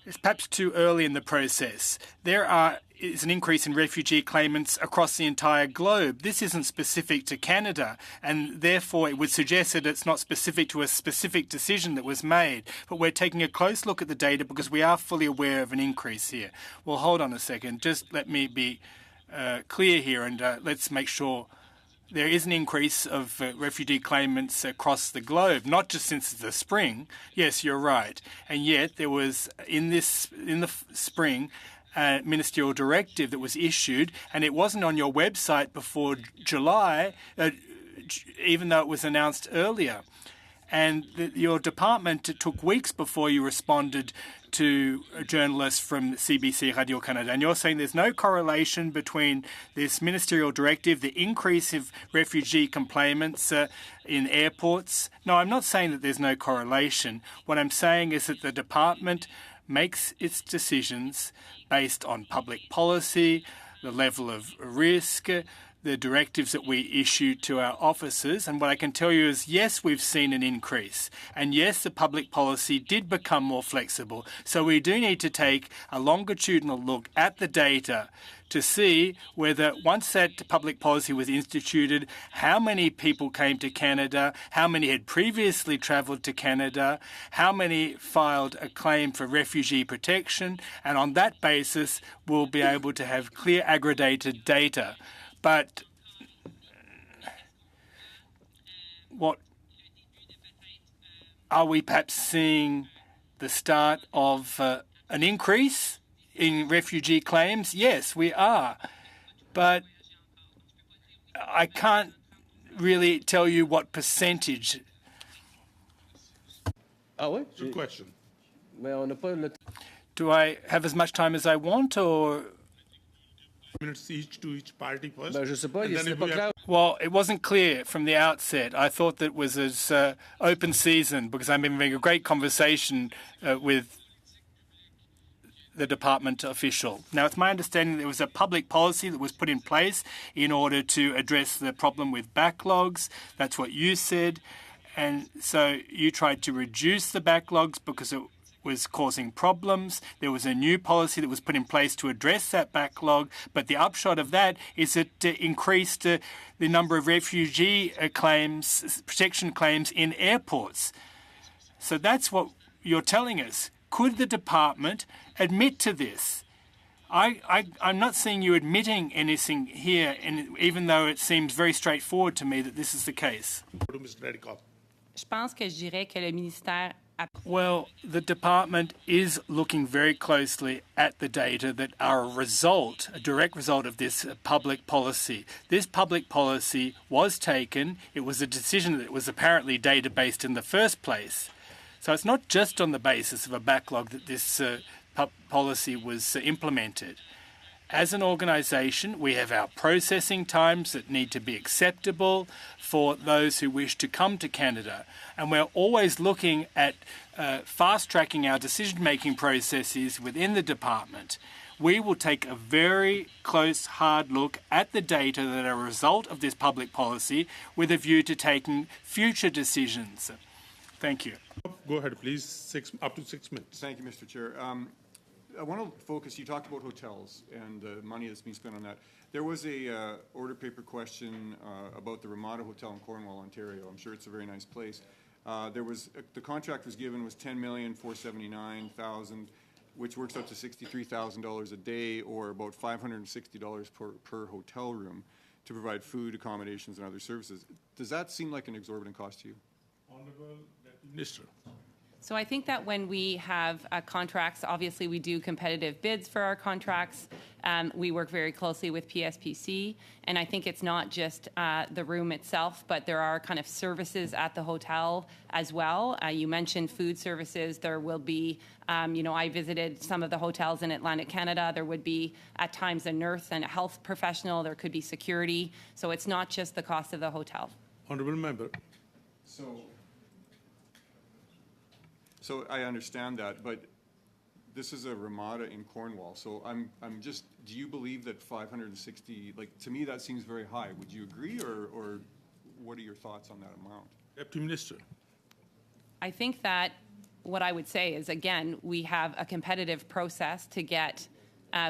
It's perhaps too early in the process. There is an increase in refugee claimants across the entire globe. This isn't specific to Canada, and therefore it would suggest that it's not specific to a specific decision that was made. But we're taking a close look at the data because we are fully aware of an increase here. Well, hold on a second. Just let me be clear here, and let's make sure there is an increase of refugee claimants across the globe, not just since the spring. Yes, you're right. And yet there was, in the spring, a ministerial directive that was issued, and it wasn't on your website before July, even though it was announced earlier. And your department took weeks before you responded to a journalist from CBC Radio Canada. And you're saying there's no correlation between this ministerial directive, the increase of refugee complainants in airports. No, I'm not saying that there's no correlation. What I'm saying is that the department makes its decisions based on public policy, the level of risk, the directives that we issue to our officers. And what I can tell you is, yes, we've seen an increase. And yes, the public policy did become more flexible. So we do need to take a longitudinal look at the data to see whether, once that public policy was instituted, how many people came to Canada, how many had previously travelled to Canada, how many filed a claim for refugee protection, and on that basis, we'll be able to have clear aggregated data. But what are we perhaps seeing the start of an increase in refugee claims? Yes, we are. But I can't really tell you what percentage. Good question. Do I have as much time as I want, or? Minutes each to each party first. Well, it wasn't clear from the outset. I thought that it was as open season because I'm having a great conversation with the department official. Now, it's my understanding there was a public policy that was put in place in order to address the problem with backlogs. That's what you said. And so you tried to reduce the backlogs because it was causing problems. There was a new policy that was put in place to address that backlog, but the upshot of that is it increased the number of refugee claims, protection claims in airports. So that's what you're telling us. Could the department admit to this? I'm not seeing you admitting anything here, even though it seems very straightforward to me that this is the case. Well, the department is looking very closely at the data that are a direct result of this public policy. This public policy was taken. It was a decision that was apparently data-based in the first place. So it's not just on the basis of a backlog that this policy was implemented. As an organisation, we have our processing times that need to be acceptable for those who wish to come to Canada. And we're always looking at fast-tracking our decision-making processes within the department. We will take a very close, hard look at the data that are a result of this public policy with a view to taking future decisions. Thank you. Go ahead, please. Up to 6 minutes. Thank you, Mr. Chair. I want to focus, you talked about hotels and the money that's being spent on that. There was a order paper question about the Ramada Hotel in Cornwall, Ontario. I'm sure it's a very nice place. The contract was given was $10,479,000, which works out to $63,000 a day, or about $560 per hotel room to provide food, accommodations, and other services. Does that seem like an exorbitant cost to you? Honourable Deputy Minister. So I think that when we have contracts, obviously we do competitive bids for our contracts. We work very closely with PSPC, and I think it's not just the room itself, but there are kind of services at the hotel as well. You mentioned food services. There will be, I visited some of the hotels in Atlantic Canada. There would be at times a nurse and a health professional. There could be security. So it's not just the cost of the hotel. Honourable Member. So I understand that, but this is a Ramada in Cornwall. So I'm just, do you believe that 560, to me that seems very high. Would you agree, or what are your thoughts on that amount? Deputy Minister. I think that what I would say is, again, we have a competitive process to get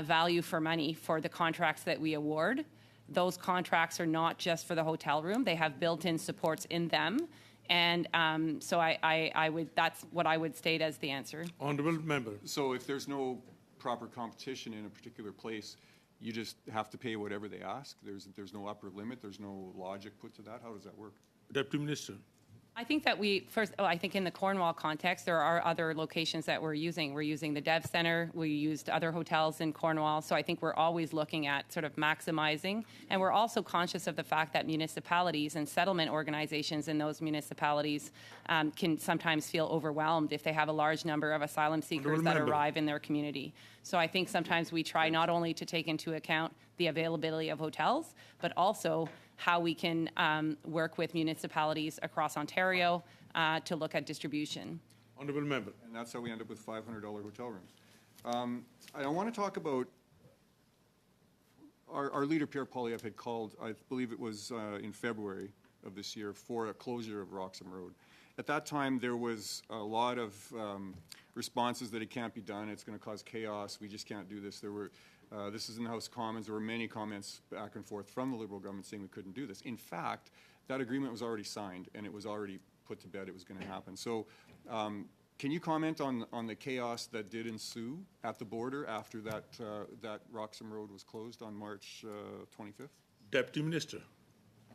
value for money for the contracts that we award. Those contracts are not just for the hotel room. They have built-in supports in them. And so I would, that's what I would state as the answer. Honourable member. So if there's no proper competition in a particular place, you just have to pay whatever they ask? There's no upper limit? There's no logic put to that? How does that work? Deputy Minister. I think that I think in the Cornwall context, there are other locations that we're using. We're using the Dev Center. We used other hotels in Cornwall. So I think we're always looking at sort of maximizing. And we're also conscious of the fact that municipalities and settlement organizations in those municipalities can sometimes feel overwhelmed if they have a large number of asylum seekers that arrive in their community. So I think sometimes we try not only to take into account the availability of hotels, but also how we can work with municipalities across Ontario to look at distribution. Honourable member. And that's how we end up with $500 hotel rooms. I want to talk about our leader, Pierre Poilievre, had called, I believe it was in February of this year, for a closure of Roxham Road. At that time, there was a lot of responses that it can't be done, it's going to cause chaos, we just can't do this. There were this is in the House of Commons. There were many comments back and forth from the Liberal government saying we couldn't do this. In fact, that agreement was already signed and it was already put to bed it was going to happen. So can you comment on the chaos that did ensue at the border after that Roxham Road was closed on March 25th? Deputy Minister.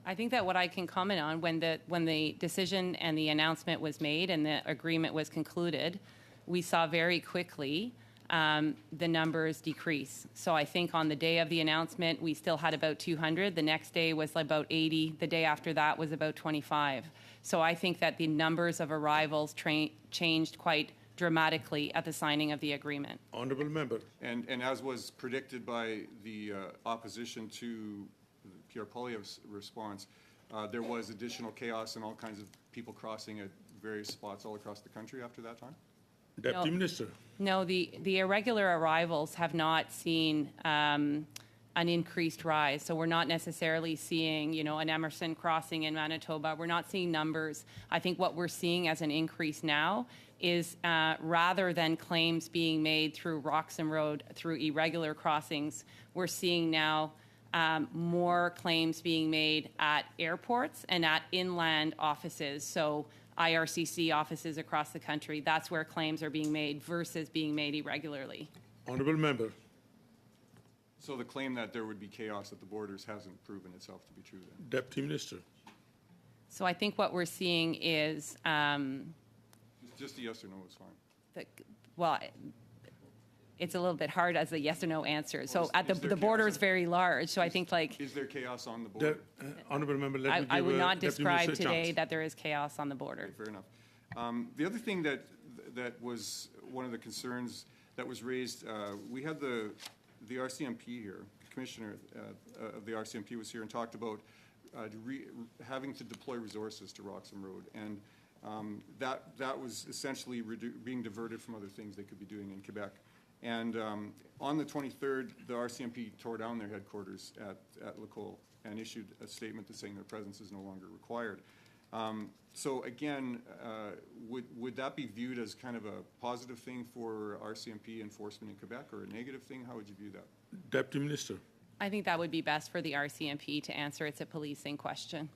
I think that what I can comment on, when the decision and the announcement was made and the agreement was concluded, we saw very quickly the numbers decrease. So I think on the day of the announcement, we still had about 200. The next day was about 80. The day after that was about 25. So I think that the numbers of arrivals changed quite dramatically at the signing of the agreement. Honourable member. And as was predicted by the opposition to Pierre Poilievre's response, there was additional chaos and all kinds of people crossing at various spots all across the country after that time? Deputy Minister. No, the irregular arrivals have not seen an increased rise. So we're not necessarily seeing, an Emerson crossing in Manitoba. We're not seeing numbers. I think what we're seeing as an increase now is rather than claims being made through Roxham Road through irregular crossings, we're seeing now more claims being made at airports and at inland offices. So IRCC offices across the country, that's where claims are being made versus being made irregularly. Honourable member. So the claim that there would be chaos at the borders hasn't proven itself to be true then? Deputy Minister. So I think what we're seeing is, just a yes or no is fine. it's a little bit hard as a yes or no answer. So Well, at the border is very large. So I think Is there chaos on the border? Honourable member, let me give I would not Deputy describe Minister a today chance. that there is chaos on the border. Okay, fair enough. The other thing that was one of the concerns that was raised, we had the RCMP here, Commissioner of the RCMP was here and talked about having to deploy resources to Roxham Road. And that was essentially being diverted from other things they could be doing in Quebec. And on the 23rd, the RCMP tore down their headquarters at Lacolle and issued a statement that saying their presence is no longer required. So again, would that be viewed as kind of a positive thing for RCMP enforcement in Quebec or a negative thing? How would you view that? Deputy Minister. I think that would be best for the RCMP to answer. It's a policing question.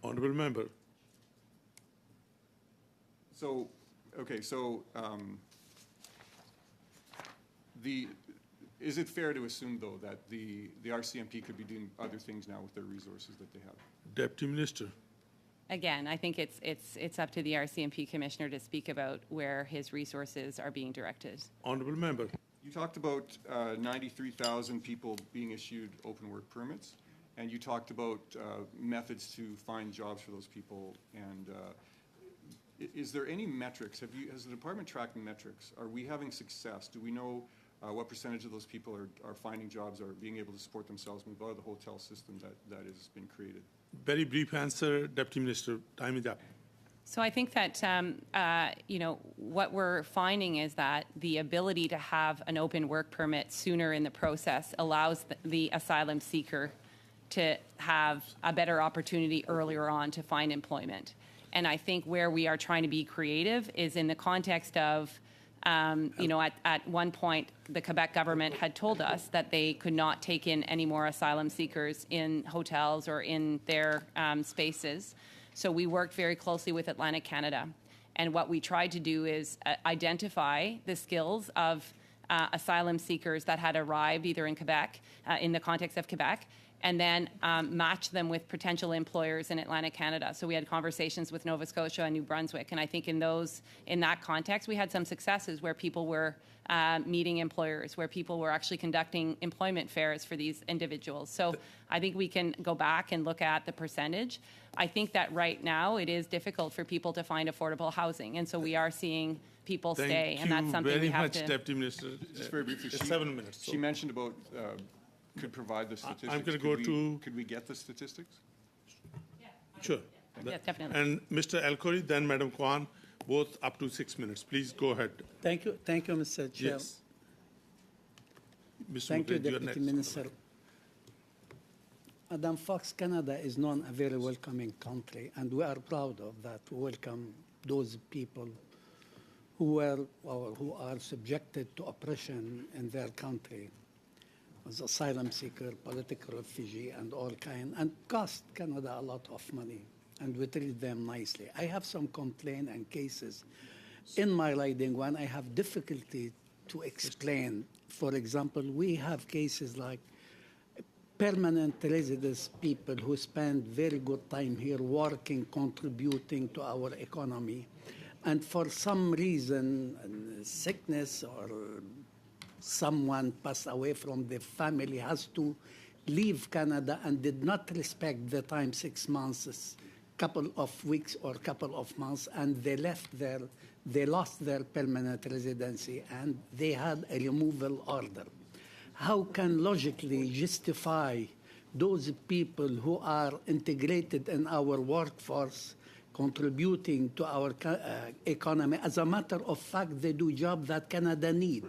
Honourable member. So, okay, so is it fair to assume, though, that the RCMP could be doing other things now with their resources that they have? Deputy Minister. Again, I think it's up to the RCMP commissioner to speak about where his resources are being directed. Honourable member. You talked about 93,000 people being issued open work permits, and you talked about methods to find jobs for those people. And is there any metrics? Has the department tracking metrics? Are we having success? Do we know what percentage of those people are finding jobs or being able to support themselves, move out of the hotel system that has been created? Very brief answer, Deputy Minister. Time is up. So I think that, what we're finding is that the ability to have an open work permit sooner in the process allows the asylum seeker to have a better opportunity earlier on to find employment. And I think where we are trying to be creative is in the context of, at one point, the Quebec government had told us that they could not take in any more asylum seekers in hotels or in their spaces. So we worked very closely with Atlantic Canada. And what we tried to do is identify the skills of asylum seekers that had arrived either in Quebec, in the context of Quebec, and then match them with potential employers in Atlantic Canada. So we had conversations with Nova Scotia and New Brunswick, and I think in that context, we had some successes where people were meeting employers, where people were actually conducting employment fairs for these individuals. So I think we can go back and look at the percentage. I think that right now it is difficult for people to find affordable housing, and so we are seeing people stay, and that's something we have to. Thank you very much, Deputy Minister. Just very briefly, It's 7 minutes. She mentioned about, could provide the statistics. I'm going to go to... Could we get the statistics? Sure. Yeah, definitely. And Mr. Alkori, then Madam Kwan, both up to 6 minutes. Please go ahead. Thank you, Mr. Chair. Yes. Mr. Thank you, Mukherjee, you're Deputy next. Minister. Madam Fox, Canada is known a very welcoming country, and we are proud of that. We welcome those people who were or who are subjected to oppression in their country as asylum seeker, political refugee, and all kind, and cost Canada a lot of money, and we treat them nicely. I have some complaint and cases in my riding when I have difficulty to explain. For example, we have cases like permanent residents, people who spend very good time here working, contributing to our economy, and for some reason, sickness or someone passed away from the family, has to leave Canada and did not respect the time, 6 months, couple of weeks or couple of months, and they lost their permanent residency, and they had a removal order. How can logically justify those people who are integrated in our workforce, contributing to our economy? As a matter of fact, they do job that Canada need,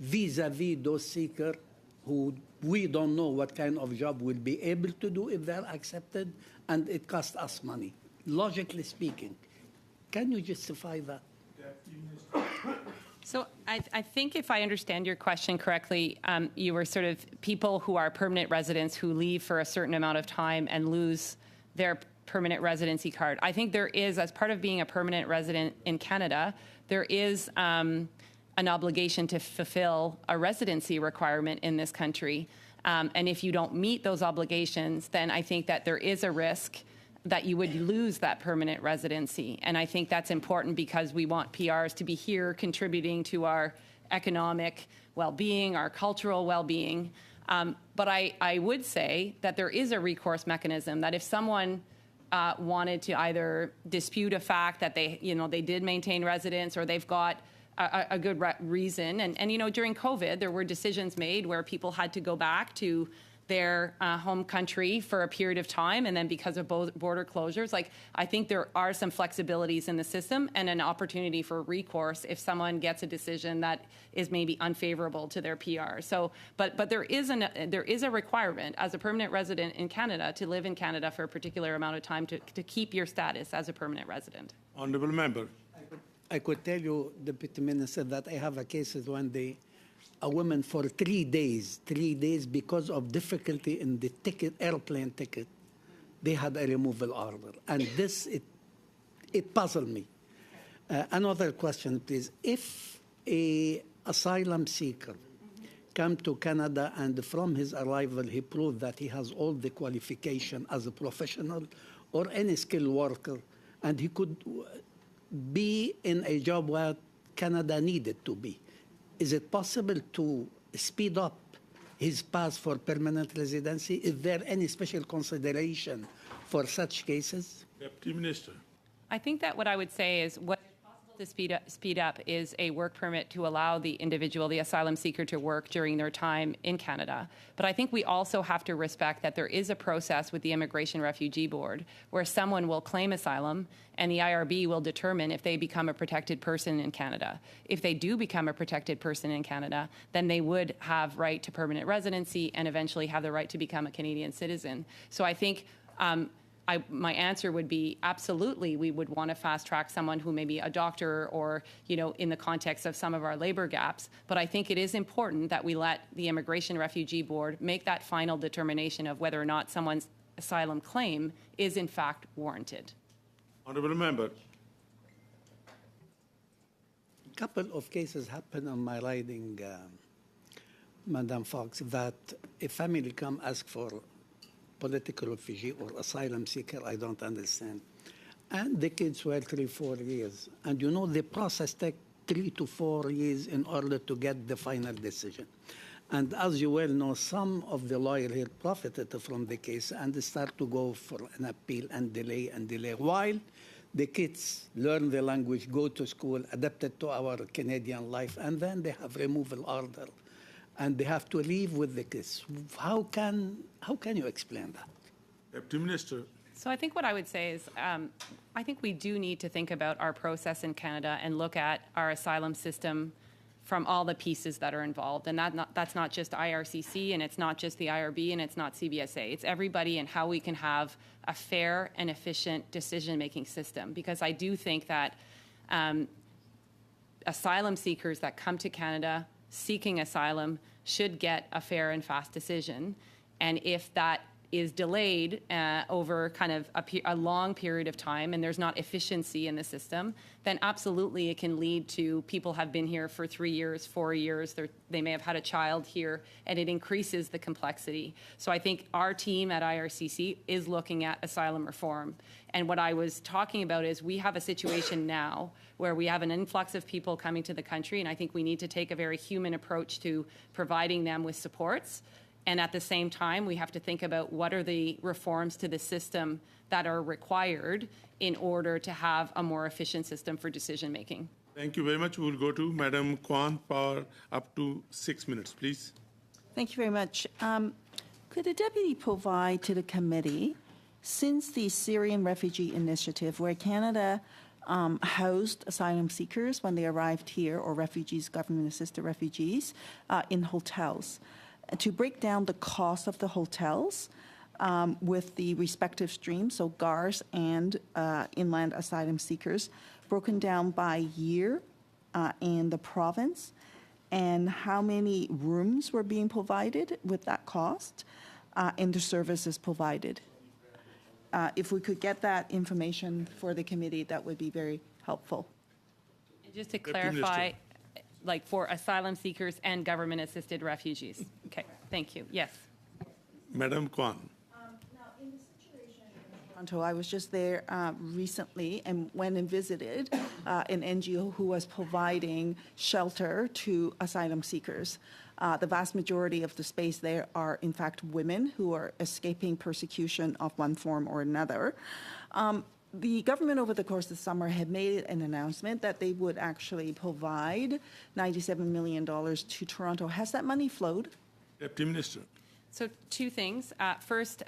vis-a-vis those seekers who we don't know what kind of job will be able to do if they're accepted, and it costs us money. Logically speaking, can you justify that? So I think if I understand your question correctly, you were sort of people who are permanent residents who leave for a certain amount of time and lose their permanent residency card. I think there is, as part of being a permanent resident in Canada, there is an obligation to fulfill a residency requirement in this country. And if you don't meet those obligations, then I think that there is a risk that you would lose that permanent residency. And I think that's important because we want PRs to be here contributing to our economic well-being, our cultural well-being. But I would say that there is a recourse mechanism that if someone wanted to either dispute a fact that they did maintain residence, or they've got a good reason. And during COVID, there were decisions made where people had to go back to their home country for a period of time, and then because of border closures, I think there are some flexibilities in the system and an opportunity for recourse if someone gets a decision that is maybe unfavorable to their PR. So, but there is a requirement as a permanent resident in Canada to live in Canada for a particular amount of time to keep your status as a permanent resident. Honourable member. I could tell you, Deputy Minister, that I have a case when a woman for 3 days, because of difficulty in the airplane ticket, they had a removal order. And it puzzled me. Another question, please. If a asylum seeker come to Canada and from his arrival he proved that he has all the qualification as a professional or any skilled worker, and he could be in a job where Canada needed to be, is it possible to speed up his path for permanent residency? Is there any special consideration for such cases? Deputy Minister. I think that what I would say is what is possible to speed up is a work permit to allow the individual, the asylum seeker, to work during their time in Canada. But I think we also have to respect that there is a process with the Immigration Refugee Board where someone will claim asylum and the IRB will determine if they become a protected person in Canada. If they do become a protected person in Canada, then they would have right to permanent residency and eventually have the right to become a Canadian citizen. So I think my answer would be absolutely we would want to fast track someone who may be a doctor or, in the context of some of our labor gaps. But I think it is important that we let the Immigration Refugee Board make that final determination of whether or not someone's asylum claim is in fact warranted. Honourable Member. A couple of cases happen on my riding, Madam Fox, that a family come ask for political refugee or asylum seeker, I don't understand. And the kids were 3-4 years. And the process takes 3 to 4 years in order to get the final decision. And as you well know, some of the lawyers here profited from the case and start to go for an appeal and delay, while the kids learn the language, go to school, adapted to our Canadian life, and then they have removal order. And they have to leave with the kids. How can you explain that? Deputy Minister. So I think what I would say is I think we do need to think about our process in Canada and look at our asylum system from all the pieces that are involved. And that's not just IRCC, and it's not just the IRB, and it's not CBSA. It's everybody and how we can have a fair and efficient decision-making system. Because I do think that asylum seekers that come to Canada seeking asylum should get a fair and fast decision. And if that is delayed over kind of a long period of time and there's not efficiency in the system, then absolutely it can lead to people have been here for 3 years, 4 years, they may have had a child here, and it increases the complexity. So I think our team at IRCC is looking at asylum reform. And what I was talking about is we have a situation now where we have an influx of people coming to the country, and I think we need to take a very human approach to providing them with supports. And at the same time, we have to think about what are the reforms to the system that are required in order to have a more efficient system for decision making. Thank you very much. We'll go to Madam Kwan for up to 6 minutes, please. Thank you very much. Could the deputy provide to the committee, since the Syrian Refugee Initiative, where Canada housed asylum seekers when they arrived here, or refugees, government-assisted refugees, in hotels, to break down the cost of the hotels with the respective streams, so GARs and inland asylum seekers, broken down by year in the province, and how many rooms were being provided with that cost, and the services provided. If we could get that information for the committee, that would be very helpful. And just to clarify, like for asylum seekers and government-assisted refugees. Okay, thank you. Yes. Madam Kwan. Now, in the situation in Toronto, I was just there recently and went and visited an NGO who was providing shelter to asylum seekers. The vast majority of the space there are, in fact, women who are escaping persecution of one form or another. The government over the course of the summer had made an announcement that they would actually provide $97 million to Toronto. Has that money flowed? Deputy Minister. So 2 things. First,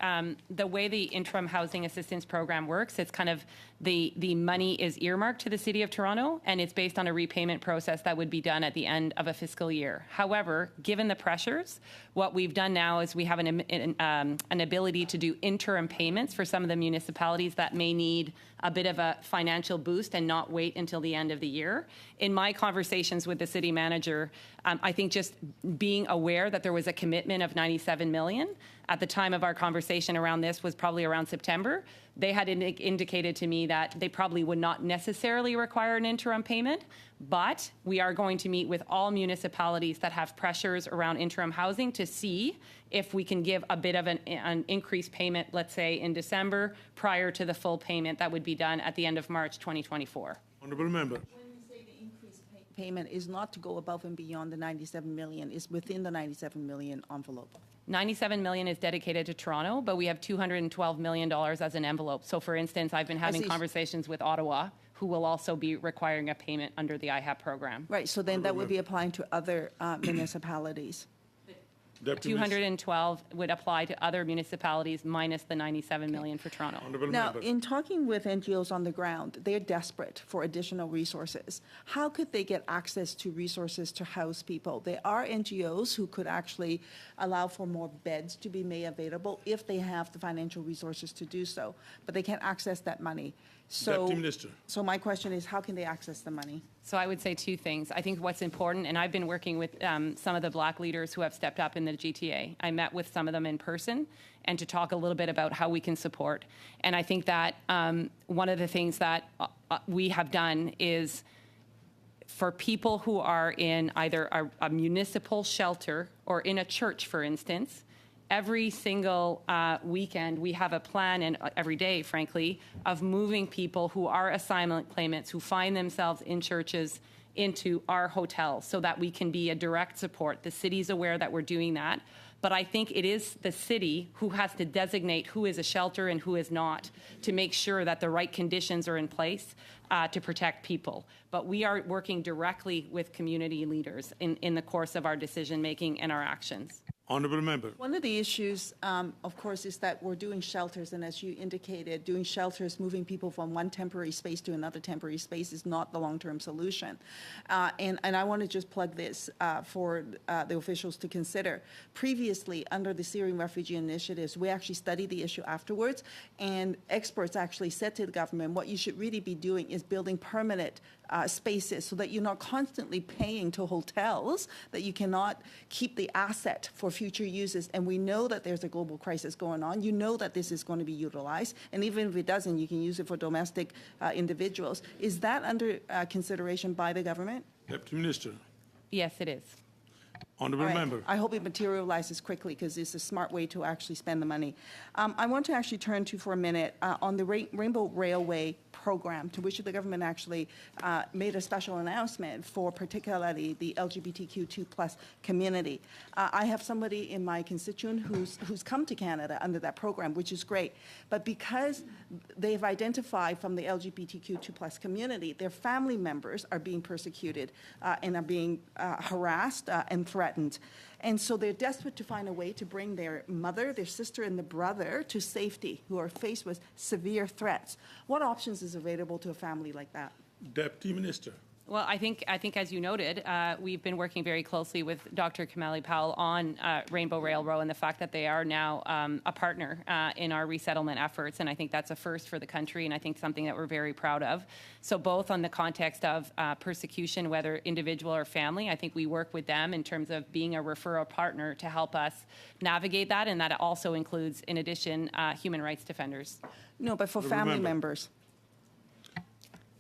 the way the interim housing assistance program works, it's kind of the money is earmarked to the City of Toronto, and it's based on a repayment process that would be done at the end of a fiscal year. However, given the pressures, what we've done now is we have an ability to do interim payments for some of the municipalities that may need a bit of a financial boost and not wait until the end of the year. In my conversations with the city manager, I think just being aware that there was a commitment of $97 million at the time of our conversation around this was probably around September. They had indicated to me that they probably would not necessarily require an interim payment, but we are going to meet with all municipalities that have pressures around interim housing to see if we can give a bit of an increased payment, let's say in December, prior to the full payment that would be done at the end of March 2024. Honourable Member. When you say the increased payment is not to go above and beyond the $97 million, is within the $97 million envelope. $97 million is dedicated to Toronto, but we have $212 million as an envelope. So, for instance, I've been having conversations with Ottawa, who will also be requiring a payment under the IHAP program. Right, so then that would be applying to other municipalities. Deputy 212 would apply to other municipalities minus the 97 million for Toronto. Honourable Now, member. in talking with NGOs on the ground, they're desperate for additional resources. How could they get access to resources to house people? There are NGOs who could actually allow for more beds to be made available if they have the financial resources to do so, but they can't access that money. So, Deputy Minister. So my question is, how can they access the money? So I would say two things. I think what's important, and I've been working with some of the Black leaders who have stepped up in the GTA. I met with some of them in person and to talk a little bit about how we can support. And I think that one of the things that we have done is for people who are in either a municipal shelter or in a church, for instance, every single weekend, we have a plan, and every day, frankly, of moving people who are assignment claimants who find themselves in churches into our hotels so that we can be a direct support. The city's aware that we're doing that. But I think it is the city who has to designate who is a shelter and who is not to make sure that the right conditions are in place to protect people. But we are working directly with community leaders in the course of our decision-making and our actions. Honourable member. One of the issues, of course, is that we're doing shelters, and as you indicated, doing shelters, moving people from one temporary space to another temporary space is not the long-term solution. And I want to just plug this for the officials to consider. Previously, under the Syrian refugee initiatives, we actually studied the issue afterwards, and experts actually said to the government, what you should really be doing is building permanent spaces so that you're not constantly paying to hotels, that you cannot keep the asset for future uses. And we know that there's a global crisis going on. You know that this is going to be utilized. And even if it doesn't, you can use it for domestic individuals. Is that under consideration by the government? Deputy Minister. Yes, it is. Honourable All right. member. I hope it materializes quickly because it's a smart way to actually spend the money. I want to actually turn to for a minute on the Rainbow Railway program, to which the government actually made a special announcement for particularly the LGBTQ2+ community. I have somebody in my constituent who's come to Canada under that program, which is great. But because they've identified from the LGBTQ2+ community, their family members are being persecuted and are being harassed and threatened. And so they're desperate to find a way to bring their mother, their sister, and the brother to safety, who are faced with severe threats. What options is available to a family like that? Deputy Minister. Well, I think as you noted, we've been working very closely with Dr. Kamali Powell on Rainbow Railroad and the fact that they are now a partner in our resettlement efforts, and I think that's a first for the country, and I think something that we're very proud of. So both on the context of persecution, whether individual or family, I think we work with them in terms of being a referral partner to help us navigate that, and that also includes, in addition, human rights defenders. No, but for family members.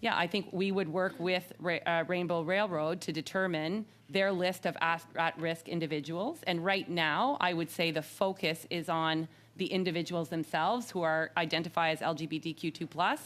Yeah, I think we would work with Rainbow Railroad to determine their list of at-risk individuals. And right now, I would say the focus is on the individuals themselves who are identified as LGBTQ2+.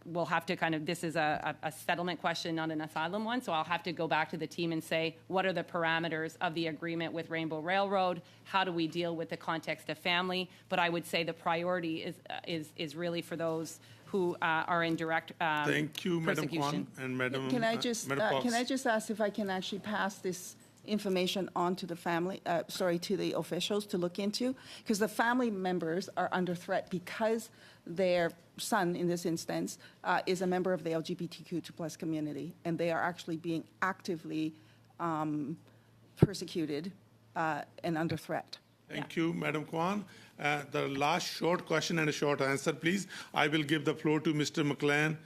We'll have to this is a settlement question, not an asylum one. So I'll have to go back to the team and say, what are the parameters of the agreement with Rainbow Railroad? How do we deal with the context of family? But I would say the priority is really for those who are in direct Thank you, Madam persecution. Kwan and Madam Can I just Madam Fox. can I just ask if I can actually pass this information on to the family, to the officials to look into? Because the family members are under threat because their son, in this instance, is a member of the LGBTQ2+ community, and they are actually being actively persecuted and under threat. Thank you, Madam Kwan. The last short question and a short answer, please. I will give the floor to Mr. McLean.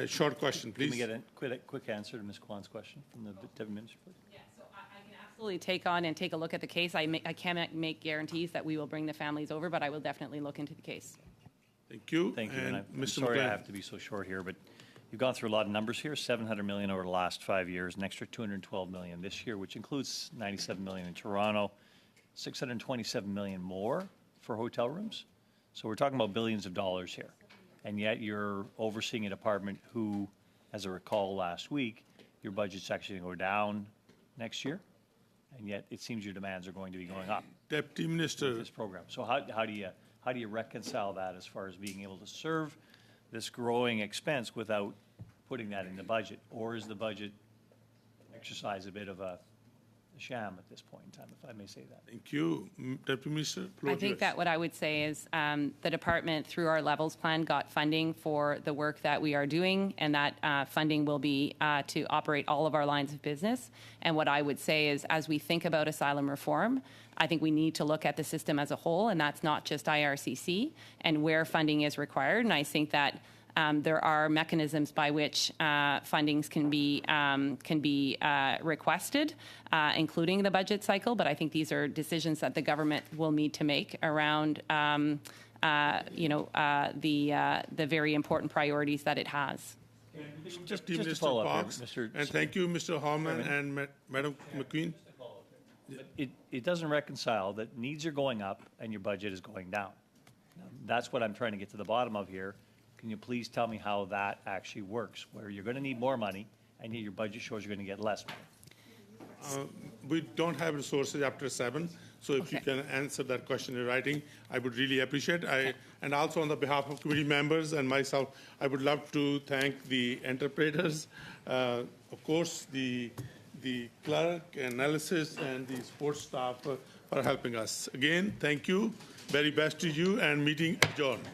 Short question, please. Can we get a quick answer to Ms. Kwan's question from the Deputy Minister, please? Yeah, so I can absolutely take on and take a look at the case. I cannot make guarantees that we will bring the families over, but I will definitely look into the case. Thank you. Thank you. And I'm Mr. sorry McLean. I have to be so short here, but you've gone through a lot of numbers here. $700 million over the last 5 years, an extra $212 million this year, which includes $97 million in Toronto, $627 million more for hotel rooms. So we're talking about billions of dollars here. And yet you're overseeing a department who, as I recall last week, your budget's actually going to go down next year. And yet it seems your demands are going to be going up. Deputy Minister. With this program. So how do you reconcile that as far as being able to serve this growing expense without putting that in the budget? Or is the budget exercise a bit of a sham at this point in time, if I may say that. Thank you. Deputy Minister, floor I think yours. that what I would say is the department, through our levels plan, got funding for the work that we are doing, and that funding will be to operate all of our lines of business. And what I would say is, as we think about asylum reform, I think we need to look at the system as a whole, and that's not just IRCC, and where funding is required. And I think that there are mechanisms by which fundings can be requested, including the budget cycle. But I think these are decisions that the government will need to make around, the very important priorities that it has. Just Deputy to Minister follow up Fox, here, Mr. and thank you, Mr. Holman and Madam McQueen. It doesn't reconcile that needs are going up and your budget is going down. That's what I'm trying to get to the bottom of here. Can you please tell me how that actually works, where you're going to need more money and yet your budget shows you're going to get less money? We don't have resources after 7, so if you can answer that question in writing, I would really appreciate. And also on the behalf of committee members and myself, I would love to thank the interpreters, of course, the clerk, analysis, and the support staff for helping us. Again, thank you. Very best to you, and meeting adjourned.